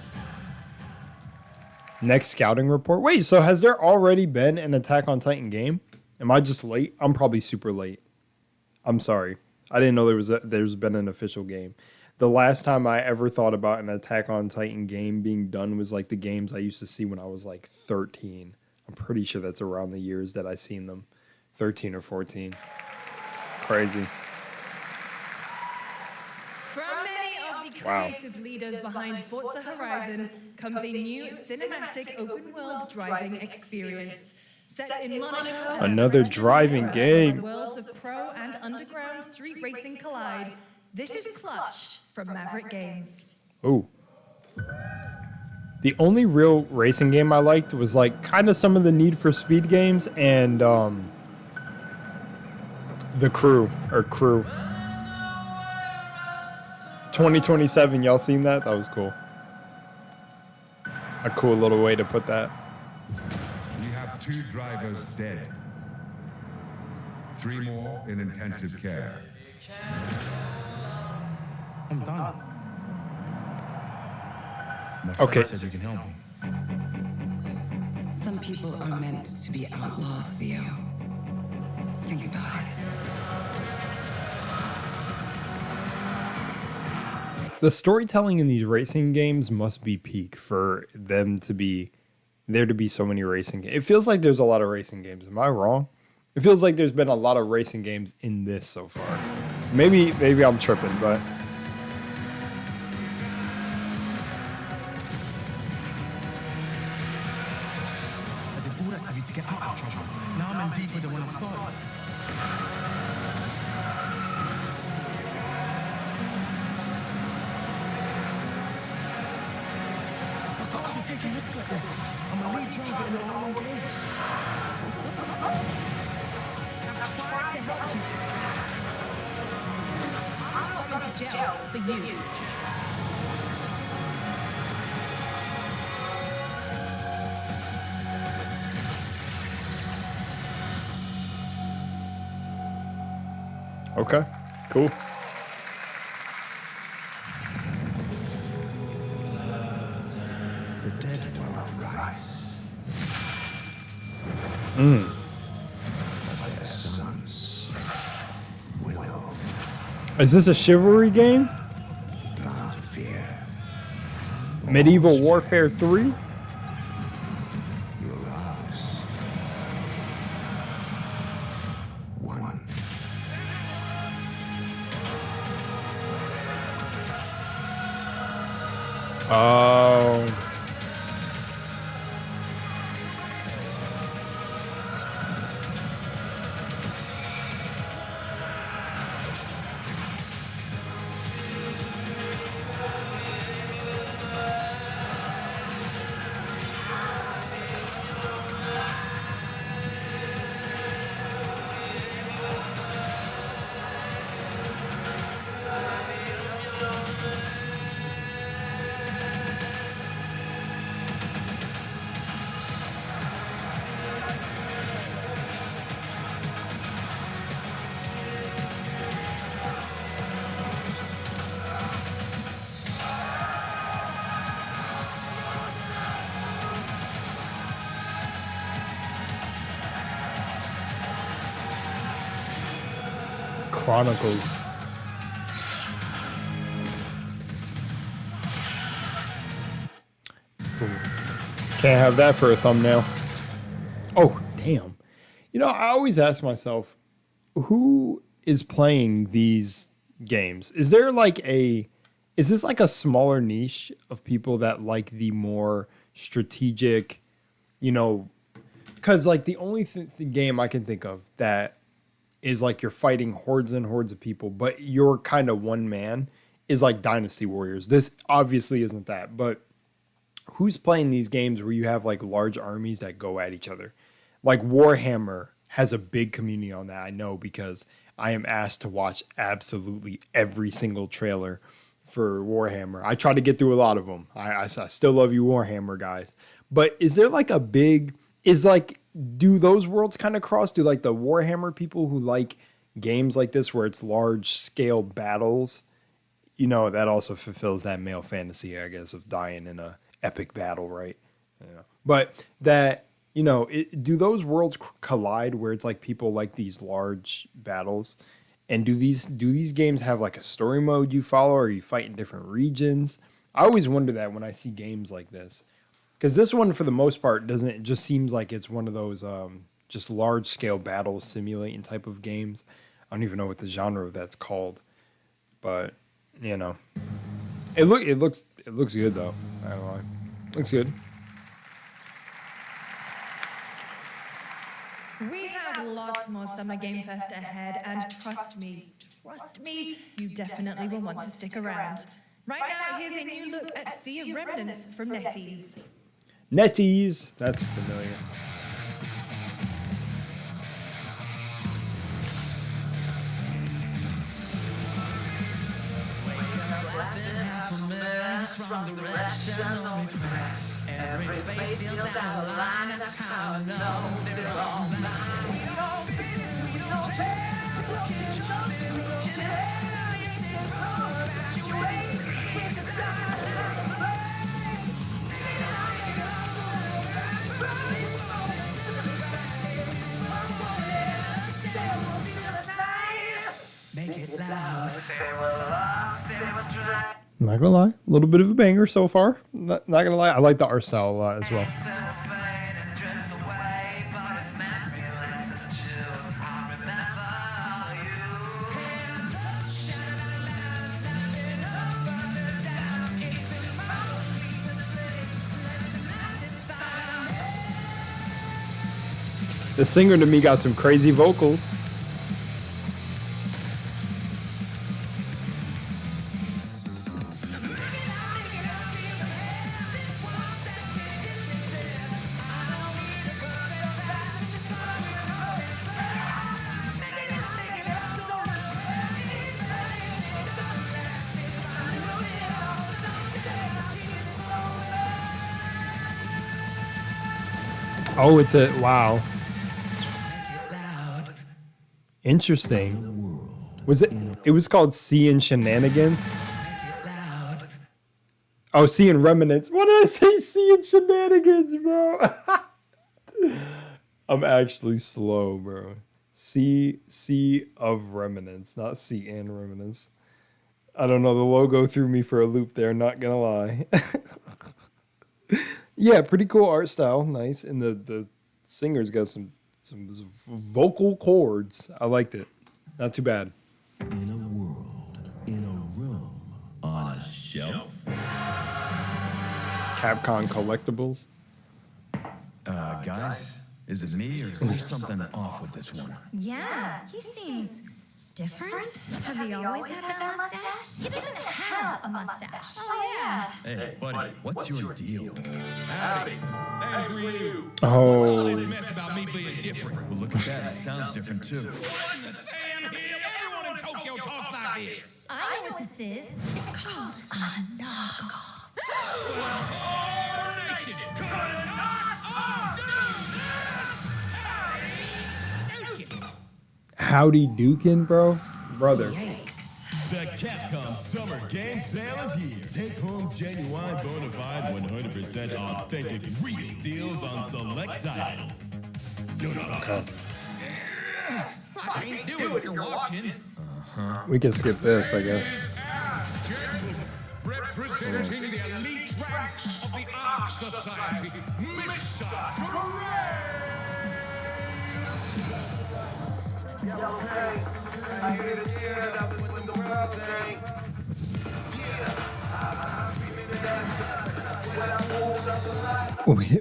S1: Next scouting report. Wait, so has there already been an Attack on Titan game? Am I just late? I'm probably super late. I'm sorry. I didn't know there's been an official game. The last time I ever thought about an Attack on Titan game being done was like the games I used to see when I was like 13. I'm pretty sure that's around the years that I seen them. 13 or 14. Crazy.
S8: From many of the creative leaders behind Forza Horizon comes a new cinematic open-world driving experience. Set in Monaco,
S1: another driving game.
S8: Worlds of pro and underground street racing collide. This is Clutch from Maverick Games.
S1: Oh. The only real racing game I liked was like kind of some of the Need for Speed games and The Crew. 2027, y'all seen that? That was cool. A cool little way to put that.
S6: We have 2 drivers dead. 3 more in intensive care.
S13: I'm done.
S1: Okay.
S13: Said you can help me.
S22: Some people are meant to be outlaws, Theo. Think about it.
S1: The storytelling in these racing games must be peak for them to be there to be so many racing games. It feels like there's a lot of racing games. Am I wrong? It feels like there's been a lot of racing games in this so far. Maybe I'm tripping, but
S13: I did all that for you to get out of trouble. Now I'm in deeper than when I started. I can't take a risk like this. I'm a lead driver in the wrong game.
S5: I've tried to help you. I'm going to jail for you.
S1: okay, cool.
S10: The dead will rise.
S1: Mm.
S10: But their sun
S1: Is this a chivalry game?
S10: Plant fear.
S1: Medieval Warfare 3?
S10: Your eyes. One.
S1: Oh. Chronicles. Ooh. Can't have that for a thumbnail. Oh, damn. You know, I always ask myself, who is playing these games? Is there like is this like a smaller niche of people that like the more strategic, you know, because like the only the game I can think of that is like you're fighting hordes and hordes of people, but you're kind of one man is like Dynasty Warriors. This obviously isn't that, but who's playing these games where you have like large armies that go at each other? Like Warhammer has a big community on that. I know because I am asked to watch absolutely every single trailer for Warhammer. I try to get through a lot of them. I still love you Warhammer guys. But is there like a big, do those worlds kind of cross? Do like the Warhammer people who like games like this where it's large scale battles, you know, that also fulfills that male fantasy, I guess, of dying in a epic battle, right? You know, but that, you know, do those worlds collide where it's like people like these large battles? And do these games have like a story mode you follow, or you fight in different regions? I always wonder that when I see games like this. Because this one, for the most part, it just seems like it's one of those just large-scale battle simulating type of games. I don't even know what the genre of that's called. But, you know. It looks good, though. I don't know. It looks good.
S8: We have lots more Summer Game Fest ahead, and trust me, you definitely will want to stick around. Right now, here's a new look at Sea of Remnants from NetEase.
S1: NetEase, that's familiar.
S11: From direction no regrets. Every face feels down the line, that's how I know they're all mine. We don't fit in, we don't care. Looking chosen, looking ahead. You sit home, evacuate. Pick a side, that's the way. Make it loud.
S1: I'm not gonna lie, a little bit of a banger so far. Not gonna lie, I like the art style a lot as well. The singer to me got some crazy vocals. Oh, it's a wow. Interesting. Was it? It was called Sea and Shenanigans. Oh, Sea and Remnants. What did I say? Sea and Shenanigans, bro. I'm actually slow, bro. Sea of Remnants, not Sea and Remnants. I don't know. The logo threw me for a loop there. Not gonna lie. Yeah, pretty cool art style. Nice, and the singer's got some vocal chords. I liked it. Not too bad.
S10: In a world, in a room, on a shelf.
S1: Capcom collectibles.
S10: Guys, is it me or is there something off with this one?
S7: Yeah, he seems different. Has he always had that mustache? He doesn't have a mustache. Oh, yeah.
S10: Hey, buddy, what's your deal?
S19: Howdy. Thanks for you.
S1: Oh.
S19: What's all this mess about me being different?
S10: Well, look at that. It sounds different, too.
S19: What in the Sam Hill? Everyone in Tokyo talks like this.
S7: I know what this is. It's called a knockoff.
S1: Howdy Dukin, bro. Brother.
S14: The Capcom Summer Game Sale is here. Take home genuine, bona fide, 100% authentic, real deals on select titles.
S19: I can't do it if you're watching.
S1: We can skip this, I guess.
S19: Representing the elite ranks of the Ark Society, Mr.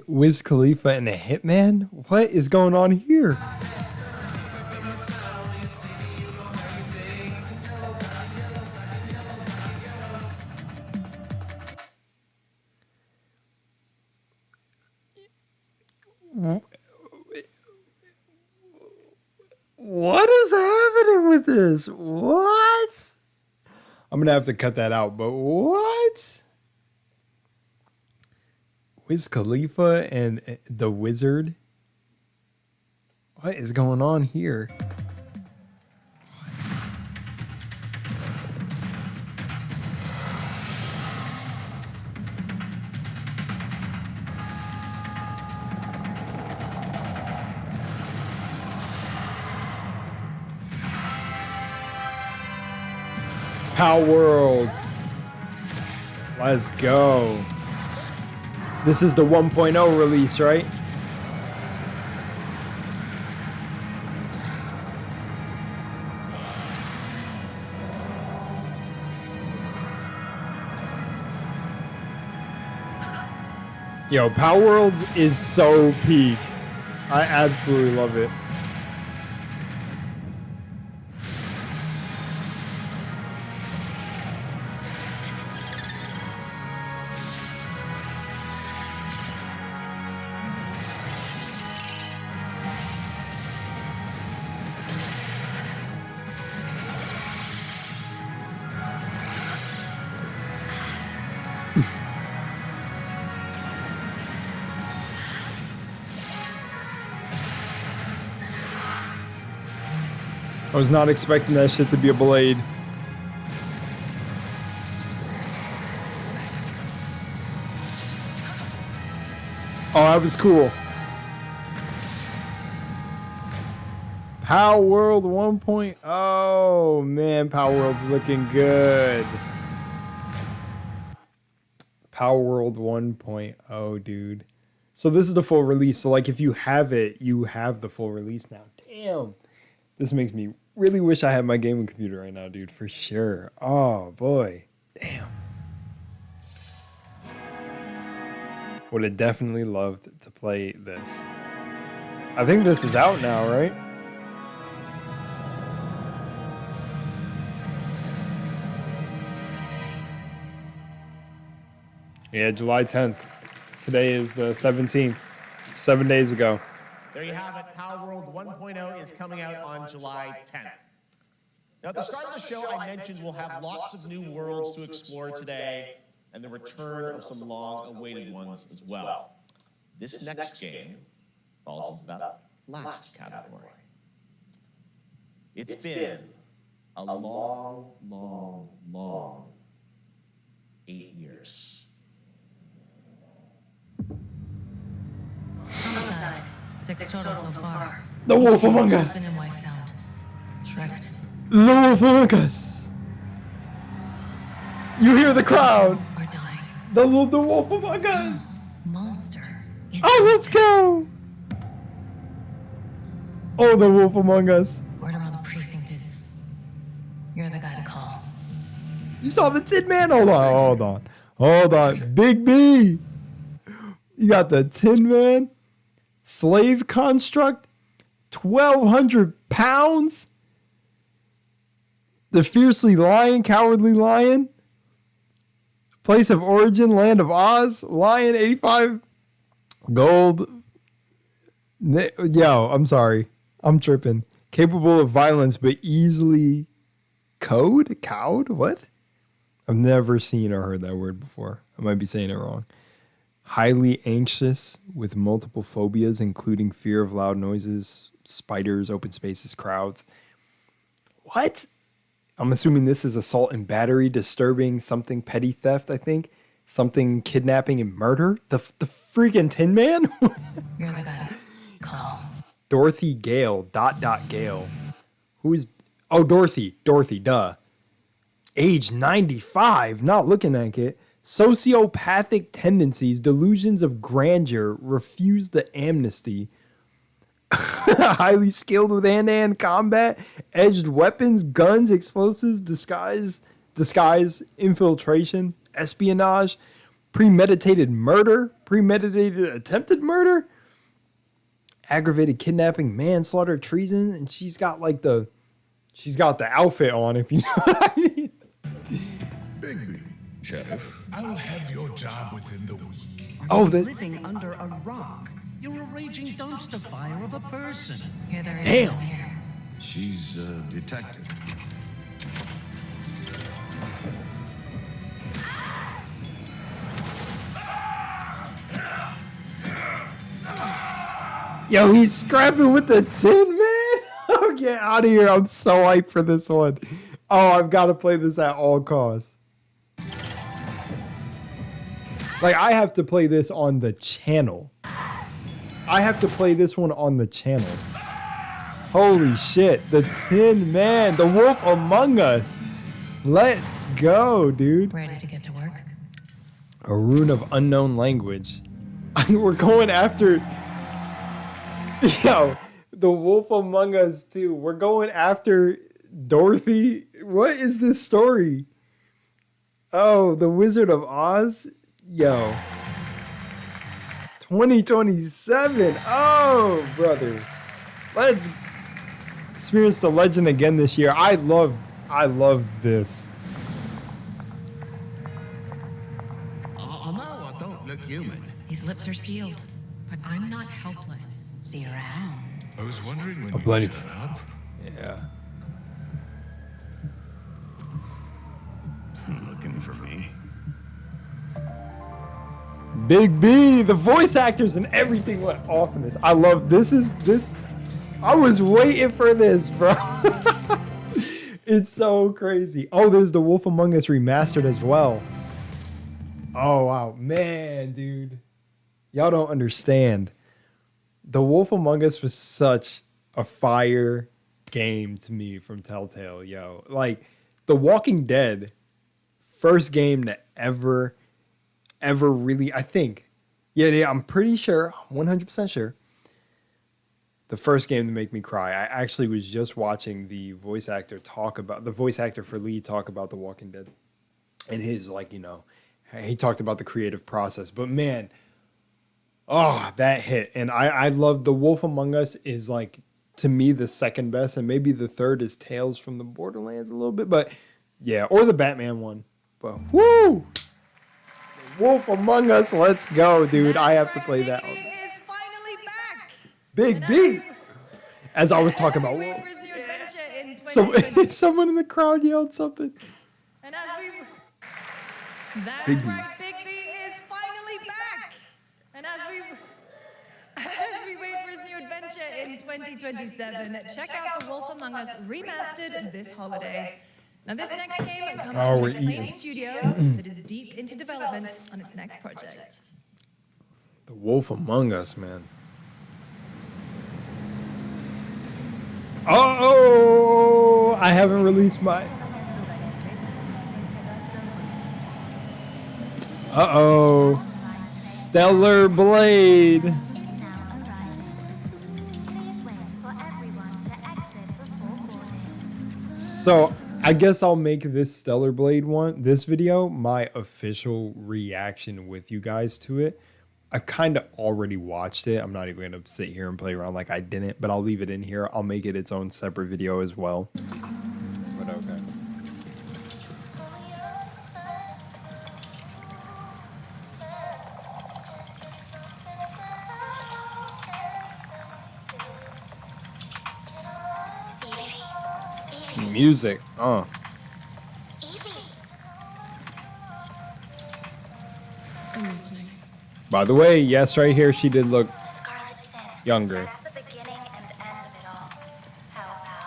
S1: Wiz Khalifa and a Hitman? What is going on here? What is happening with this? What? I'm gonna have to cut that out, but what? Wiz Khalifa and the Wizard? What is going on here? Power Worlds. Let's go. This is the 1.0 release, right? Yo, Power Worlds is so peak. I absolutely love it. I was not expecting that shit to be a blade. Oh, that was cool. Power World 1.0. Man, Power World's looking good. Power World 1.0, dude. So this is the full release. So like if you have it, you have the full release now. Damn. This makes me really wish I had my gaming computer right now, dude, for sure. Oh, boy. Damn. Would have definitely loved to play this. I think this is out now, right? Yeah, July 10th. Today is the 17th. 7 days ago.
S2: There you have it. Power World 1.0 is coming out on July 10th. Now, at the start of the show, I mentioned we'll have lots of new worlds to explore today and the return of some long-awaited ones as well. This next game falls into that last category. It's been a long, long, long 8 years.
S8: Homicide. 6 total so far.
S1: The Wolf Among Us.
S8: Husband and wife found
S7: shredded.
S1: The Wolf Among Us. You hear the crowd.
S7: We're dying.
S1: The Wolf Among Us.
S7: Monster is
S1: Oh, let's go. Oh, the Wolf Among Us.
S7: Word around the precinct is you're the guy to call.
S1: You saw the Tin Man? Hold on. Big B. You got the Tin Man. Slave construct. 1,200 pounds. The fiercely lion, cowardly lion. Place of origin, land of Oz. Lion, 85 gold. Yo, I'm sorry. I'm tripping. Capable of violence, but easily cowed? What? I've never seen or heard that word before. I might be saying it wrong. Highly anxious with multiple phobias, including fear of loud noises, spiders, open spaces, crowds. What? I'm assuming this is assault and battery, disturbing, something petty theft, I think. Something kidnapping and murder. The freaking Tin Man?
S7: You're the guy to call.
S1: Dorothy Gale, Gale. Who is... Oh, Dorothy, duh. Age 95, not looking like it. Sociopathic tendencies, delusions of grandeur, refuse the amnesty. Highly skilled with hand-to-hand combat, edged weapons, guns, explosives, disguise, infiltration, espionage, premeditated murder, premeditated attempted murder, aggravated kidnapping, manslaughter, treason, and she's got the outfit on, if you know what I mean.
S4: Bigby, Sheriff.
S10: I'll have your job within the week.
S1: Oh,
S11: living under a rock. You're a raging dumpster fire of a person.
S7: Here there is
S1: Damn.
S7: one here.
S10: She's a detective.
S1: Yo, he's scrapping with the Tin Man. Oh, get out of here. I'm so hyped for this one. Oh, I've got to play this at all costs. Like, I have to play this on the channel. I have to play this one on the channel. Holy shit. The Tin Man. The Wolf Among Us. Let's go, dude.
S7: Ready to get to work?
S1: A rune of unknown language. We're going after... Yo, the Wolf Among Us 2. We're going after Dorothy. What is this story? Oh, the Wizard of Oz? Yo. 2027. Oh, brother. Let's experience the legend again this year. I love this.
S11: Oh, no, I don't look human.
S7: His lips are sealed, but I'm not helpless. See you around.
S10: I was wondering when
S1: Oh,
S10: you
S1: bloody.
S10: turn up.
S1: Yeah.
S10: Looking for me.
S1: Big B, the voice actors and everything went off in this. I love this. I was waiting for this, bro. It's so crazy. Oh, there's the Wolf Among Us remastered as well. Oh, wow. Man, dude. Y'all don't understand. The Wolf Among Us was such a fire game to me from Telltale, yo. Like, The Walking Dead, first game to ever really, I think, yeah, I'm pretty sure, 100% sure, the first game to make me cry. I actually was just watching the voice actor for Lee talk about The Walking Dead, and his, like, you know, he talked about the creative process, but man, oh, that hit. And I love The Wolf Among Us is, like, to me, the second best, and maybe the third is Tales from the Borderlands a little bit, but yeah, or the Batman one, but woo! Wolf Among Us, let's go, dude. I have to play that one.
S8: Is finally back.
S1: Big B. As I was talking about.
S8: Wait for his new adventure in 2020.
S1: Someone in the crowd yelled something.
S8: And as we... That's
S1: Big B.
S8: right, Big B is finally back. And as we wait for his new adventure in 2027, check out The Wolf Among Us Remastered this holiday. Now, this next game comes from
S1: we're
S8: an acclaimed
S1: eating.
S8: studio that is deep into development on its next project.
S1: The Wolf Among Us, man. Oh! I haven't released my... Uh-oh. Stellar Blade. So, I guess I'll make this Stellar Blade this video, my official reaction with you guys to it. I kind of already watched it. I'm not even going to sit here and play around like I didn't, but I'll leave it in here. I'll make it its own separate video as well. But okay. Music. By the way, yes, right here, she did look younger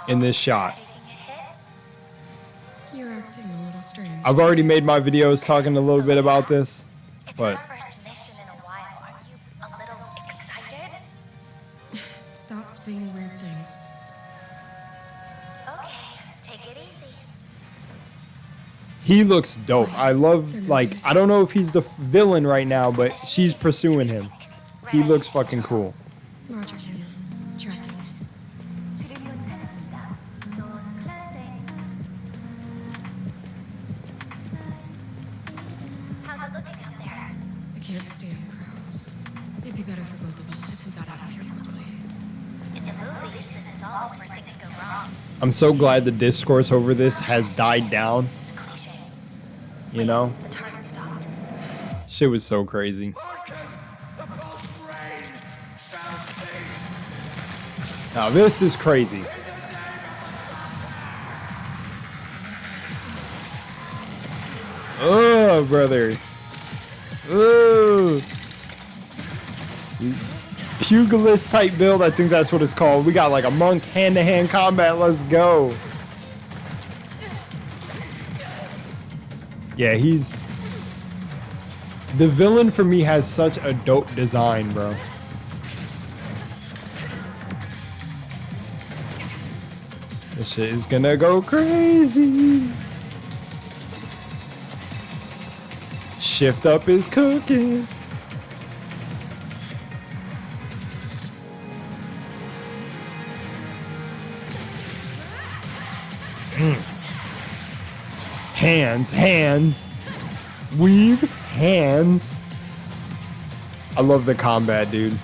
S1: in this shot.
S22: You're acting a little strange.
S1: I've already made my videos talking a little bit about this, but
S22: Stop saying weird things.
S1: he looks dope. I love, like, I don't know if he's the villain right now, but she's pursuing him. He looks fucking cool.
S22: Roger, tracking.
S7: How's it looking out there?
S22: I can't stand crowds. It'd be better for both of us if we got out of here quickly.
S7: In the movies, this is always where things go wrong.
S1: I'm so glad the discourse over this has died down. You know?
S7: The target stopped.
S1: Shit was so crazy. Now this is crazy. Oh, brother. Oh. Pugilist type build, I think that's what it's called. We got like a monk hand-to-hand combat. Let's go. Yeah, the villain for me has such a dope design, bro. This shit is gonna go crazy. Shift up is cooking. Hands. Weave, hands. I love the combat, dude.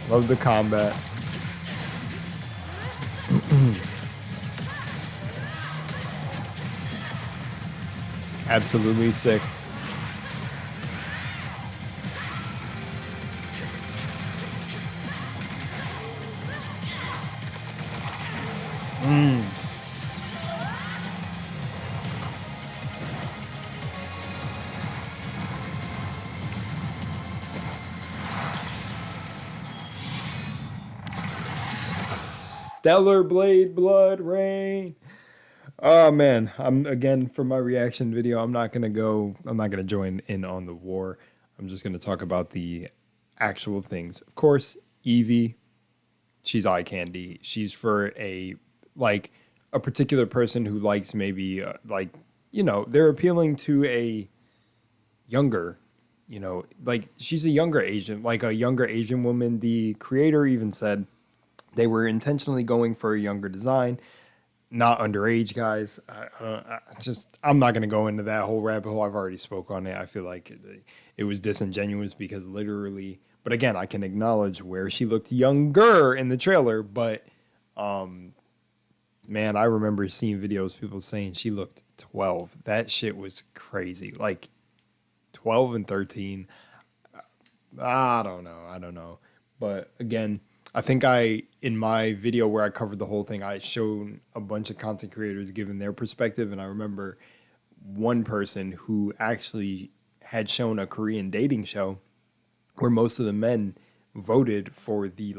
S1: Love the combat. Absolutely sick. Stellar Blade Blood Rain. Oh man, I'm again for my reaction video. I'm not gonna join in on the war. I'm just gonna talk about the actual things. Of course, Evie, she's eye candy. She's for a particular person who likes maybe they're appealing to a younger, she's a younger Asian, like a younger Asian woman. The creator even said they were intentionally going for a younger design, not underage, guys. I'm not going to go into that whole rabbit hole. I've already spoke on it. I feel like it was disingenuous because literally, but again, I can acknowledge where she looked younger in the trailer, but man, I remember seeing videos, people saying she looked 12. That shit was crazy. Like 12 and 13. I don't know. But again, I think in my video where I covered the whole thing, I showed a bunch of content creators giving their perspective. And I remember one person who actually had shown a Korean dating show where most of the men voted for the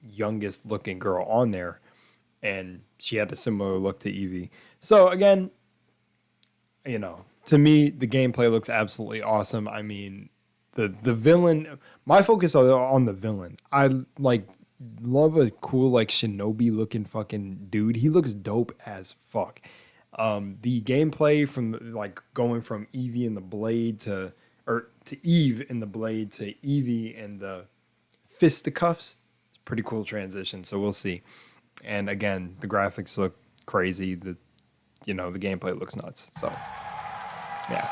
S1: youngest looking girl on there. And she had a similar look to Evie. So again, to me, the gameplay looks absolutely awesome. I mean, the villain, my focus is on the villain. I like love a cool like shinobi looking fucking dude. He looks dope as fuck. The gameplay from like going from Eevee and the blade to Eve in the blade to Eevee and the fisticuffs. It's a pretty cool transition. So we'll see. And again, the graphics look crazy. The gameplay looks nuts. So yeah.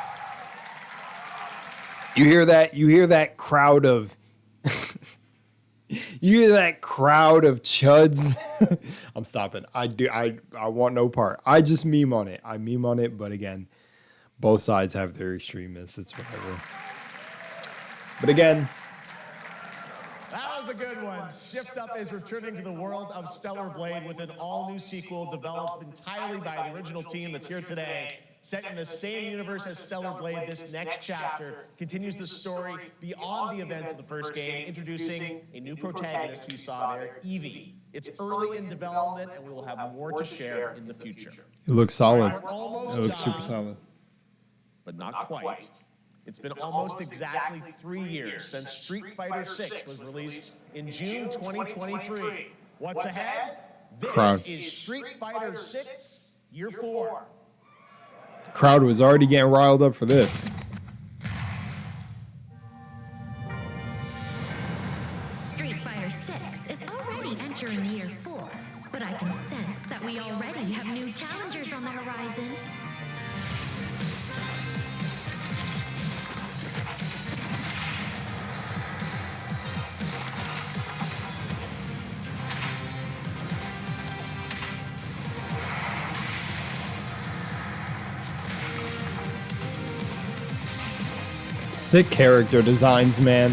S1: You hear that crowd of you hear that crowd of chuds. I'm stopping. I want no part. I just meme on it. I meme on it, but again, both sides have their extremists. It's whatever. But again,
S2: that was a good one. Shift Up is returning to the world of Stellar Blade with an all-new sequel developed entirely by the original team that's here today. Set in the same universe as Stellar Blade, this next chapter continues the story beyond the events of the first game, introducing a new protagonist you saw there, Eevee. It's early in development, and we will have more to share in the future.
S1: it looks solid.
S2: We're almost
S1: It looks
S2: done,
S1: super solid.
S2: but not quite. It's been almost exactly 3 years since Street Fighter VI was released in June 2023. What's ahead? This
S1: Crowd.
S2: is Street Fighter VI Year 4.
S1: Crowd was already getting riled up for this.
S7: Street Fighter VI is already entering year 4, but I can sense that we already have new challengers on the horizon.
S1: Sick character designs, man.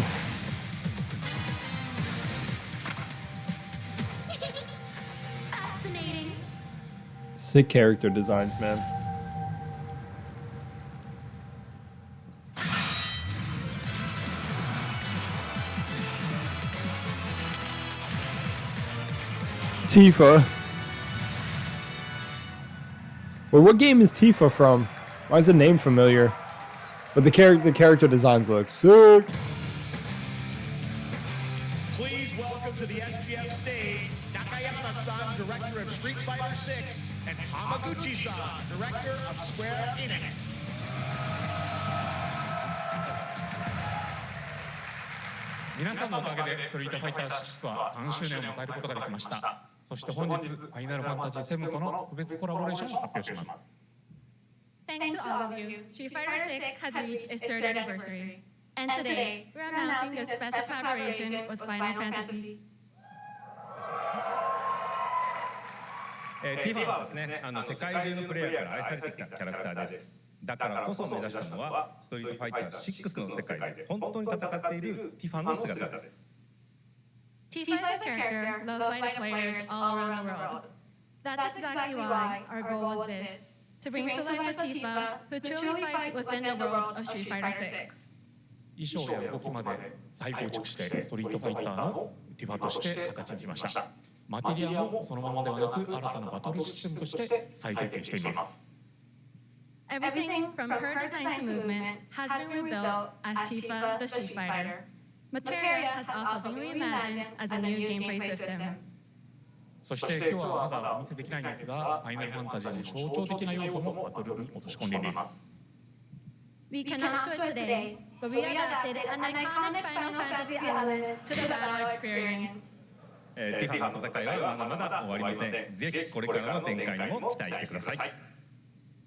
S7: Fascinating.
S1: Sick character designs, man. Tifa. Well, what game is Tifa from? Why is the name familiar? But the character designs look sick.
S2: Please welcome to the SGF stage, Nakayama-san, director of Street Fighter VI, and Hamaguchi-san, director of Square Enix.
S9: 皆さんのおかげでストリートファイター6は3周年を迎えることができました。そして本日、ファイナルファンタジー7との特別コラボレーションを発表します。
S24: Thanks to all of you, Street Fighter VI has reached its 3rd anniversary. And today, we're announcing the special collaboration with Final Fantasy.
S15: ティファはですね、世界中のプレイヤーから愛されてきたキャラクターです。だからこそ目指したのは、ストリートファイター6の世界で本当に戦っているティファの姿です。
S24: Tifa is a character loved by the players all around the world. That's exactly why our goal is this, to bring to life a Tifa who truly fights within the world of Street Fighter VI.
S9: 衣装や動きまで再構築してストリートファイターのティファとして形にしました。マテリアもそのままではなく新たなバトルシステムとして再設計しています。
S24: Everything from her design to movement has been rebuilt as Tifa the Street Fighter. Materia has also been reimagined as a new gameplay system.
S9: そして今日はまだお見せできないんですが、ファイナルファンタジーの象徴的な要素もバトルに落とし込んでいます。
S24: We cannot show it today, but we adapted an iconic Final Fantasy element to the battle experience.
S15: ティファの戦いはまだまだ終わりません。ぜひこれからの展開にも期待してください。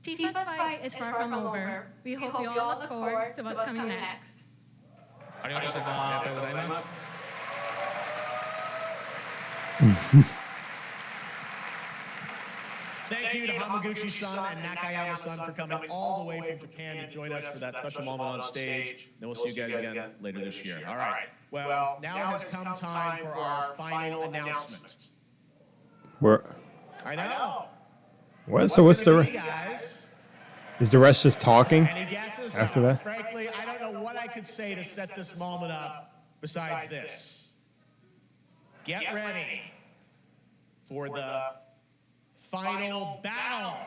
S24: Tifa's fight is far from over. We hope you all look forward to what's coming next.
S15: ありがとうございます。
S2: Thank you to Hamaguchi-san and Nakayama-san for coming all the way from Japan to join us for that special moment on stage. Then we'll see you guys again later this year. All right. Well, now has come time for our final announcement.
S1: Where?
S2: I know.
S1: What? So what's the?
S2: Guys?
S1: Is the rest just talking
S2: Any guesses?
S1: after that?
S2: Frankly, I don't know what I could say to set this moment up besides this. Get ready for the final battle.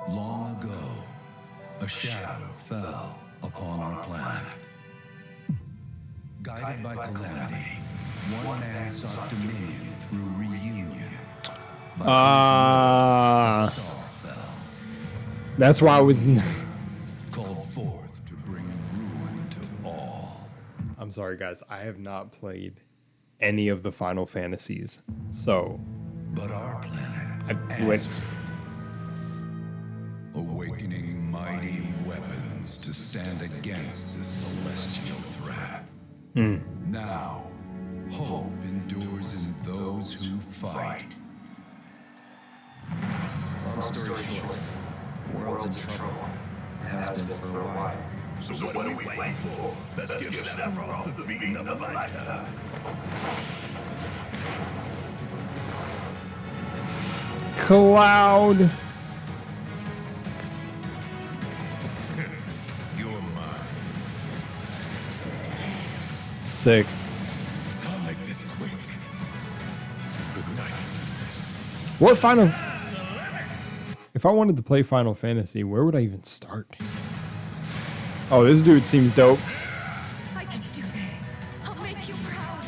S10: Long ago, a shadow fell upon our planet. Guided by calamity, one man sought dominion through reunion.
S1: That's why I was
S10: called forth to bring ruin to all.
S1: I'm sorry, guys. I have not played any of the Final Fantasies, so.
S10: But our planet
S1: went.
S10: Awakening mighty weapons to stand against this celestial threat. Now, hope endures in those who fight.
S16: Long story short, the world's in trouble. It has been for a while.
S4: So what are we waiting for? Let's give Sephiroth the beating of a lifetime.
S1: Cloud.
S4: You're mine.
S1: Sick.
S4: I'll make this quick. Good night.
S1: What Final? If I wanted to play Final Fantasy, where would I even start? Oh, this dude seems dope.
S7: I can do this. I'll make you proud.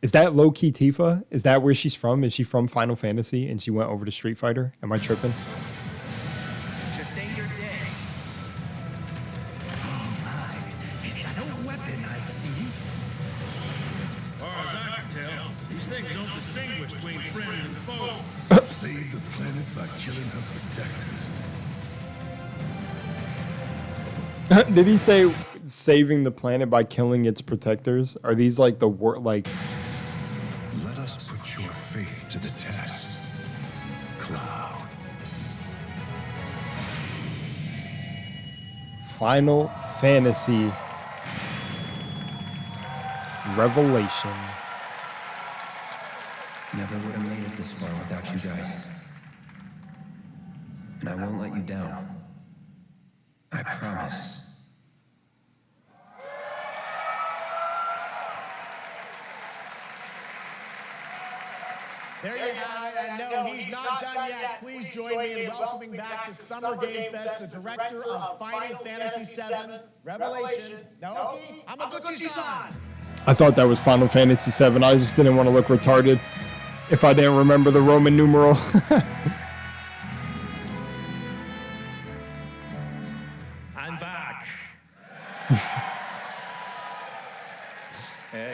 S1: Is that low-key Tifa? Is that where she's from? Is she from Final Fantasy and she went over to Street Fighter? Am I tripping?
S11: Just ain't your day. Oh my, is that a weapon I see?
S14: As far as I can tell, these things don't distinguish between friend and foe.
S10: Save the planet by killing her protectors.
S1: Did he say saving the planet by killing its protectors? Are these like the like?
S10: Let us put your faith to the test, Cloud.
S1: Final Fantasy Revelation.
S16: Never would have made it this far without you guys. And I won't let you down. I promise.
S2: There you have it. And no, he's not done yet. Please join me in welcoming back to Summer Game Fest the director of Final Fantasy VII Revelation, Naoki Hamaguchi-san.
S1: I thought that was Final Fantasy VII. I just didn't want to look retarded if I didn't remember the Roman numeral.
S15: I'm back.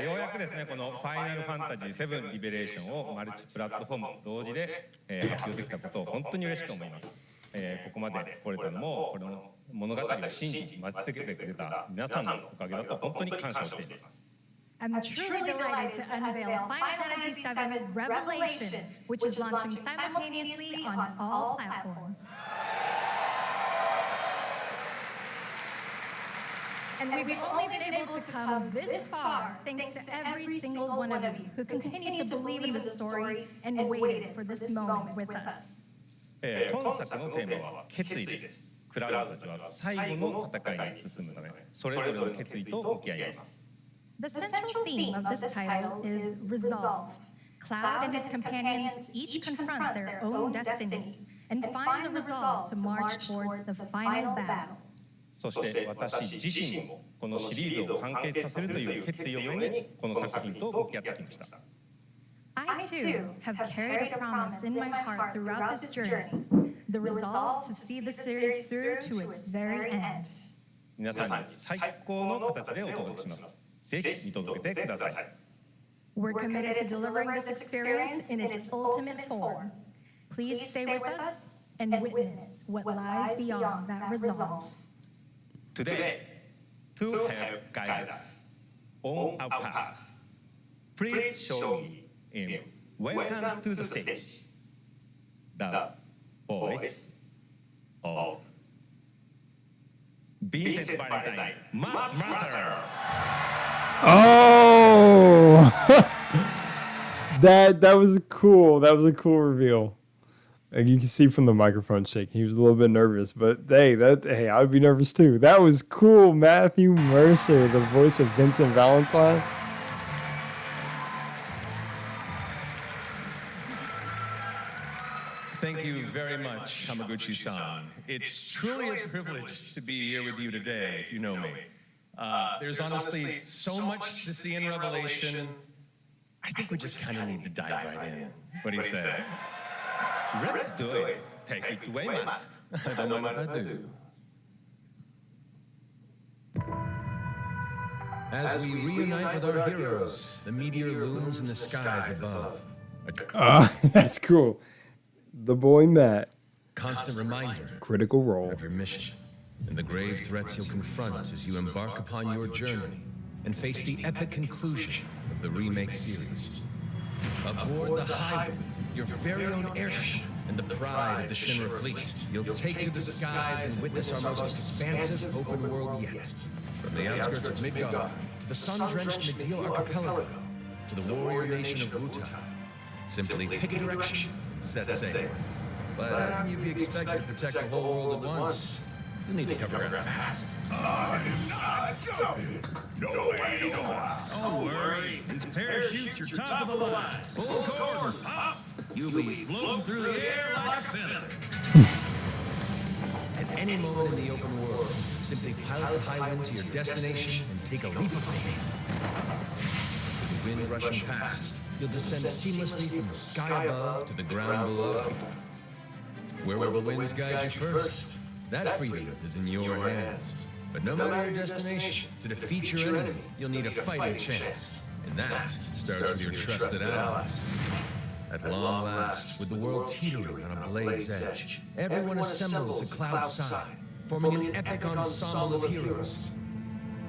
S15: ようやくですね、このファイナルファンタジー7リベレーションをマルチプラットフォーム同時で、発表できたことを本当に嬉しく思います。ここまで来れたのもこの物語を信じ待ち続けてくれた皆さんのおかげだと本当に感謝をしています。
S8: I'm truly delighted to unveil Final Fantasy VII Revelation, which is launching simultaneously on all platforms. And we've only been able to come this far thanks to every single one of you who continue to believe in the story and waited for this moment with us.
S15: 今作のテーマは決意です。クラウドたちは最後の戦いに進むため、それぞれの決意と向き合います。
S8: The central theme of this title is resolve. Cloud and his companions each confront their own destinies and find the resolve to march toward the final battle.
S15: そして私自身もこのシリーズを完結させるという決意を胸にこの作品と向き合ってきました。
S8: I too have carried a promise in my heart throughout this journey, the resolve to see the series through to its very end.
S15: 皆さんに最高の形でお届けします。ぜひ見届けてください。
S8: We're committed to delivering this experience in its ultimate form. Please stay with us and witness what lies beyond that resolve.
S15: Today, to help guide us on our path, please show me in Welcome to the Stage the voice of Vincent Valentine, Mad Master.
S1: Oh, that was cool. That was a cool reveal. And you can see from the microphone shaking, he was a little bit nervous. But hey, I'd be nervous too. That was cool. Matthew Mercer, the voice of Vincent Valentine.
S17: Thank you very much, Hamaguchi-san. It's truly a privilege to be here with you today, if you know me. There's honestly so much to see in Revelation. I think we just kind of need to dive right in. What do you say? Let's do it. Take it away, Matt. I don't mind if I do.
S10: As we reunite with our heroes, the meteor looms in the skies above.
S1: That's cool. The boy Matt.
S10: Constant reminder.
S1: Critical role.
S10: Of your mission and the grave threats you'll confront as you embark upon your journey and face the epic conclusion of the remake series. Aboard the Highwind, your very own airship and the pride of the Shinra fleet, you'll take to the skies and witness our most expansive open world yet. From the outskirts of Midgard to the sun-drenched Medeal Archipelago to the warrior nation of Wutai. Simply pick a direction and set sail. But how can you be expected to protect the whole world at once? You'll need to cover ground fast.
S4: I'm not jumping. No way, no how.
S3: Don't worry. These parachutes are top of the line. Full cord, pop. You'll be floating through the air like a feather.
S10: At any moment in the open world, simply pilot the Highwind to your destination and take a leap of faith. With the wind rushing past, you'll descend seamlessly from the sky above to the ground below. Where will the winds guide you first? That freedom is in your hands. But no matter your destination, to defeat your enemy, you'll need a fighting chance. And that starts with your trusted allies. At long last, with the world teetering on a blade's edge, everyone assembles at Cloud's side, forming an epic ensemble of heroes.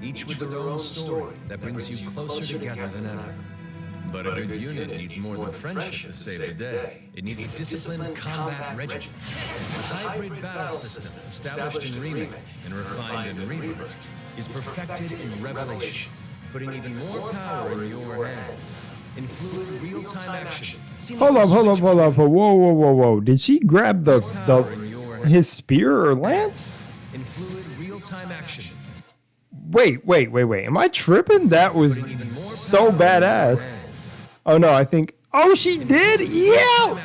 S10: Each with their own story that brings you closer together than ever. But a good unit needs more than friendship to save the day. It needs a disciplined combat regimen. The hybrid battle system, established in Remake and refined in Rebirth, is perfected in Revelation, putting even more power in your hands. In fluid, real-time action.
S1: Hold up. Whoa. Did she grab his spear or lance?
S10: In fluid, real-time action.
S1: Wait. Am I tripping? That was so badass. Oh no, I think. Oh, she did? Yeah!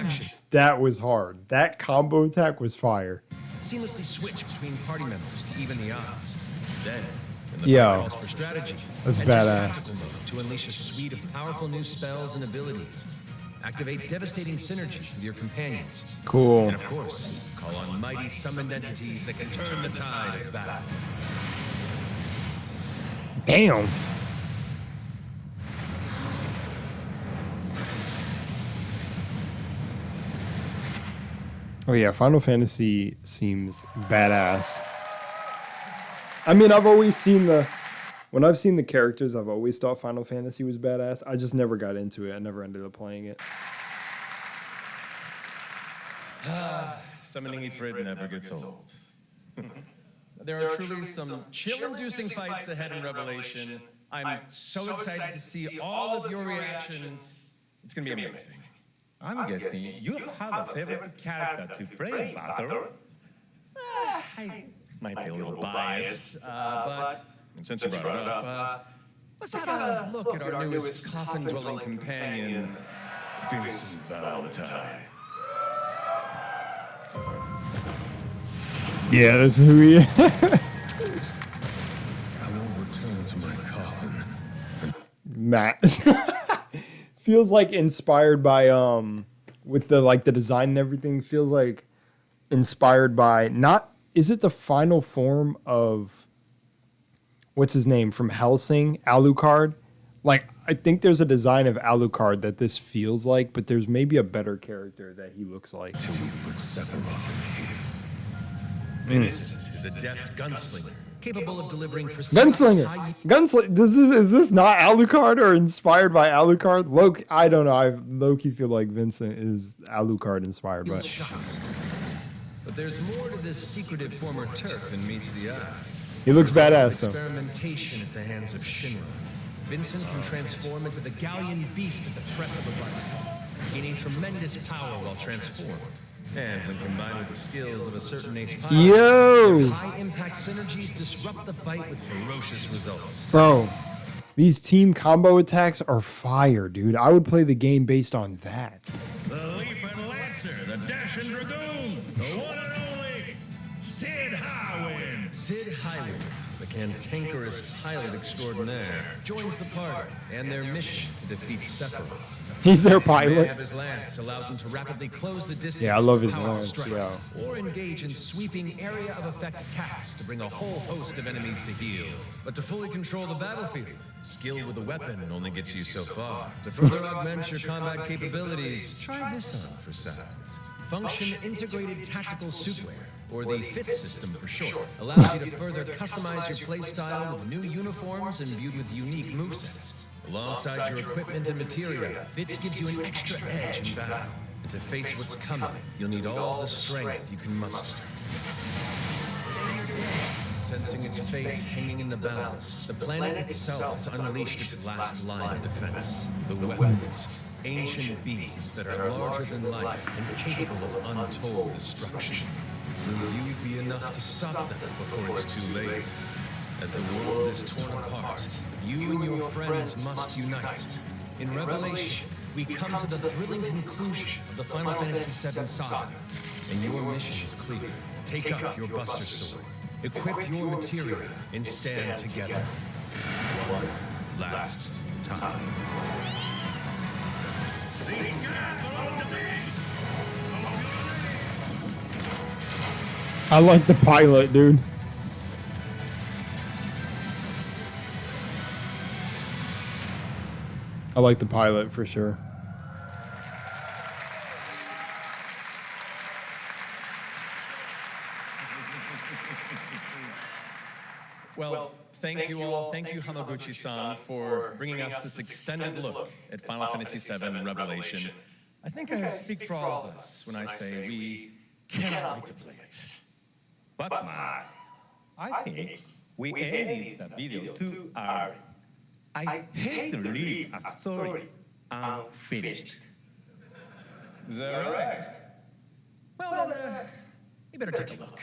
S1: That was hard. That combo attack was fire.
S10: Seamlessly switch between party members to even the odds. Then, when the fight calls for strategy,
S1: that's
S10: enter
S1: badass.
S10: tactical mode to unleash a suite of powerful new spells and abilities. Activate devastating synergies with your companions.
S1: Cool.
S10: And of course, call on mighty summoned entities that can turn the tide of battle.
S1: Damn. Oh yeah, Final Fantasy seems badass. I mean, I've always seen when I've seen the characters, I've always thought Final Fantasy was badass. I just never got into it. I never ended up playing it.
S17: Summoning Ifrit never gets old. There are truly some chill-inducing fights ahead in Revelation. I'm so excited to see all of your reactions. It's gonna be amazing.
S15: I'm guessing you have a favorite character to play in battle.
S17: I might be a little biased, but since you brought it up, let's have a look at our newest coffin-dwelling companion, Vincent Valentine.
S1: Yeah, that's who he is.
S10: I will return to my coffin.
S1: Matt. Feels like inspired by with the design and everything, feels like inspired by is it the final form of what's his name from Hellsing, Alucard? Like, I think there's a design of Alucard that this feels like, but there's maybe a better character that he looks like.
S10: Vincent is a deft gunslinger, capable of delivering precise
S1: Gunslinger. Is this not Alucard or inspired by Alucard? Loki, I don't know. I low-key feel like Vincent is Alucard inspired by.
S10: But there's more to this secretive former Turk than meets the eye.
S1: He looks badass, though.
S10: Experimentation at the hands of Shinra. Vincent can transform into the galleon beast at the press of a button, gaining tremendous power while transformed. And when combined with the skills of a certain ace pilot, their high-impact synergies disrupt the fight with ferocious results.
S1: Bro, these team combo attacks are fire, dude. I would play the game based on that.
S3: The Leaping Lancer, the Dashing Dragoon, the one and only Sid Highwind.
S10: Sid Highwind, the cantankerous pilot extraordinaire, joins the party and their mission to defeat Sephiroth.
S1: He's their
S10: His command
S1: pilot.
S10: of his lance allows him to rapidly close the distance.
S1: Yeah, I love
S10: with
S1: his
S10: powerful
S1: lance,
S10: strikes, or engage in sweeping area of effect attacks to bring a whole host of enemies to heel. But to fully control the battlefield, skill with a weapon only gets you so far. To further augment your combat capabilities, try this on for size. Function Integrated Tactical Suitwear, or the FIT system for short, allows you to further customize your playstyle with new uniforms imbued with unique movesets. Alongside your equipment and materia, FITS gives you an extra edge in battle. And to face what's coming, you'll need all the strength you can muster. Sensing its fate hanging in the balance, the planet itself has unleashed its last line of defense. The weapons. Ancient beasts that are larger than life and capable of untold destruction. Will you be enough to stop them before it's too late? As the world is torn apart, you and your friends must unite. In Revelation, we come to the thrilling conclusion of the Final Fantasy VII saga, and your mission is clear. Take up your Buster Sword, equip your materia, and stand together. One last time.
S3: These guys belong to me.
S1: I like the pilot, dude. I like the pilot for sure.
S17: Well, thank you all. Thank you, Hamaguchi-san, for bringing us this extended look at Final Fantasy VII Revelation. I think I speak for all of us when I say we cannot wait to play it. But, Mark, I think we ended the video too early. I hate to leave a story unfinished. Is that all right? Well, then, you better take a look.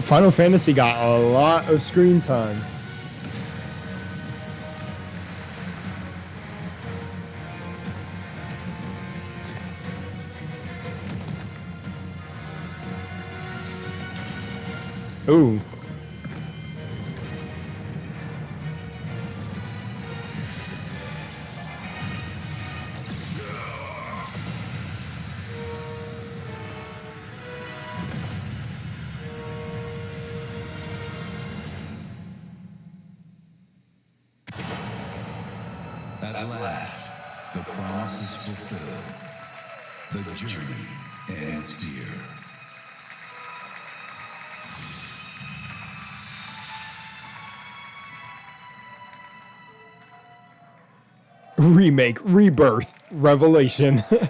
S1: Final Fantasy got a lot of screen time. Ooh.
S6: At last, the promise is fulfilled. The journey ends here.
S1: Remake, rebirth, revelation.
S2: There you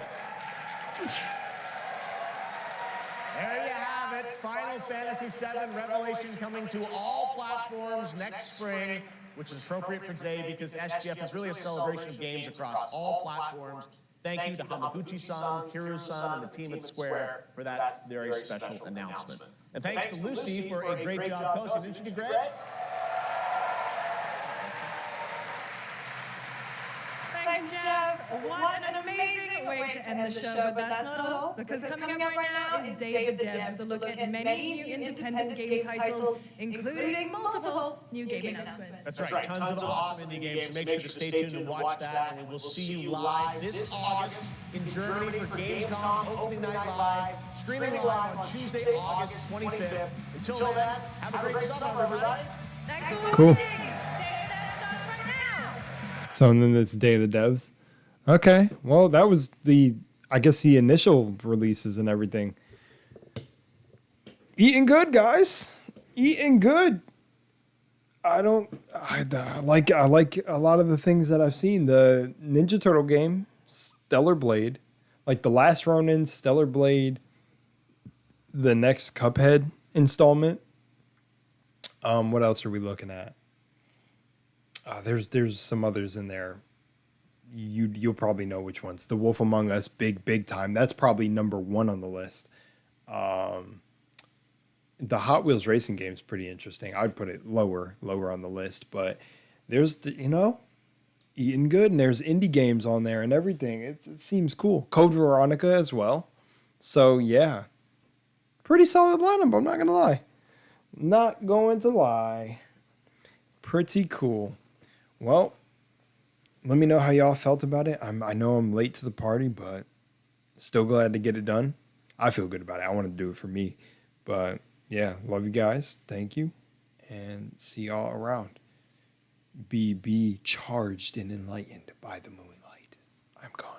S2: have it. Final Fantasy VII Revelation coming to all platforms next spring, which is appropriate for today because SGF is really a celebration of games across all platforms. Thank you to Hamaguchi-san, Kiru-san, and the team at Square for that very special announcement. And thanks to Lucy for a great job posting. Didn't you do great?
S8: Thanks, Jeff. What an amazing way to end the show, but that's not all. Because coming up right now is Day of the Devs with a look at many new independent game titles, including multiple new game announcements.
S2: That's right, tons of awesome indie games, so make sure to stay tuned and watch that, and we will see you live this August in Germany for Gamescom Opening Night Live, streaming live on Tuesday, August 25th. Until then, have a great summer, everybody.
S8: Thanks for
S1: Cool.
S8: watching. Day of the Devs starts right now.
S1: So and then it's Day of the Devs. Okay, well that was I guess the initial releases and everything. Eating good, guys. Eating good. I like a lot of the things that I've seen. The Ninja Turtle game, Stellar Blade, like the last Ronin, Stellar Blade, the next Cuphead installment. What else are we looking at? There's some others in there. You'll probably know which ones. The Wolf Among Us, big time. That's probably number 1 on the list. The Hot Wheels racing game is pretty interesting. I'd put it lower on the list, but there's eating good, and there's indie games on there and everything. It seems cool. Code Veronica as well. So yeah, pretty solid lineup. I'm not gonna lie. Not going to lie. Pretty cool. Well, let me know how y'all felt about it. I know I'm late to the party, but still glad to get it done. I feel good about it. I want to do it for me. But yeah, love you guys. Thank you. And see y'all around. Be charged and enlightened by the moonlight. I'm gone.